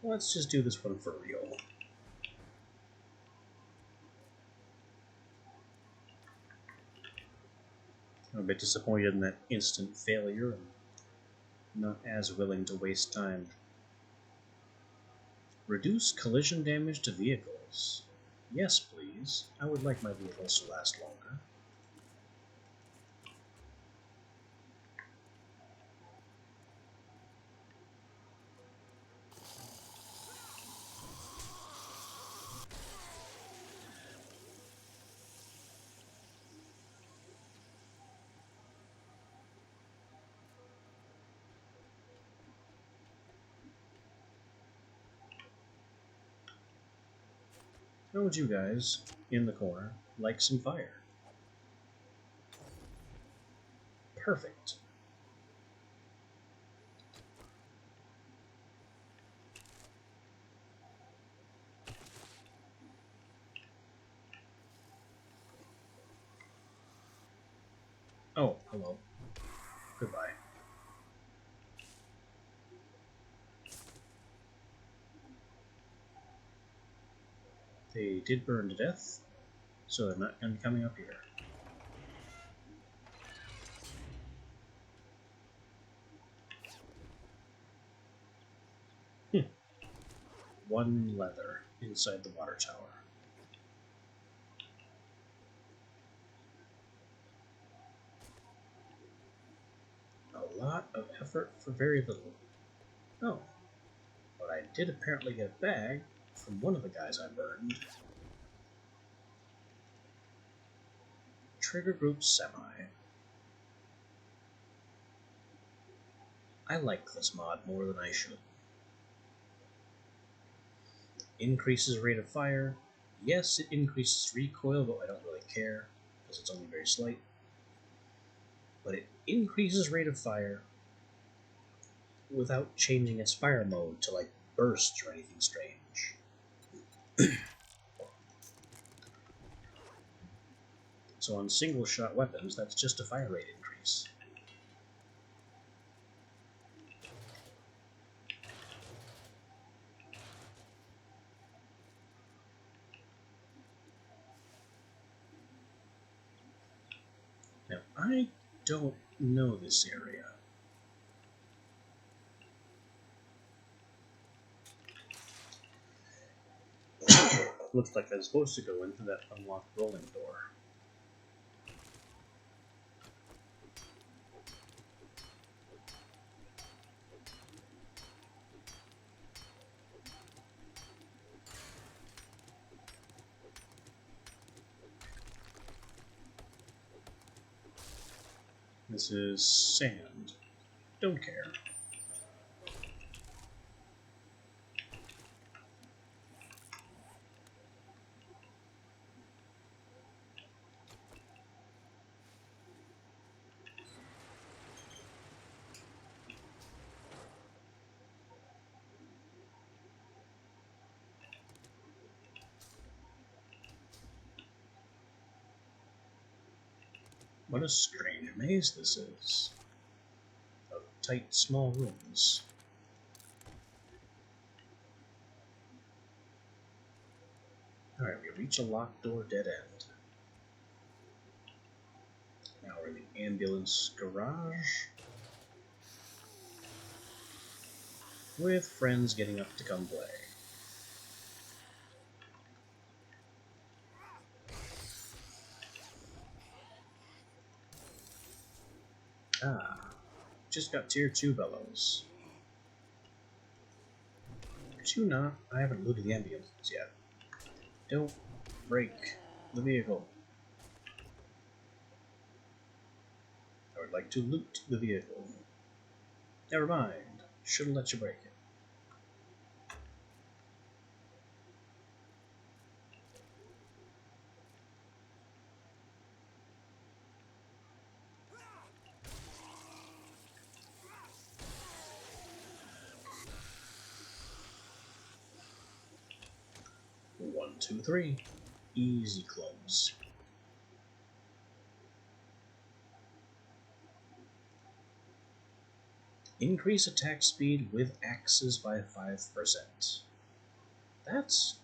Let's just do this one for real. I'm a bit disappointed in that instant failure and not as willing to waste time. Reduce collision damage to vehicles. Yes, please. I would like my vehicles to last longer. How would you guys, in the corner, like some fire? Perfect. Oh, hello. Goodbye. They did burn to death, so they're not going to be coming up here. One leather inside the water tower. A lot of effort for very little. Oh, but I did apparently get a bag from one of the guys I burned. Trigger group semi. I like this mod more than I should. Increases rate of fire. Yes, it increases recoil, but I don't really care, because it's only very slight. But it increases rate of fire without changing its fire mode to, like, burst or anything strange. So on single-shot weapons, that's just a fire rate increase. Now, I don't know this area. Looks like I'm supposed to go into that unlocked rolling door. This is sand. Don't care. What a strange maze this is. Of tight, small rooms. Alright, we reach a locked door dead end. Now we're in the ambulance garage. With friends getting up to come play. Ah, just got tier 2 bellows. Could you not? I haven't looted the ambulance yet. Don't break the vehicle. I would like to loot the vehicle. Never mind. Shouldn't let you break it. One, two, three. Easy close. Increase attack speed with axes by 5%. That's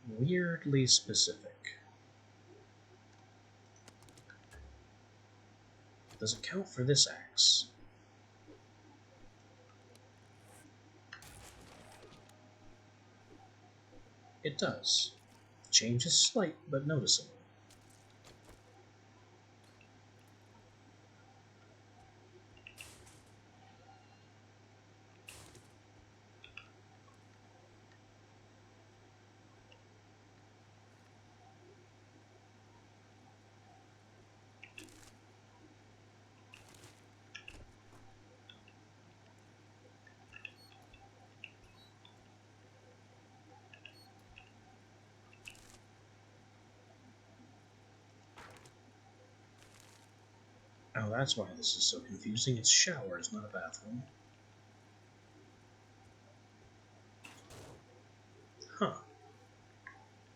weirdly specific. Does it count for this axe? It does. Change is slight but noticeable. Oh, that's why this is so confusing. It's showers, not a bathroom. Huh.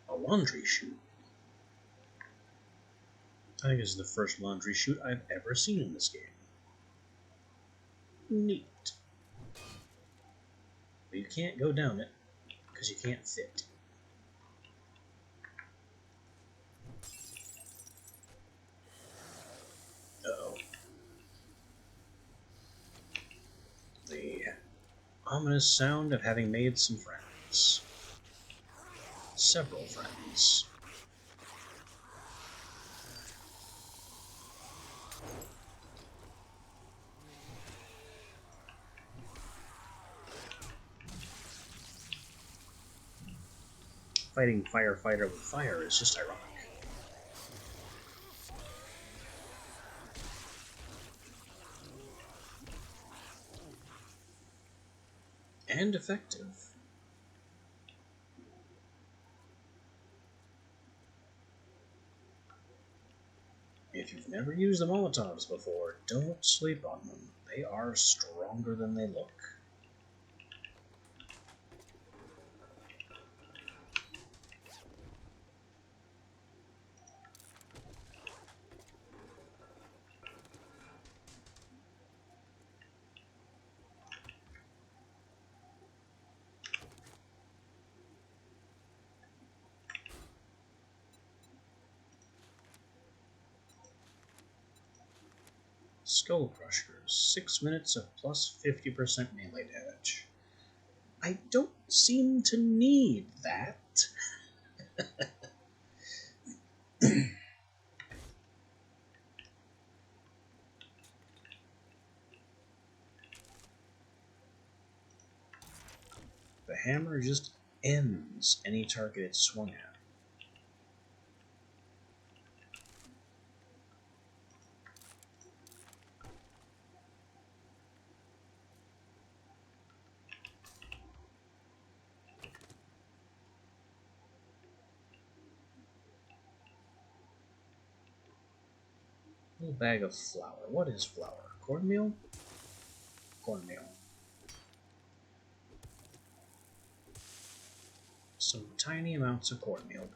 A laundry chute. I think this is the first laundry chute I've ever seen in this game. Neat. But you can't go down it, because you can't fit. Uh-oh. The ominous sound of having made some friends. Several friends. fighting firefighter with fire is just ironic. And effective. If you've never used the Molotovs before, don't sleep on them. They are stronger than they look. Skull Crushers, 6 minutes of plus 50% melee damage. I don't seem to need that. The hammer just ends any target it's swung at. Little bag of flour. What is flour? Cornmeal? Cornmeal. Some tiny amounts of cornmeal.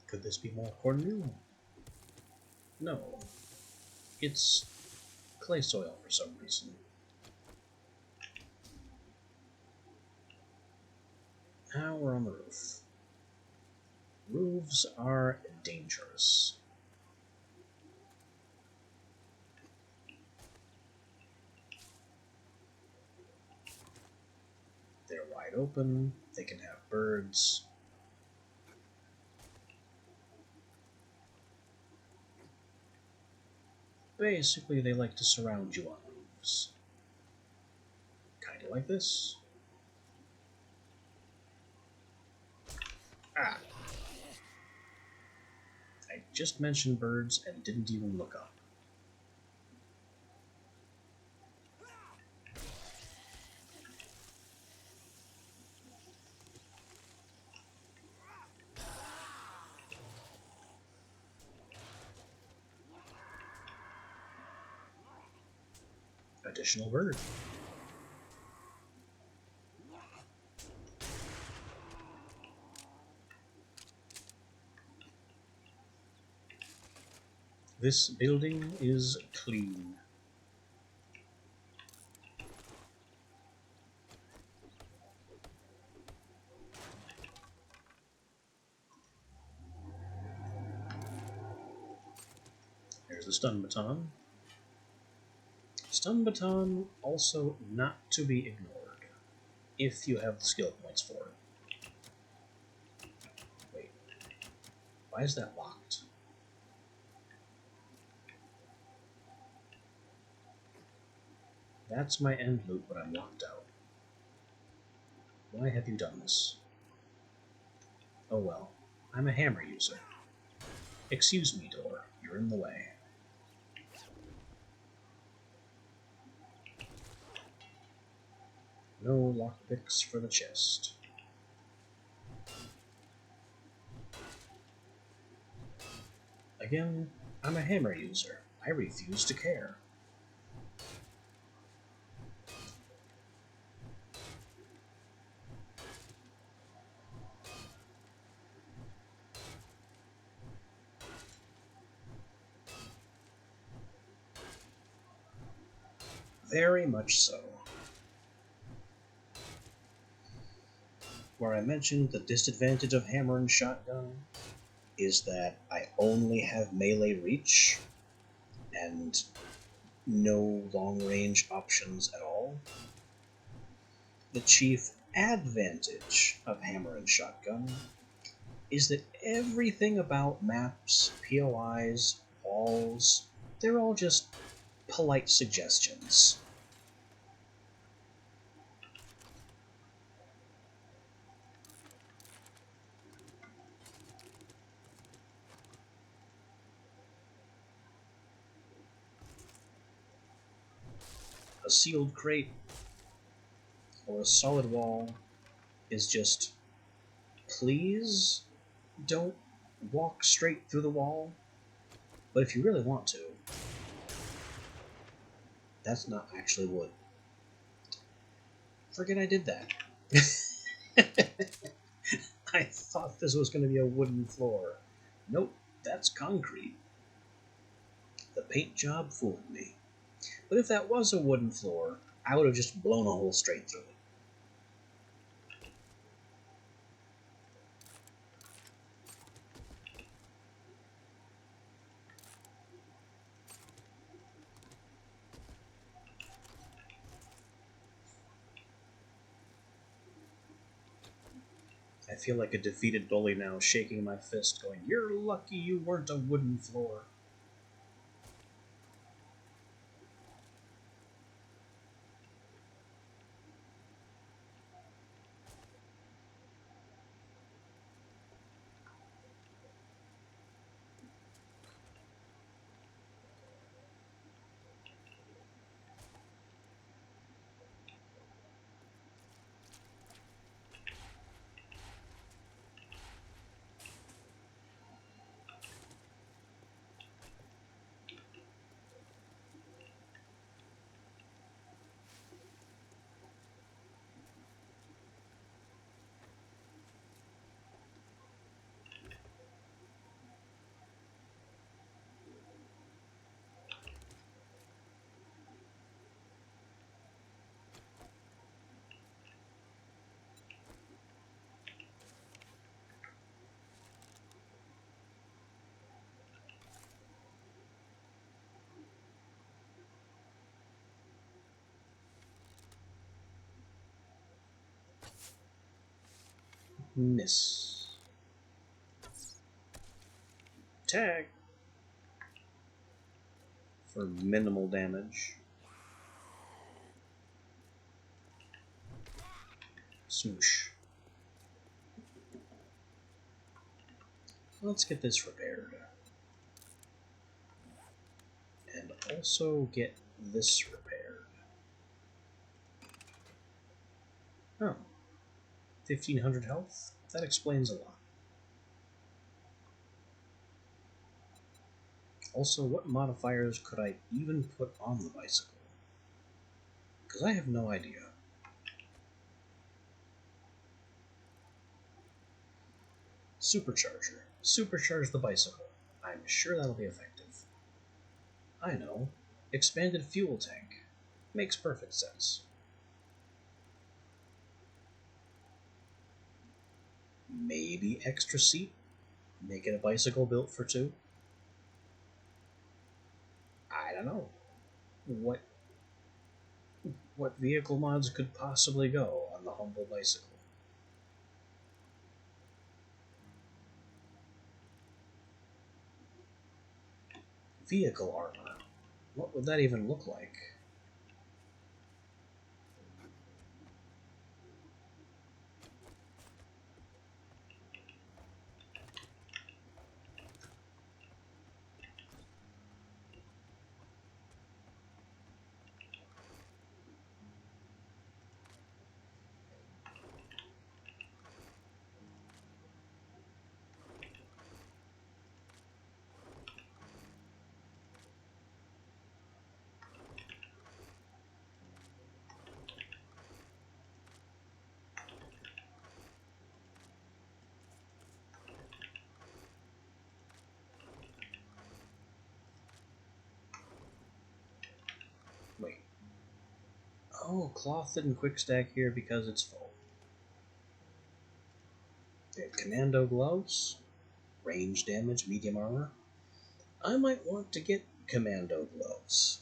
Could this be more cornmeal? No. It's clay soil for some reason. Now we're on the roof. Roofs are dangerous. They're wide open, they can have birds. Basically, they like to surround you on roofs. Kinda like this. Ah! I just mentioned birds and didn't even look up. Additional bird. This building is clean. There's the stun baton. Stun baton also not to be ignored, if you have the skill points for it. Wait, why is that locked? That's my end loop, but I'm locked out. Why have you done this? Oh well, I'm a hammer user. Excuse me, door, you're in the way. No lockpicks for the chest. Again, I'm a hammer user. I refuse to care. Very much so. Where I mentioned the disadvantage of hammer and shotgun is that I only have melee reach and no long-range options at all. The chief advantage of hammer and shotgun is that everything about maps, POIs, walls, They're all just polite suggestions. A sealed crate or a solid wall is just, please don't walk straight through the wall. But if you really want to, that's not actually wood. Forget I did that. I thought this was going to be a wooden floor. Nope, that's concrete. The paint job fooled me. But if that was a wooden floor, I would have just blown a hole straight through it. I feel like a defeated bully now, shaking my fist, going, "You're lucky you weren't a wooden floor." Miss. Tag. For minimal damage. Smoosh. Let's get this repaired. And also get this repaired. Oh. 1500 health? That explains a lot. Also, what modifiers could I even put on the bicycle? Because I have no idea. Supercharger. Supercharge the bicycle. I'm sure that'll be effective. I know. Expanded fuel tank. Makes perfect sense. Maybe extra seat? Make it a bicycle built for two? I don't know. What vehicle mods could possibly go on the humble bicycle? Vehicle armor. What would that even look like? Wait. Oh, cloth didn't quick stack here because it's full. They have commando gloves, range damage, medium armor. I might want to get commando gloves.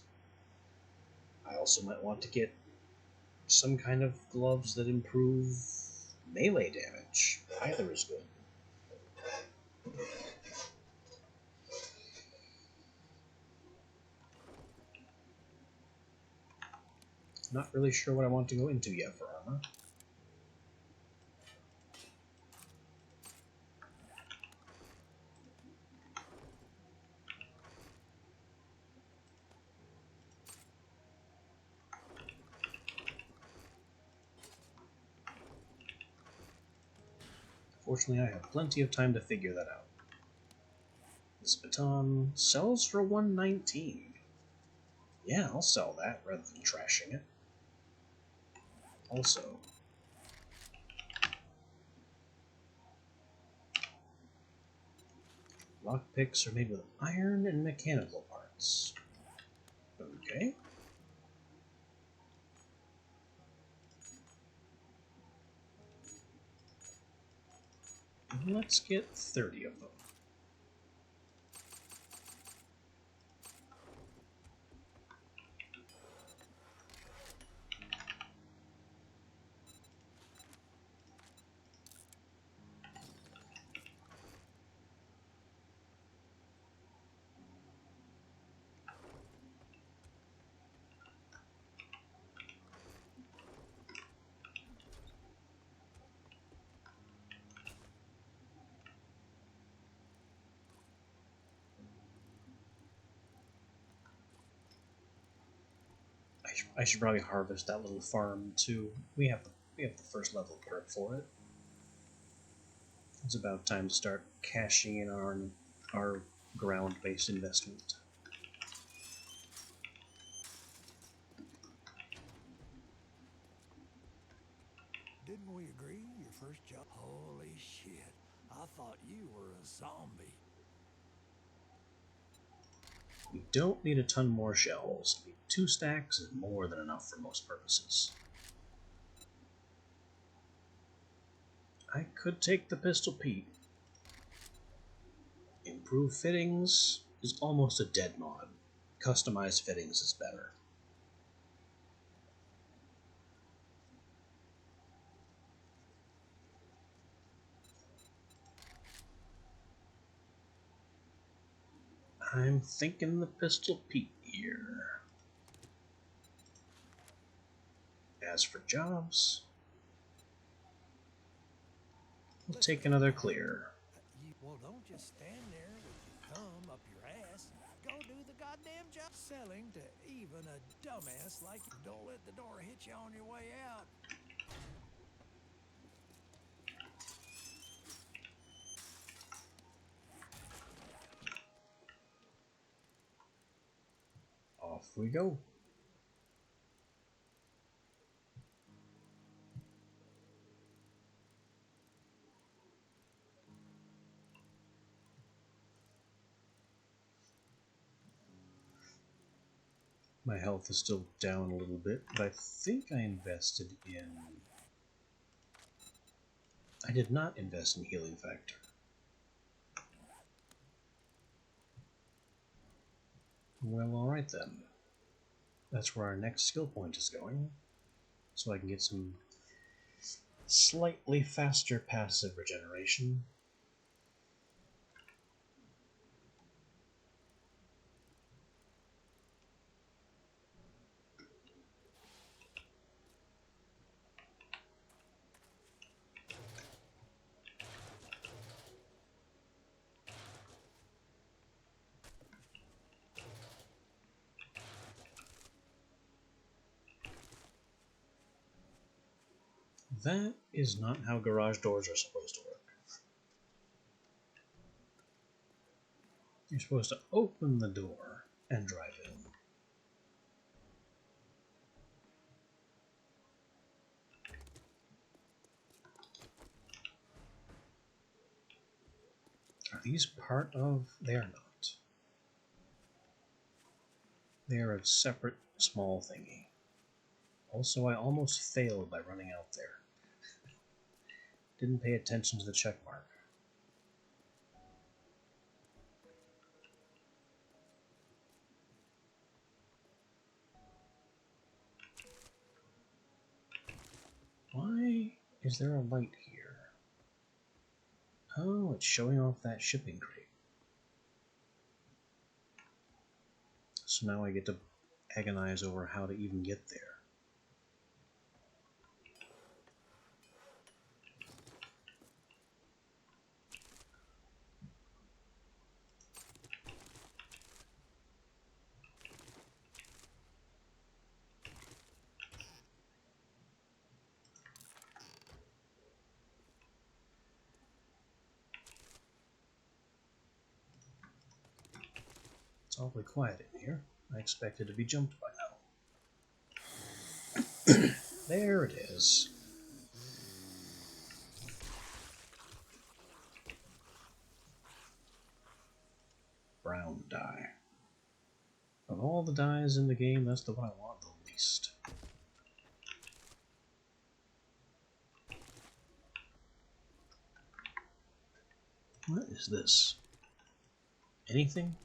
I also might want to get some kind of gloves that improve melee damage. Either is good. Not really sure what I want to go into yet for armor. Fortunately, I have plenty of time to figure that out. This baton sells for 119. Yeah, I'll sell that rather than trashing it. Also, lockpicks are made with iron and mechanical parts. Okay. Let's get 30 of them. I should probably harvest that little farm too. We have the first level perk for it. It's about time to start cashing in on our ground-based investment. Didn't we agree your first job? Holy shit. I thought you were a zombie. We don't need a ton more shells. 2 stacks is more than enough for most purposes. I could take the Pistol Pete. Improved fittings is almost a dead mod. Customized fittings is better. I'm thinking the Pistol Pete here. As for jobs, we'll take another clear. Well, don't just stand there with your thumb up your ass. Go do the goddamn job. Selling to even a dumbass like you. Don't let the door hit you on your way out. Off we go. My health is still down a little bit, but I think I invested in... I did not invest in Healing Factor. Well, alright then. That's where our next skill point is going, so I can get some slightly faster passive regeneration. That is not how garage doors are supposed to work. You're supposed to open the door and drive in. Are these part of... They are not. They are a separate small thingy. Also, I almost failed by running out there. Didn't pay attention to the check mark. Why is there a light here? Oh, it's showing off that shipping crate. So now I get to agonize over how to even get there. It's awfully quiet in here. I expected to be jumped by now. There it is. Brown dye. Of all the dyes in the game, that's the one I want the least. What is this? Anything?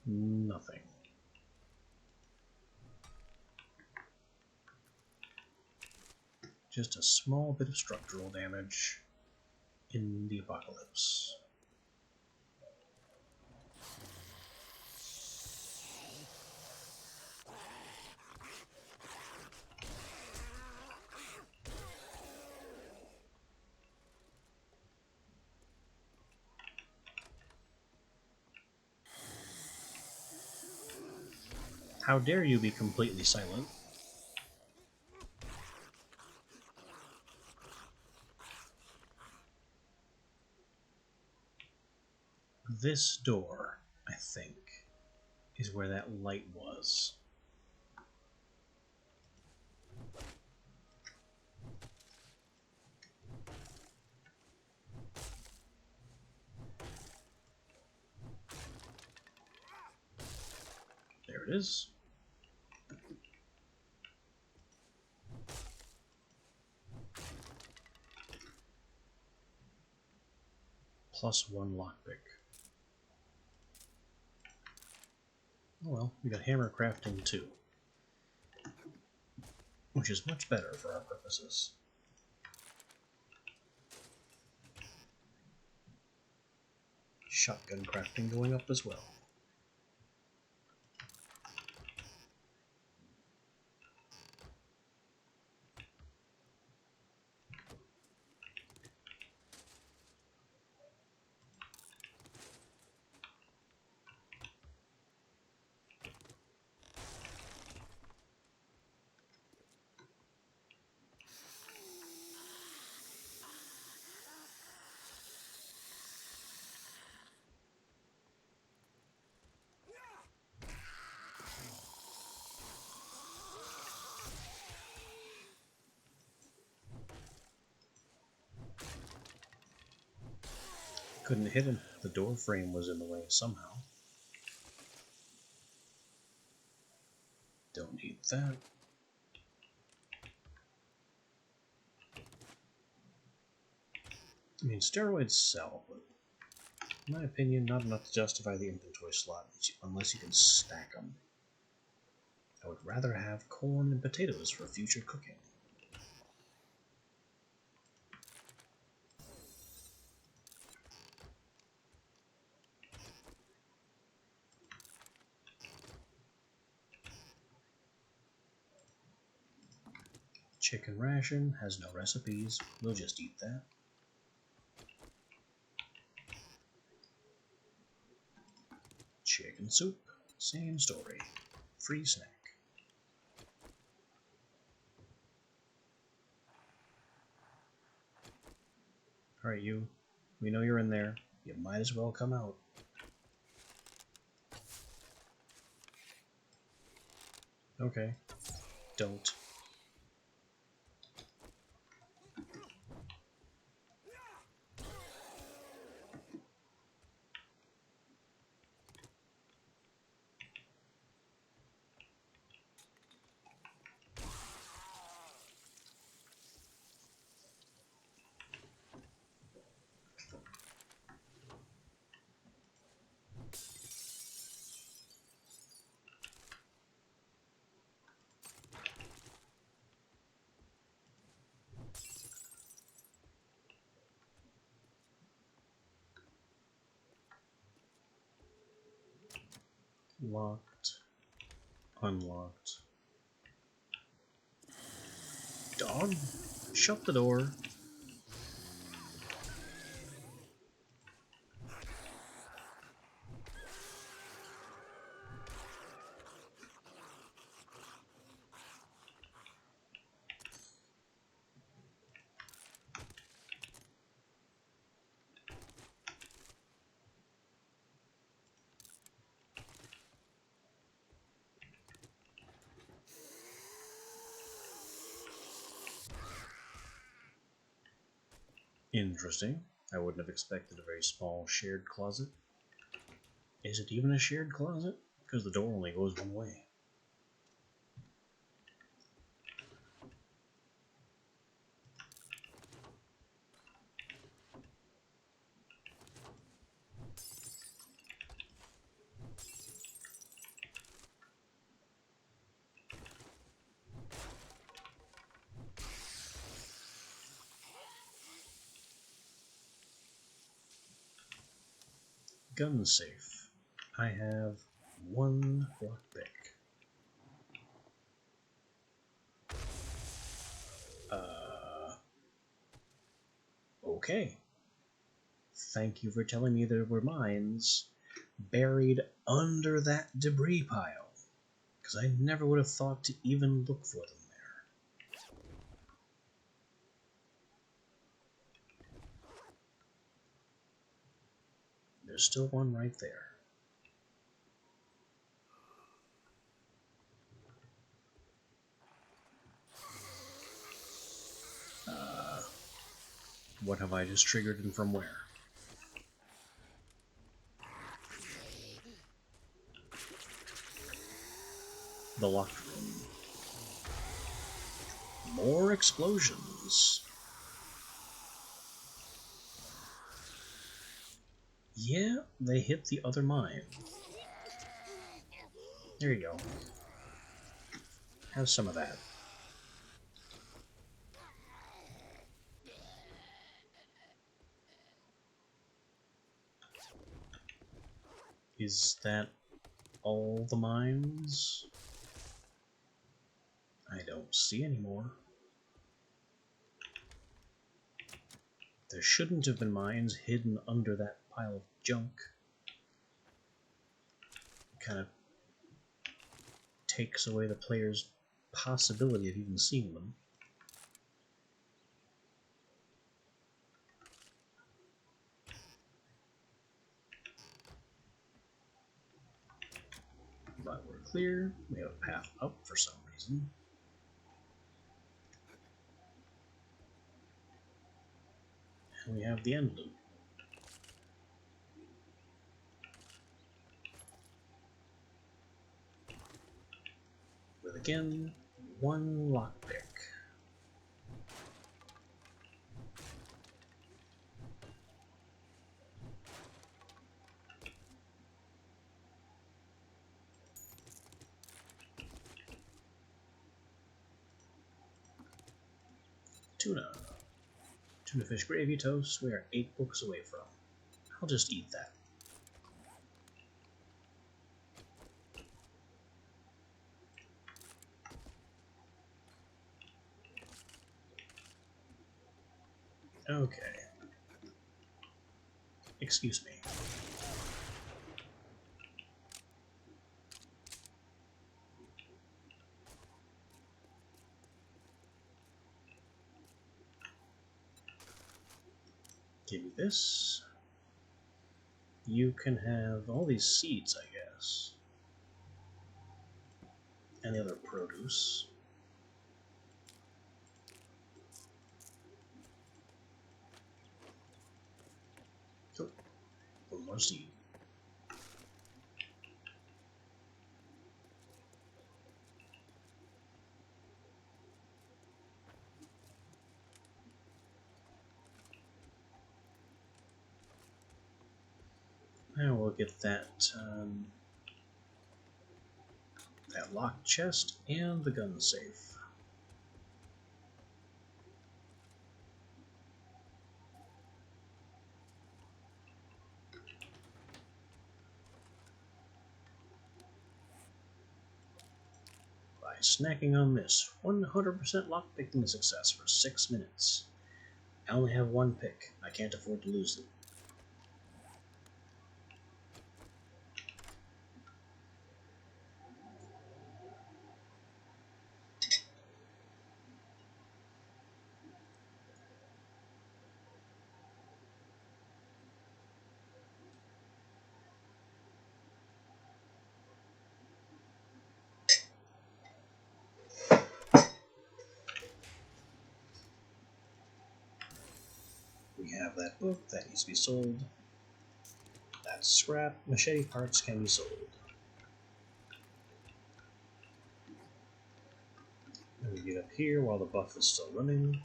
Nothing. Just a small bit of structural damage in the apocalypse. How dare you be completely silent? This door, I think, is where that light was. There it is. +1 lockpick. Oh well, we got hammer crafting too, which is much better for our purposes. Shotgun crafting going up as well. Couldn't hit him. The door frame was in the way somehow. Don't need that. I mean, steroids sell, but in my opinion, not enough to justify the inventory slot unless you can stack them. I would rather have corn and potatoes for future cooking. Chicken ration has no recipes. We'll just eat that. Chicken soup. Same story. Free snack. Alright, you. We know you're in there. You might as well come out. Okay. Don't. Locked. Unlocked. Dog? Shut the door. Interesting. I wouldn't have expected a very small shared closet. Is it even a shared closet? Because the door only goes one way. Gun safe. I have one lockpick. Okay. Thank you for telling me there were mines buried under that debris pile, because I never would have thought to even look for them there. There's still one right there. What have I just triggered and from where? The locked room. More explosions. Yeah, they hit the other mine. There you go. Have some of that. Is that all the mines? I don't see any more. There shouldn't have been mines hidden under that pile of junk. Kind of takes away the player's possibility of even seeing them. But we're clear. We have a path up for some reason. And we have the end loop. With again, one lockpick. Tuna. Tuna fish gravy toast we are 8 books away from. I'll just eat that. Okay. Excuse me. Give me this. You can have all these seeds, I guess. And the other produce. Oh, one more seed. Now we'll get that that locked chest and the gun safe. By snacking on this, 100% lockpicking success for 6 minutes. I only have one pick. I can't afford to lose it. We have that book that needs to be sold. That's scrap. Machete parts can be sold. And we get up here while the buff is still running.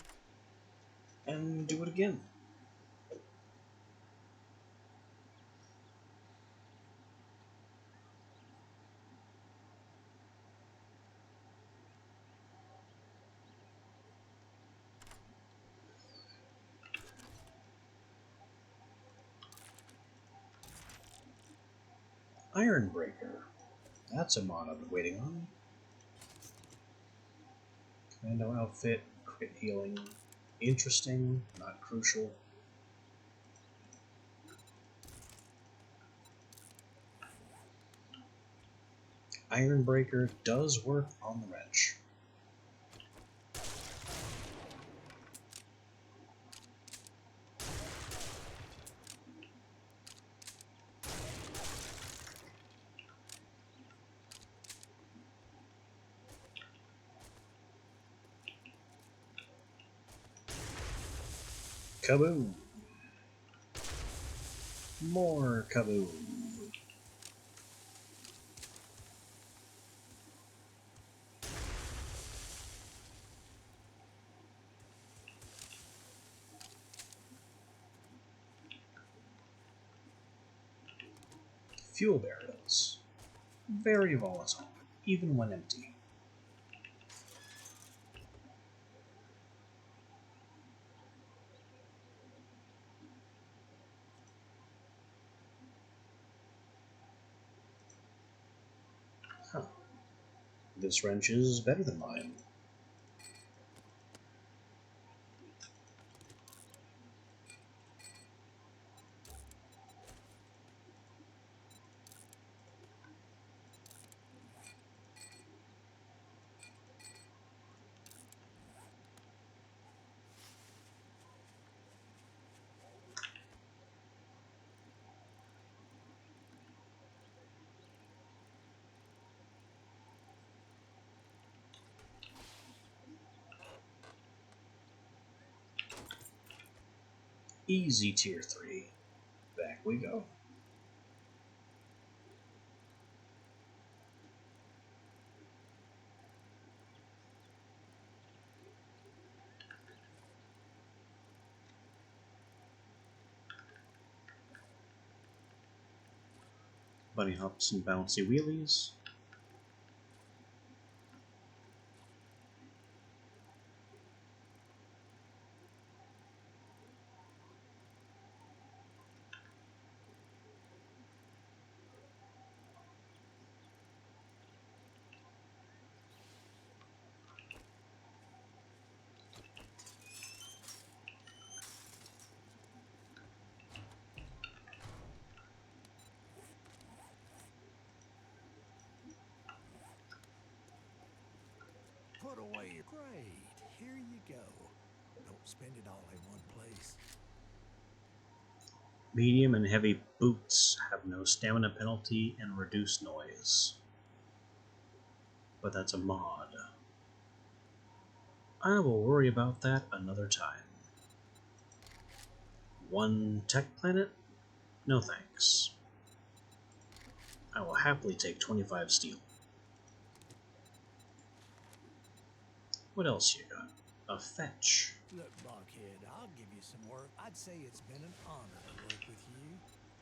And do it again. Ironbreaker. That's a mod I've been waiting on. Commando outfit, crit healing. Interesting, not crucial. Ironbreaker does work on the wrench. Kaboom! More kaboom! Fuel barrels. Very volatile, even when empty. Huh. This wrench is better than mine. Easy tier 3. Back we go. Bunny hops and bouncy wheelies. Put away your grade. Here you go. Don't spend it all in one place. Medium and heavy boots have no stamina penalty and reduce noise. But that's a mod. I will worry about that another time. 1 tech planet? No thanks. I will happily take 25 steel. What else you got? A fetch. Look, Blockhead, I'll give you some work. I'd say it's been an honor to work with you.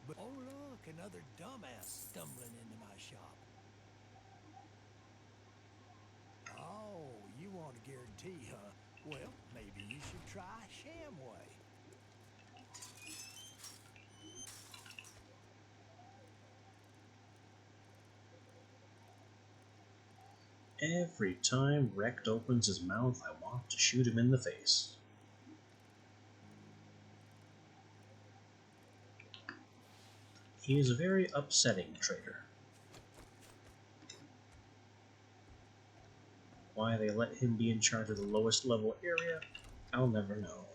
But oh look, another dumbass stumbling into my shop. Oh, you want a guarantee, huh? Well, maybe you should try Shamway. Every time Rect opens his mouth, I want to shoot him in the face. He is a very upsetting traitor. Why they let him be in charge of the lowest level area, I'll never know.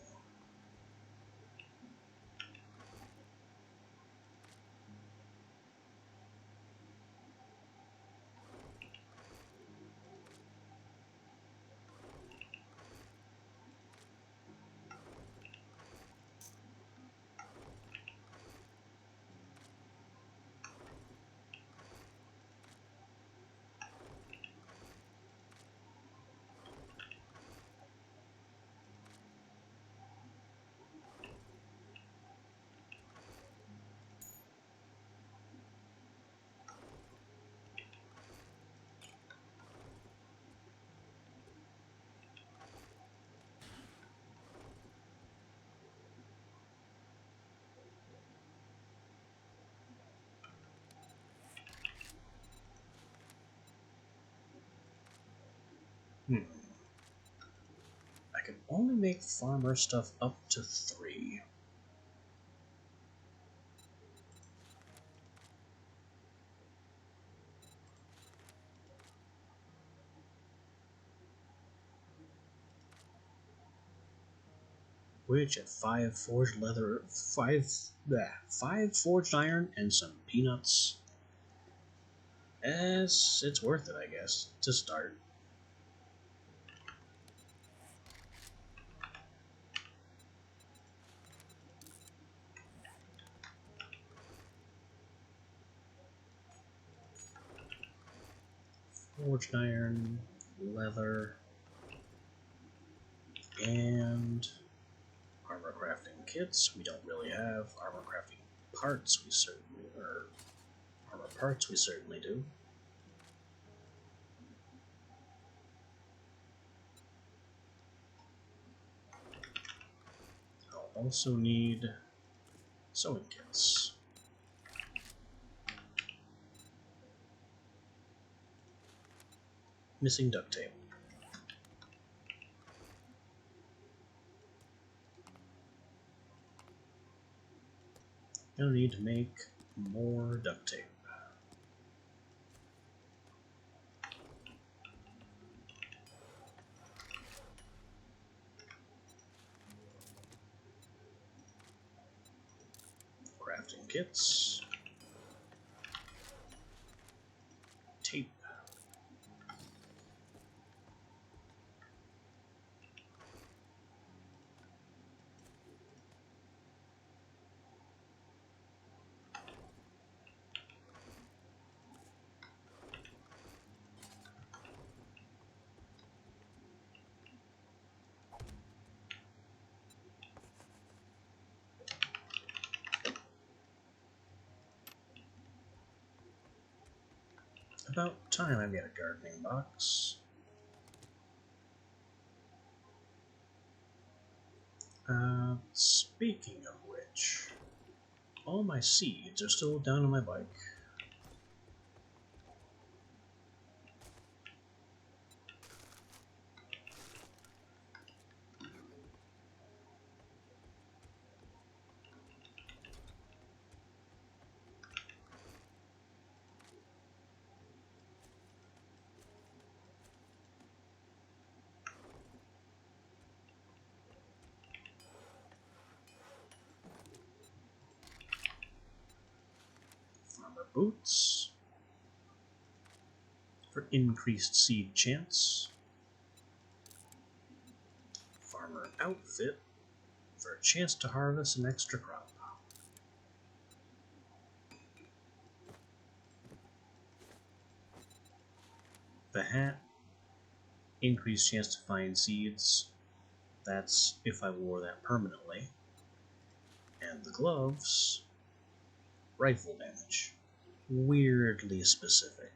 I can only make farmer stuff up to 3. Which at 5 forged leather, 5 forged iron and some peanuts. It's worth it, I guess, to start. Forged iron, leather, and armor crafting kits. We don't really have armor crafting parts. Armor parts we certainly do. I'll also need sewing kits. Missing duct tape. Gonna need to make more duct tape. Crafting kits. Tape. About time I get a gardening box. Speaking of which, all my seeds are still down on my bike. Farmer boots for increased seed chance. Farmer outfit for a chance to harvest an extra crop. The hat, increased chance to find seeds. That's if I wore that permanently. And the gloves, rifle damage. Weirdly specific.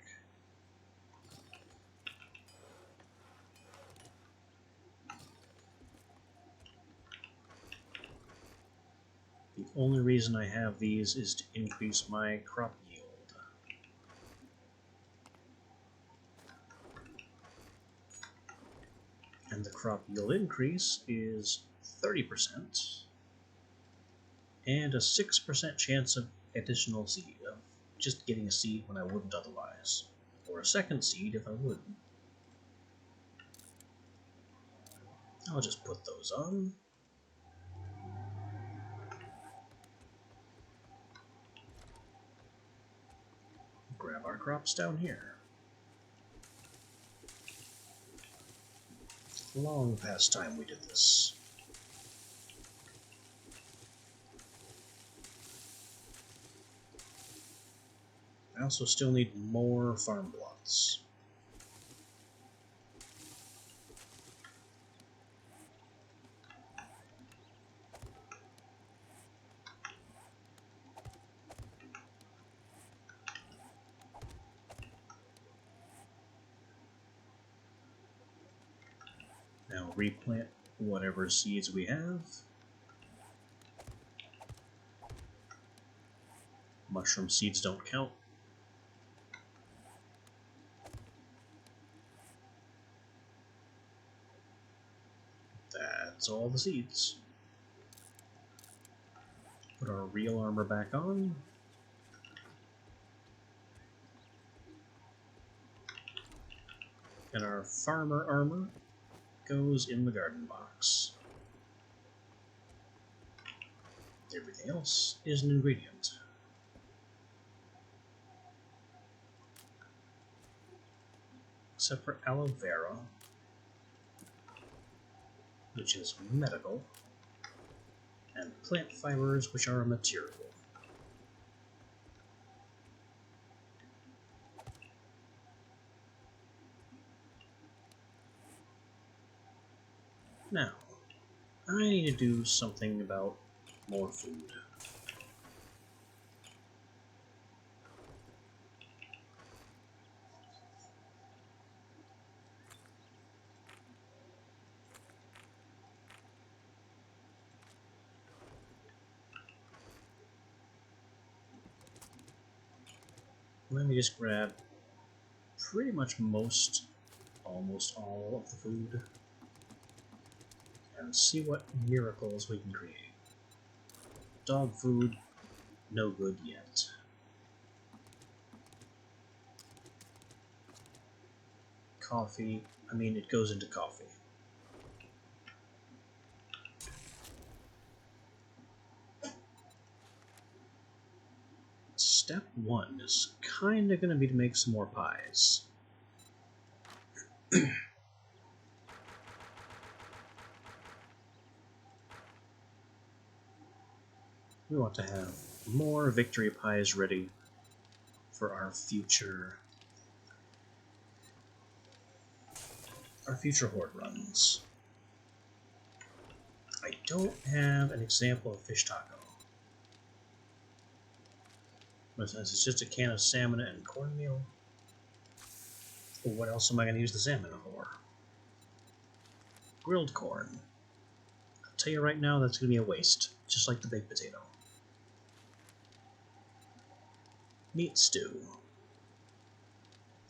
The only reason I have these is to increase my crop yield. And the crop yield increase is 30%, and a 6% chance of additional seed, of just getting a seed when I wouldn't otherwise, or a second seed if I wouldn't. I'll just put those on. Grab our crops down here. Long past time we did this. I also still need more farm plots. Now replant whatever seeds we have. Mushroom seeds don't count. That's all the seeds. Put our real armor back on. And our farmer armor goes in the garden box. Everything else is an ingredient. Except for aloe vera, which is medical, and plant fibers, which are a material. Now, I need to do something about more food. Let me just grab pretty much almost all of the food, and see what miracles we can create. Dog food, no good yet. Coffee, I mean, it goes into coffee. Step 1 is kinda gonna be to make some more pies. We want to have more victory pies ready for our future horde runs. I don't have an example of fish taco. But since it's just a can of salmon and cornmeal, well, what else am I going to use the salmon for? Grilled corn. I'll tell you right now, that's going to be a waste, just like the baked potato. Meat stew.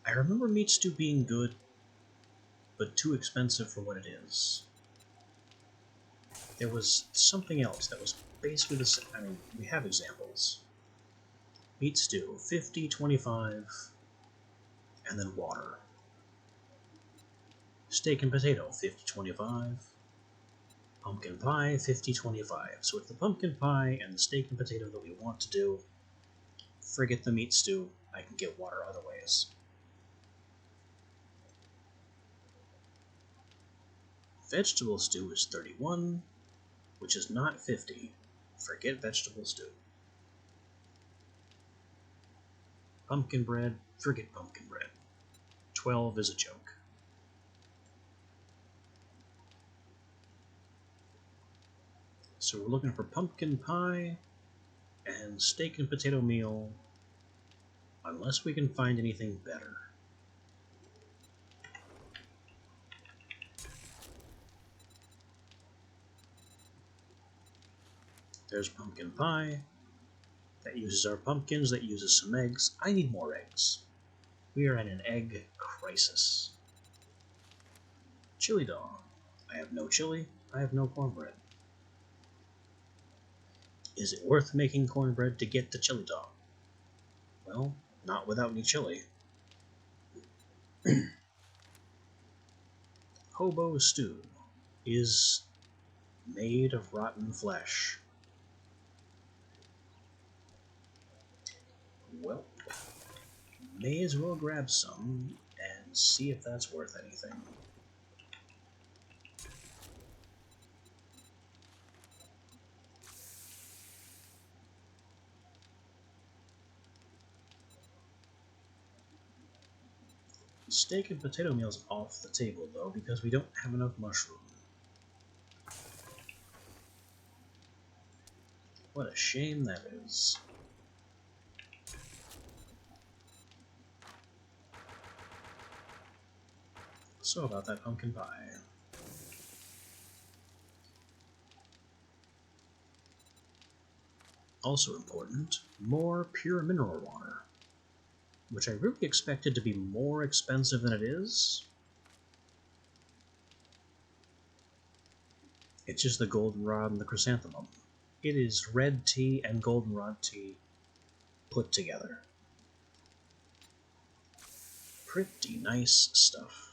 I remember meat stew being good, but too expensive for what it is. There was something else that was basically the same. I mean, we have examples. Meat stew, 50, 25, and then water. Steak and potato, 50, 25. Pumpkin pie, 50, 25. So with the pumpkin pie and the steak and potato that we want to do, forget the meat stew. I can get water other ways. Vegetable stew is 31, which is not 50. Forget vegetable stew. Pumpkin bread, forget pumpkin bread. 12 is a joke. So we're looking for pumpkin pie and steak and potato meal, unless we can find anything better. There's pumpkin pie. That uses our pumpkins, that uses some eggs. I need more eggs. We are in an egg crisis. Chili dog. I have no chili, I have no cornbread. Is it worth making cornbread to get the chili dog? Well, not without any chili. Hobo stew is made of rotten flesh. Well, may as well grab some and see if that's worth anything. Steak and potato meal's off the table, though, because we don't have enough mushroom. What a shame that is. So about that pumpkin pie. Also important, more pure mineral water, which I really expected to be more expensive than it is. It's just the goldenrod and the chrysanthemum. It is red tea and goldenrod tea put together. Pretty nice stuff.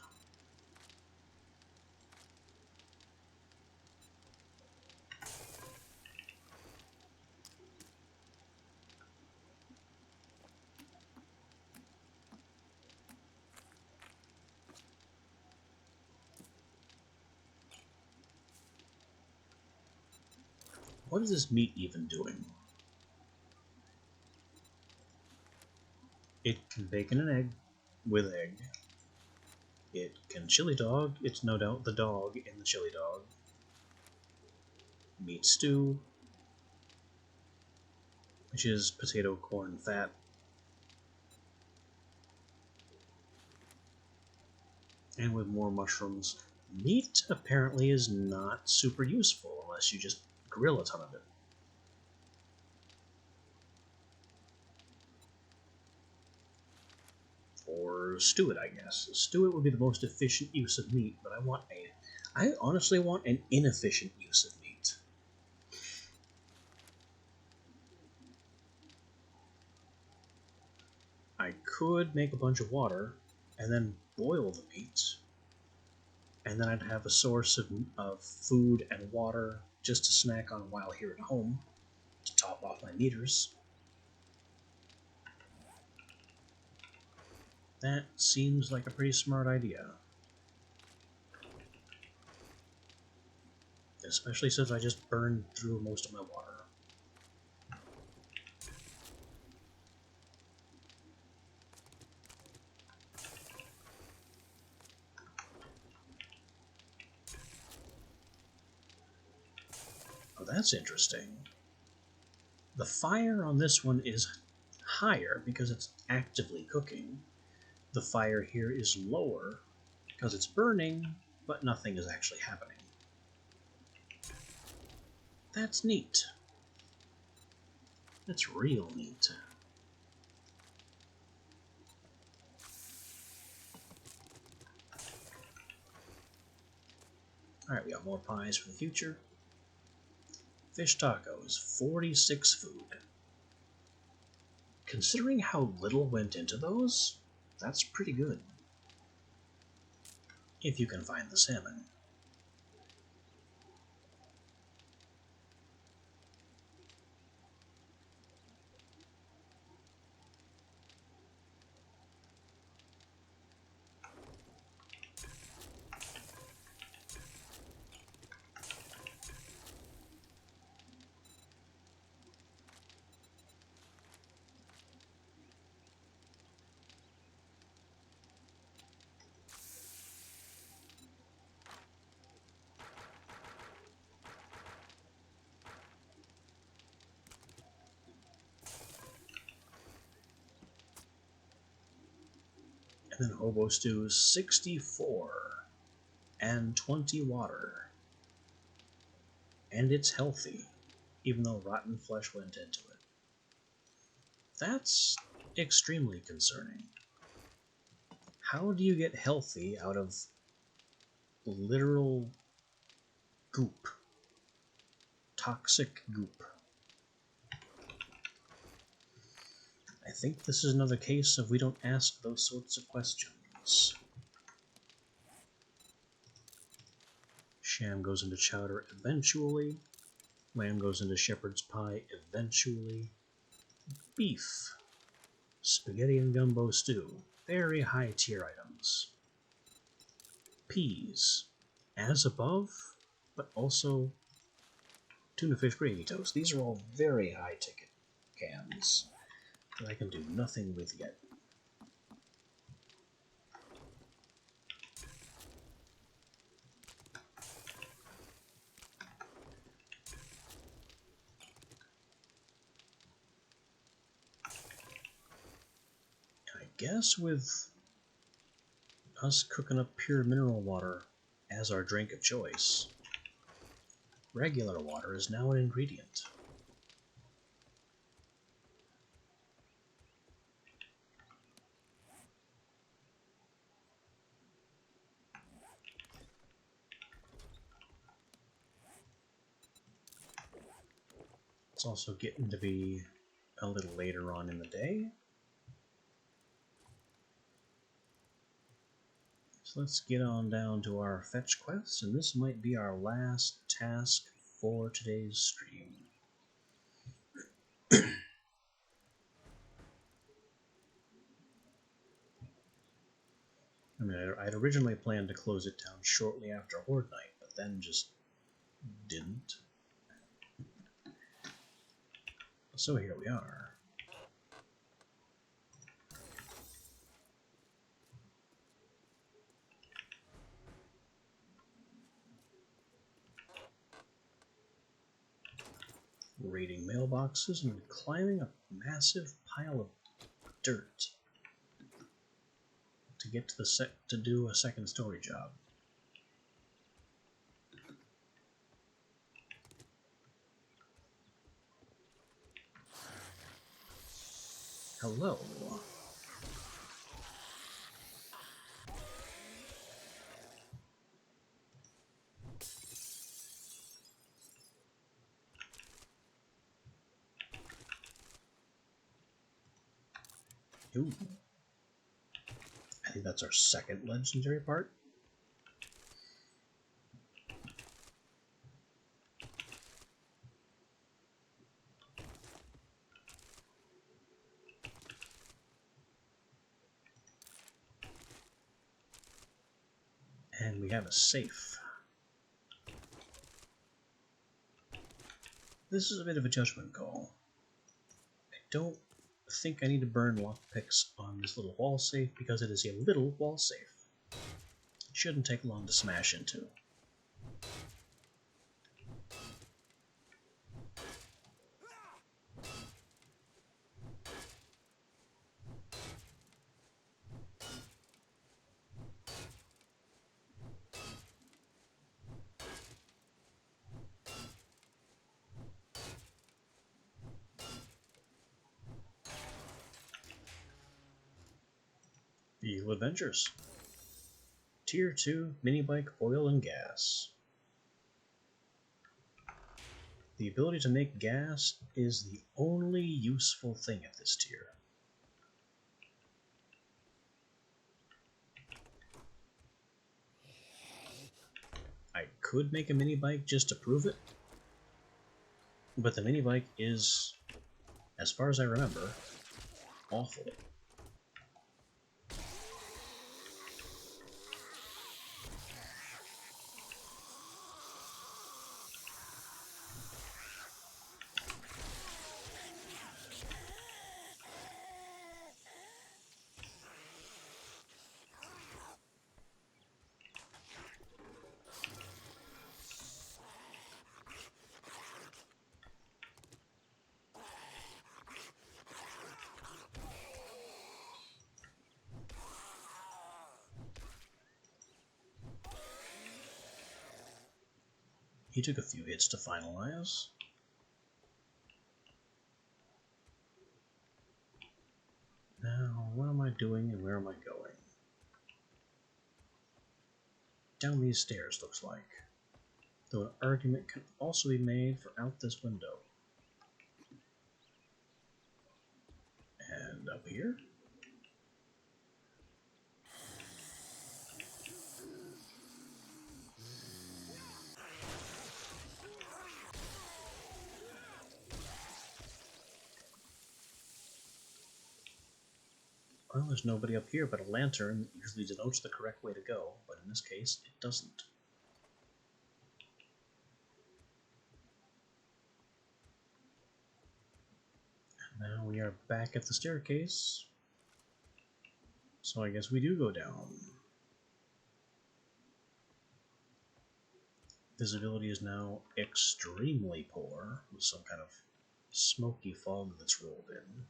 What is this meat even doing? It can bake in an egg with egg. It can chili dog. It's no doubt the dog in the chili dog. Meat stew, which is potato, corn, fat. And with more mushrooms. Meat apparently is not super useful unless you just grill a ton of it. Or stew it, I guess. Stew it would be the most efficient use of meat, but I honestly want an inefficient use of meat. I could make a bunch of water and then boil the meat, and then I'd have a source of food and water just to snack on while here at home to top off my meters. That seems like a pretty smart idea. Especially since I just burned through most of my water. Oh, that's interesting. The fire on this one is higher because it's actively cooking. The fire here is lower because it's burning, but nothing is actually happening. That's neat. That's real neat. Alright, we got more pies for the future. Fish tacos, 46 food. Considering how little went into those, that's pretty good. If you can find the salmon. And then hobo stew, 64 and 20 water. And it's healthy, even though rotten flesh went into it. That's extremely concerning. How do you get healthy out of literal goop? Toxic goop. I think this is another case of we don't ask those sorts of questions. Sham goes into chowder eventually. Lamb goes into shepherd's pie eventually. Beef. Spaghetti and gumbo stew. Very high tier items. Peas. As above, but also tuna fish gravy toast. These are all very high ticket cans that I can do nothing with yet. I guess with us cooking up pure mineral water as our drink of choice, regular water is now an ingredient. It's also getting to be a little later on in the day. So let's get on down to our fetch quests, and this might be our last task for today's stream. I mean, I'd originally planned to close it down shortly after Horde Night, but then just didn't. So here we are. Raiding mailboxes and climbing a massive pile of dirt to get to to do a second story job. Hello. Ooh. I think that's our second legendary part. And we have a safe. This is a bit of a judgment call. I don't think I need to burn lockpicks on this little wall safe because it is a little wall safe. It shouldn't take long to smash into. Eagle Adventures. Tier 2 Minibike Oil and Gas. The ability to make gas is the only useful thing at this tier. I could make a mini bike just to prove it, but the mini bike is, as far as I remember, awful. He took a few hits to finalize. Now, what am I doing and where am I going? Down these stairs, looks like. Though an argument can also be made for out this window. And up here? Well, there's nobody up here, but a lantern usually denotes the correct way to go, but in this case, it doesn't. And now we are back at the staircase. So I guess we do go down. Visibility is now extremely poor, with some kind of smoky fog that's rolled in.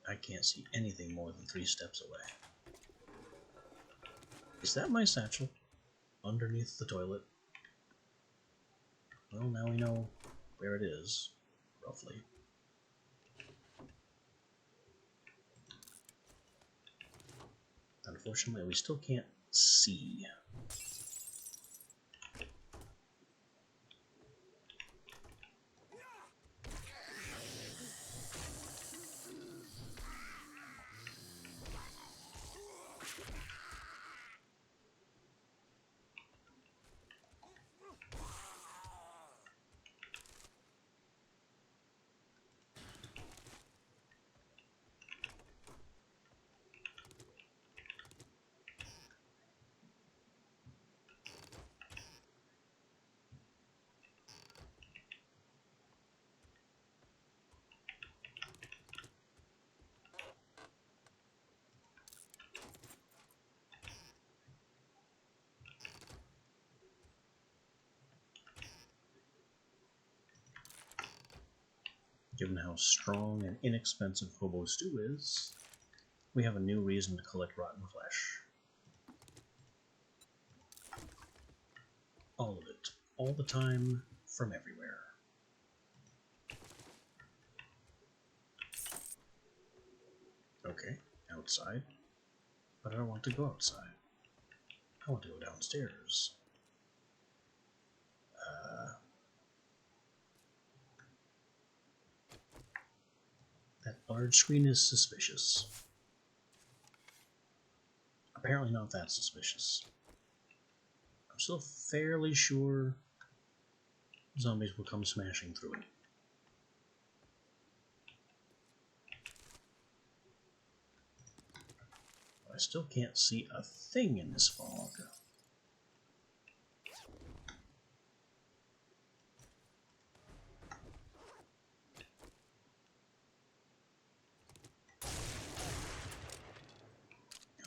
I can't see anything more than 3 steps away. Is that my satchel? Underneath the toilet? Well, now we know where it is, roughly. unfortunately, we still can't see. Given how strong and inexpensive hobo stew is, we have a new reason to collect rotten flesh. All of it. All the time, from everywhere. Okay, outside. But I don't want to go outside. I want to go downstairs. That large screen is suspicious. Apparently not that suspicious. I'm still fairly sure zombies will come smashing through it. I still can't see a thing in this fog.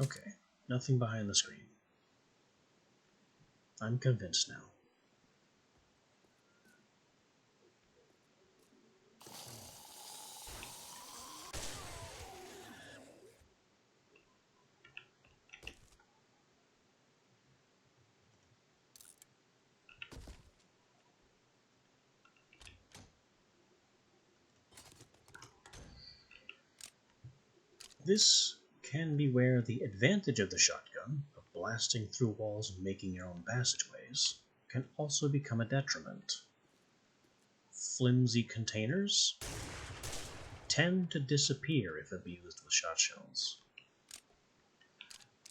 Okay, nothing behind the screen. I'm convinced now. This can be where the advantage of the shotgun, of blasting through walls and making your own passageways, can also become a detriment. Flimsy containers tend to disappear if abused with shot shells.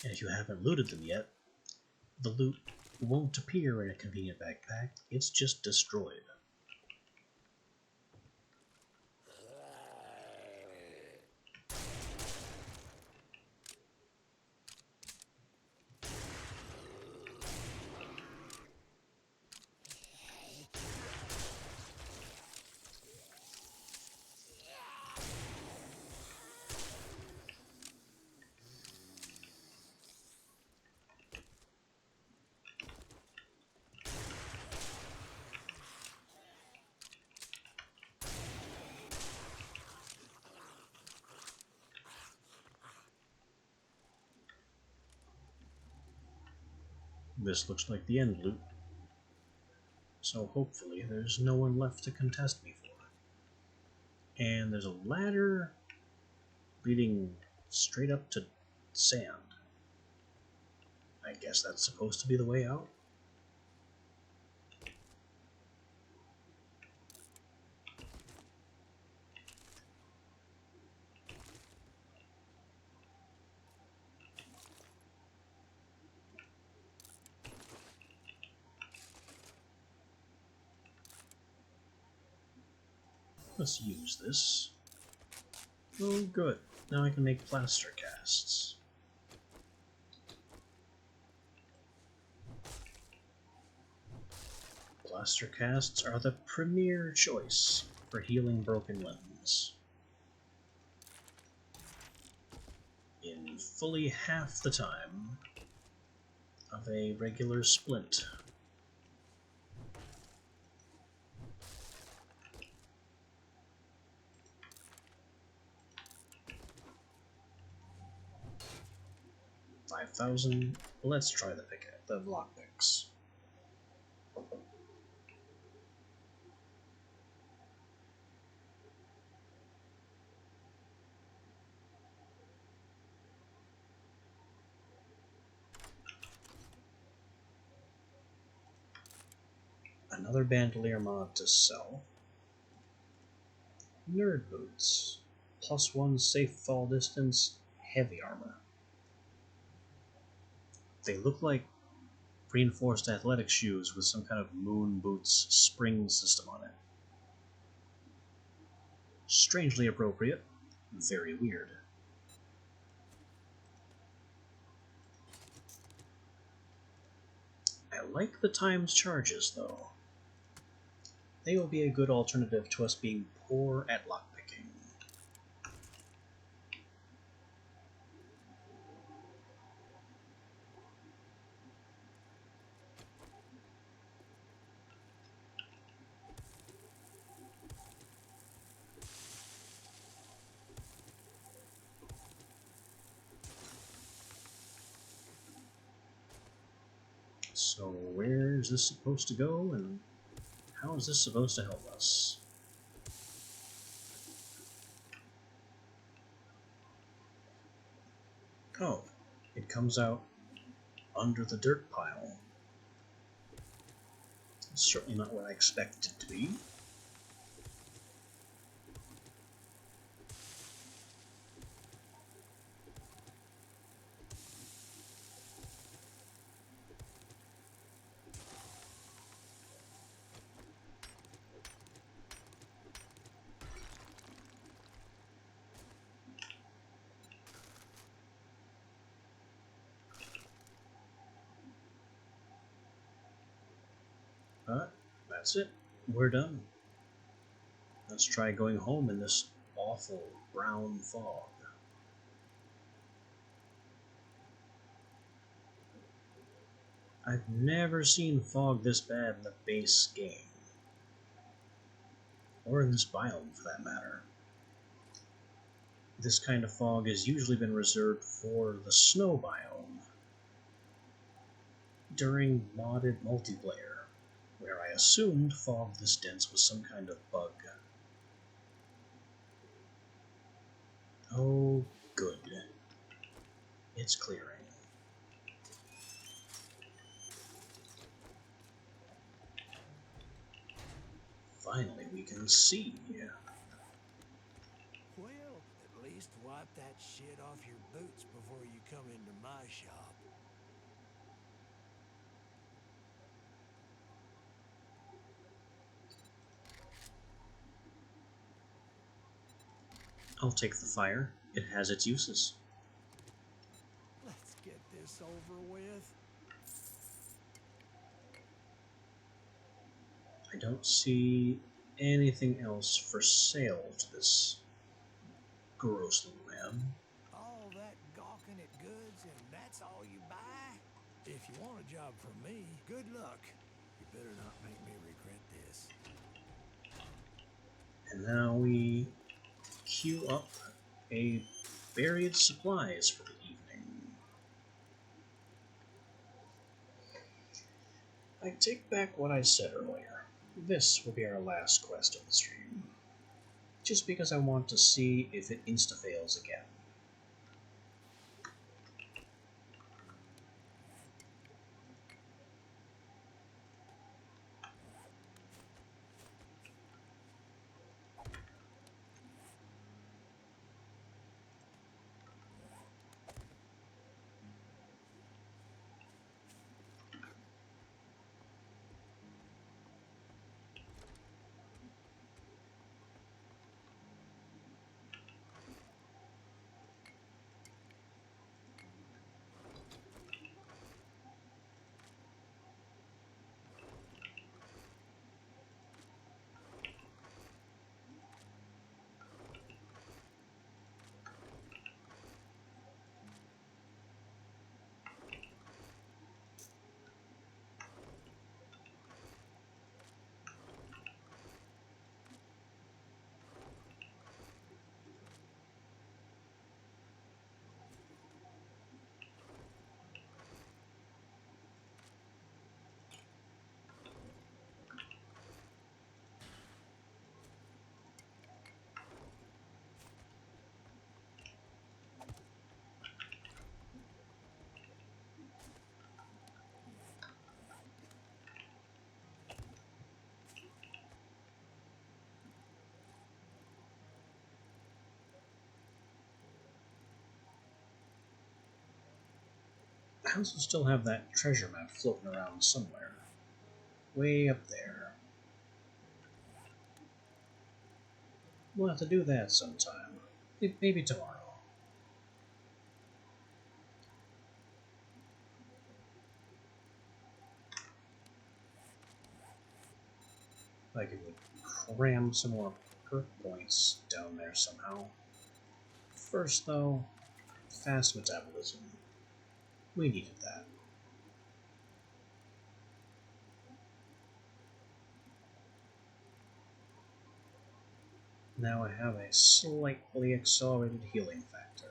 And if you haven't looted them yet, the loot won't appear in a convenient backpack, it's just destroyed. This looks like the end loot, so hopefully there's no one left to contest me for it. And there's a ladder leading straight up to sand. I guess that's supposed to be the way out. Let's use this. Oh, good. Now I can make plaster casts. Plaster casts are the premier choice for healing broken limbs. In fully half the time of a regular splint. $5,000. Let's try the lockpicks. Another bandolier mod to sell. Nerd boots. +1 safe fall distance, heavy armor. They look like reinforced athletic shoes with some kind of moon boots spring system on it. Strangely appropriate, very weird. I like the times charges though. They will be a good alternative to us being poor at lockpicking. So where is this supposed to go, and how is this supposed to help us? Oh, it comes out under the dirt pile. It's certainly not what I expected it to be. But that's it. We're done. Let's try going home in this awful brown fog. I've never seen fog this bad in the base game. Or in this biome, for that matter. This kind of fog has usually been reserved for the snow biome during modded multiplayer, where I assumed fog this dense was some kind of bug. Oh, good. It's clearing. Finally, we can see. Well, at least wipe that shit off your boots before you come into my shop. I'll take the fire. It has its uses. Let's get this over with. I don't see anything else for sale to this gross little man. All that gawking at goods and that's all you buy? If you want a job from me, good luck. You better not make me regret this. And now we queue up a buried supplies for the evening. I take back what I said earlier. This will be our last quest of the stream. Just because I want to see if it insta-fails again. I also still have that treasure map floating around somewhere. Way up there. We'll have to do that sometime. Maybe tomorrow. I could cram some more perk points down there somehow. First, though, fast metabolism. We needed that. Now I have a slightly accelerated healing factor.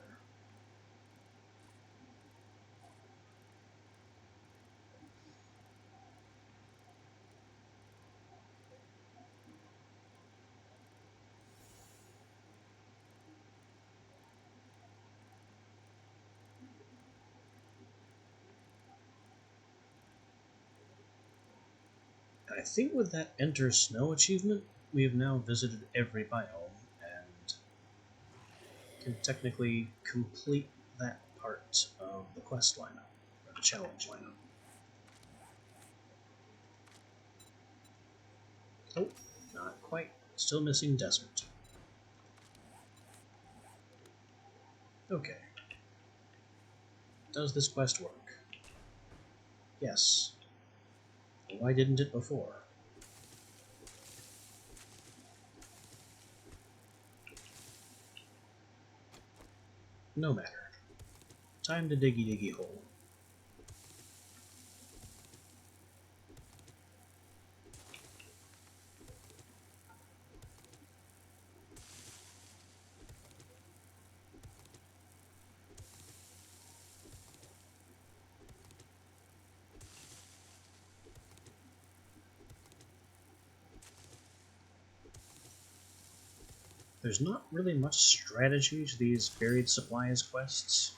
I think with that Enter Snow achievement, we have now visited every biome and can technically complete that part of the quest lineup, or the challenge lineup. Oh, not quite. Still missing desert. Okay. Does this quest work? Yes. Why didn't it before? No matter. Time to diggy diggy hole. There's not really much strategy to these buried supplies quests,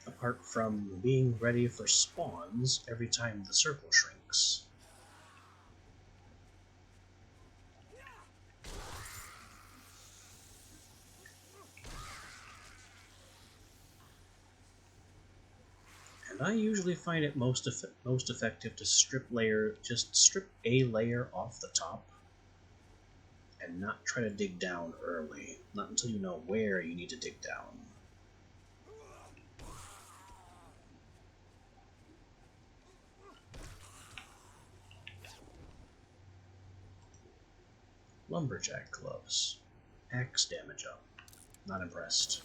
apart from being ready for spawns every time the circle shrinks. And I usually find it most effective to strip a layer off the top and not try to dig down early, not until you know where you need to dig down. Lumberjack clubs. Axe damage up. Not impressed.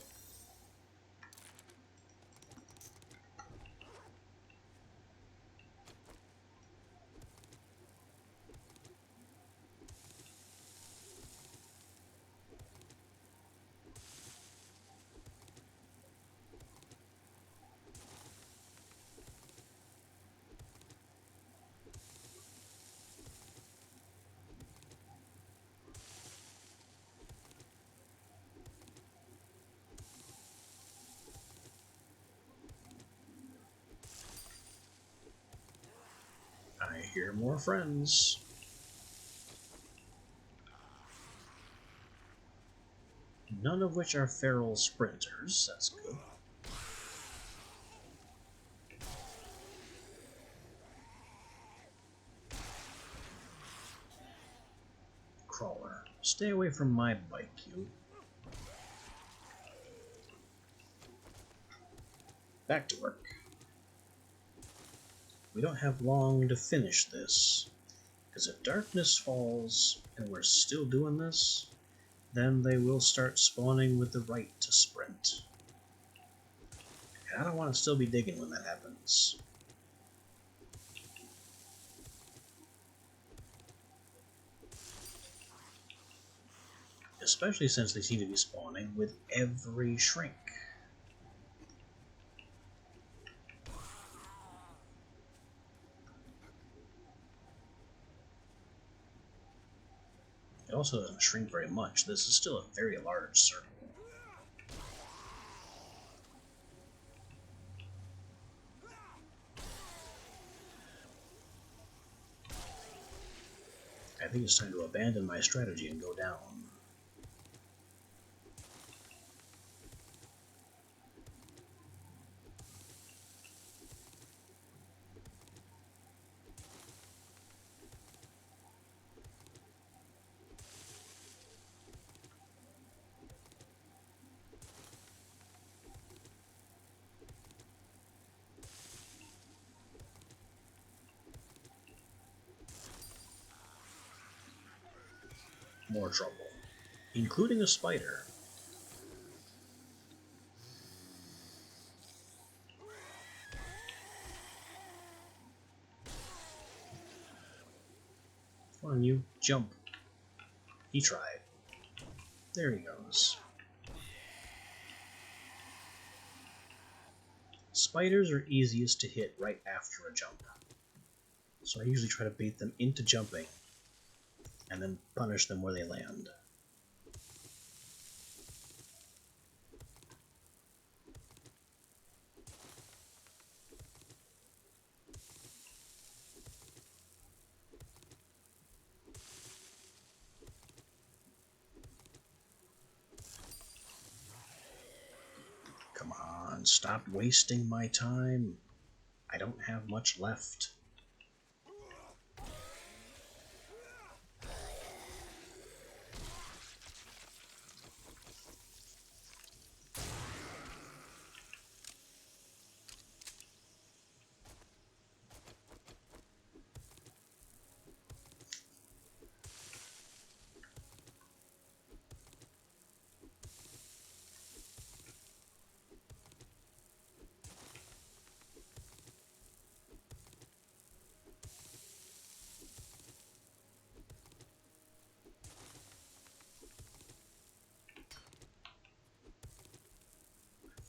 I hear more friends. None of which are feral sprinters. That's good. Crawler. Stay away from my bike, you. Back to work. We don't have long to finish this, because if darkness falls and we're still doing this, then they will start spawning with the right to sprint. And I don't want to still be digging when that happens. Especially since they seem to be spawning with every shrink. It also doesn't shrink very much. This is still a very large circle. I think it's time to abandon my strategy and go down. more trouble, including a spider. Come on, you jump. He tried. There he goes. Spiders are easiest to hit right after a jump, so I usually try to bait them into jumping and then punish them where they land. Come on, stop wasting my time. I don't have much left.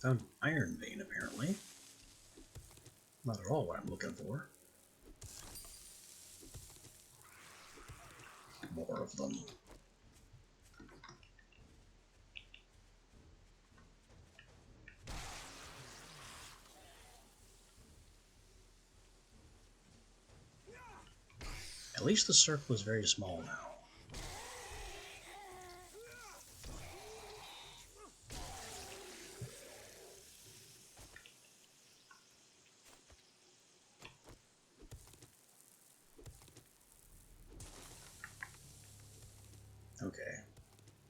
Found an iron vein, apparently. Not at all what I'm looking for. More of them. At least the circle is very small now. Okay.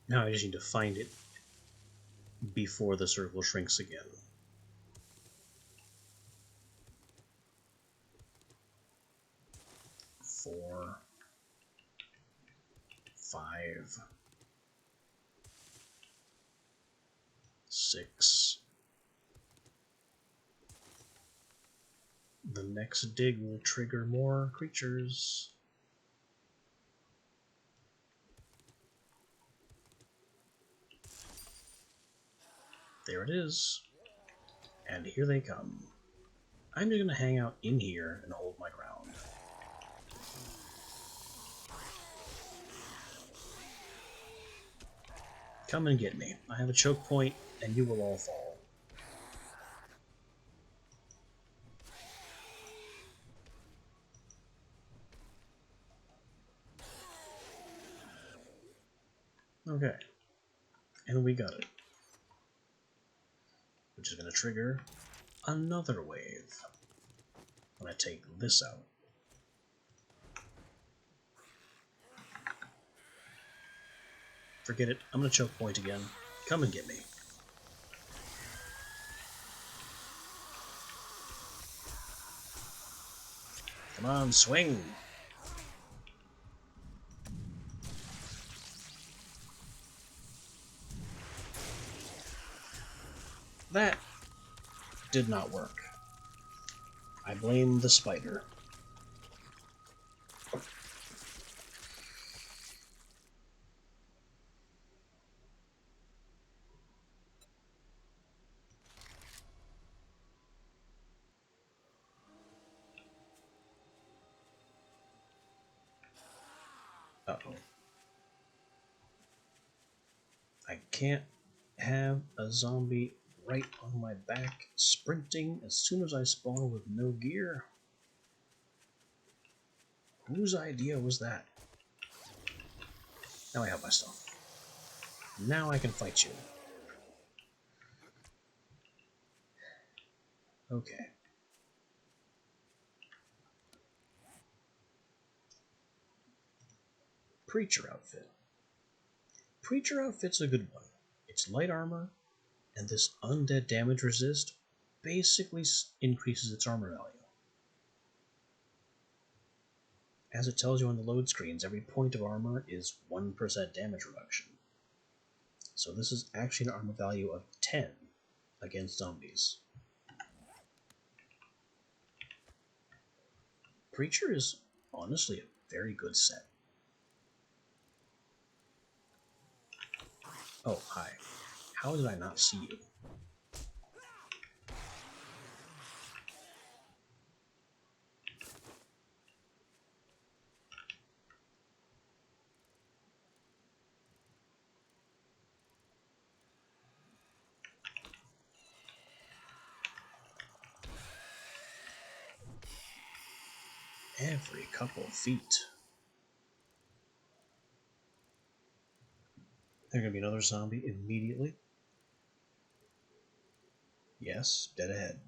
Now I just need to find it before the circle shrinks again. 4, 5, 6. The next dig will trigger more creatures. There it is. And here they come. I'm just going to hang out in here and hold my ground. Come and get me. I have a choke point, and you will all fall. Okay. And we got it. Which is going to trigger another wave when I take this out. Forget it. I'm going to choke point again. Come and get me. Come on, swing! That did not work. I blame the spider. Uh-oh. I can't have a zombie right on my back sprinting as soon as I spawn with no gear. Whose idea was that? Now I have my stuff. Now I can fight you. Okay. Preacher outfit. Preacher outfit's a good one. It's light armor, and this undead damage resist basically increases its armor value. As it tells you on the load screens, every point of armor is 1% damage reduction. So this is actually an armor value of 10 against zombies. Preacher is honestly a very good set. Oh, hi. How did I not see you? Every couple feet. There's gonna be another zombie immediately. Yes, dead ahead.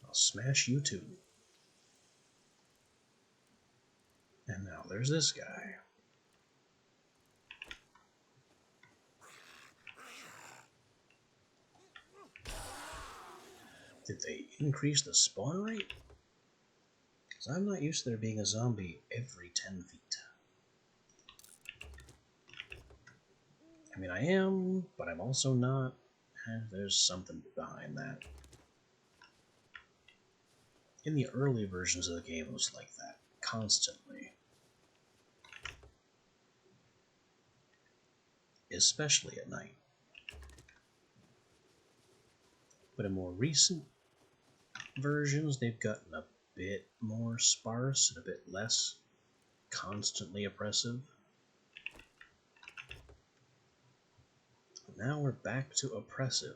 I'll smash you too. And now there's this guy. Did they increase the spawn rate? Because I'm not used to there being a zombie every 10 feet. I mean, I am, but I'm also not. There's something behind that. In the early versions of the game, it was like that, constantly. Especially at night. But in more recent versions, they've gotten a bit more sparse and a bit less constantly oppressive. Now we're back to oppressive.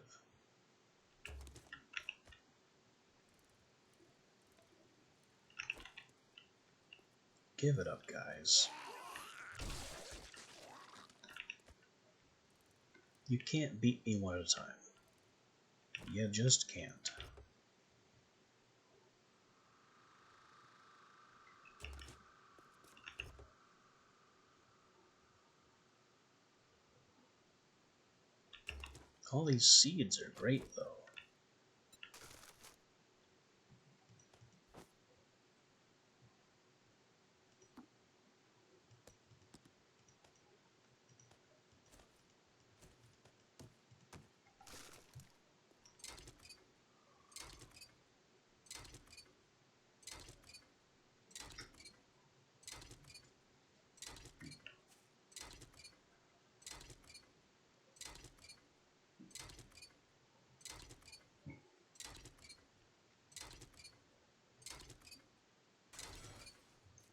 Give it up, guys. You can't beat me one at a time. You just can't. All these seeds are great, though.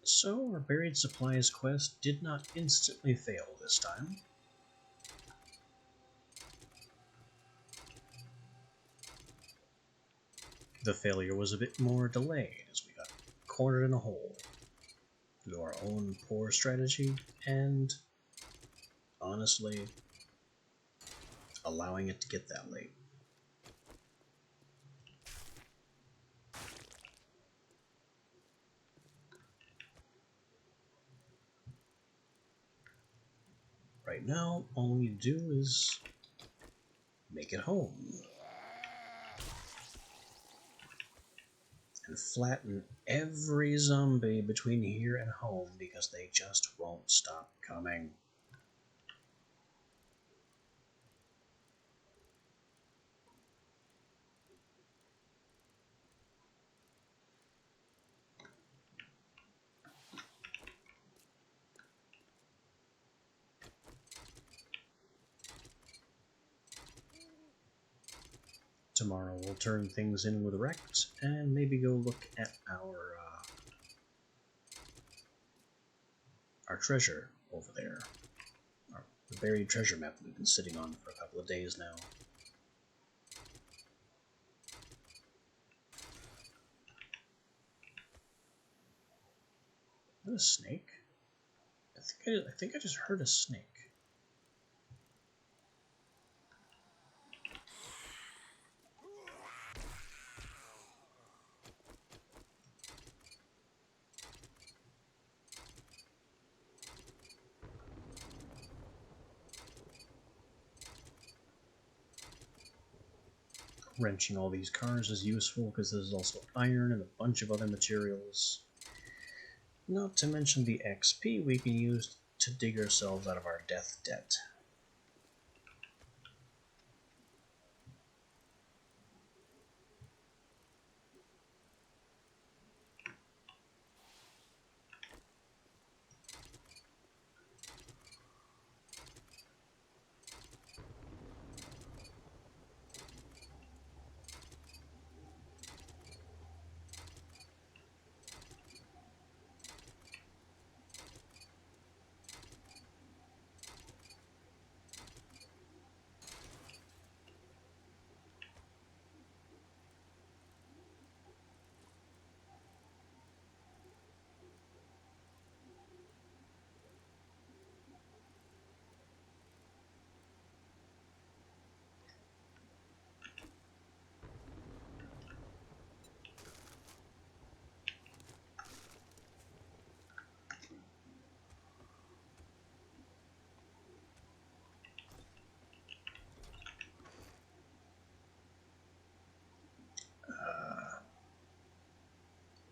So, our buried supplies quest did not instantly fail this time. The failure was a bit more delayed as we got cornered in a hole due to our own poor strategy and, honestly, allowing it to get that late. Right now, all we do is make it home. And flatten every zombie between here and home because they just won't stop coming. Tomorrow we'll turn things in with Rect and maybe go look at our treasure over there. The buried treasure map that we've been sitting on for a couple of days now. Is that a snake? I think I just heard a snake. wrenching all these cars is useful because there's also iron and a bunch of other materials. Not to mention the XP we can use to dig ourselves out of our death debt.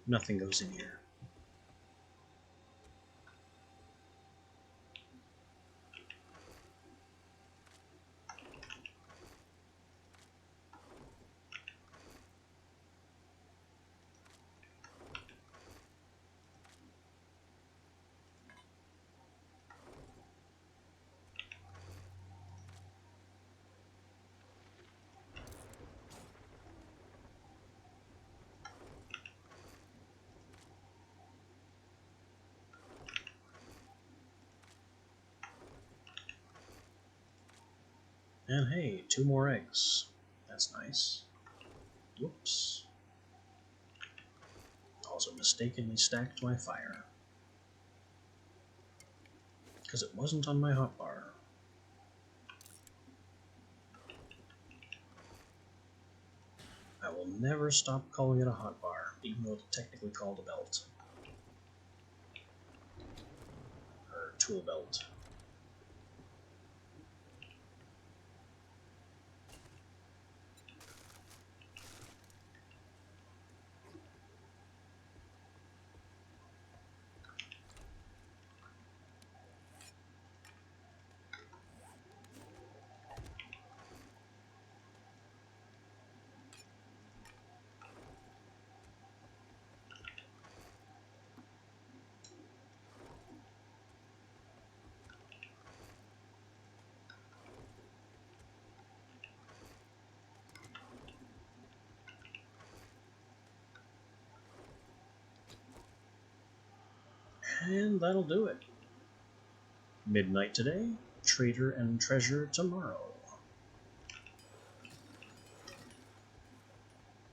Nothing goes in here. And hey, 2 more eggs. That's nice. Whoops. Also mistakenly stacked my fire. Because it wasn't on my hotbar. I will never stop calling it a hotbar, even though it's technically called a belt. Or tool belt. And that'll do it. Midnight today, trader and treasure tomorrow.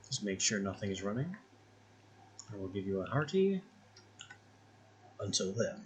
Just make sure nothing is running. I will give you a hearty until then.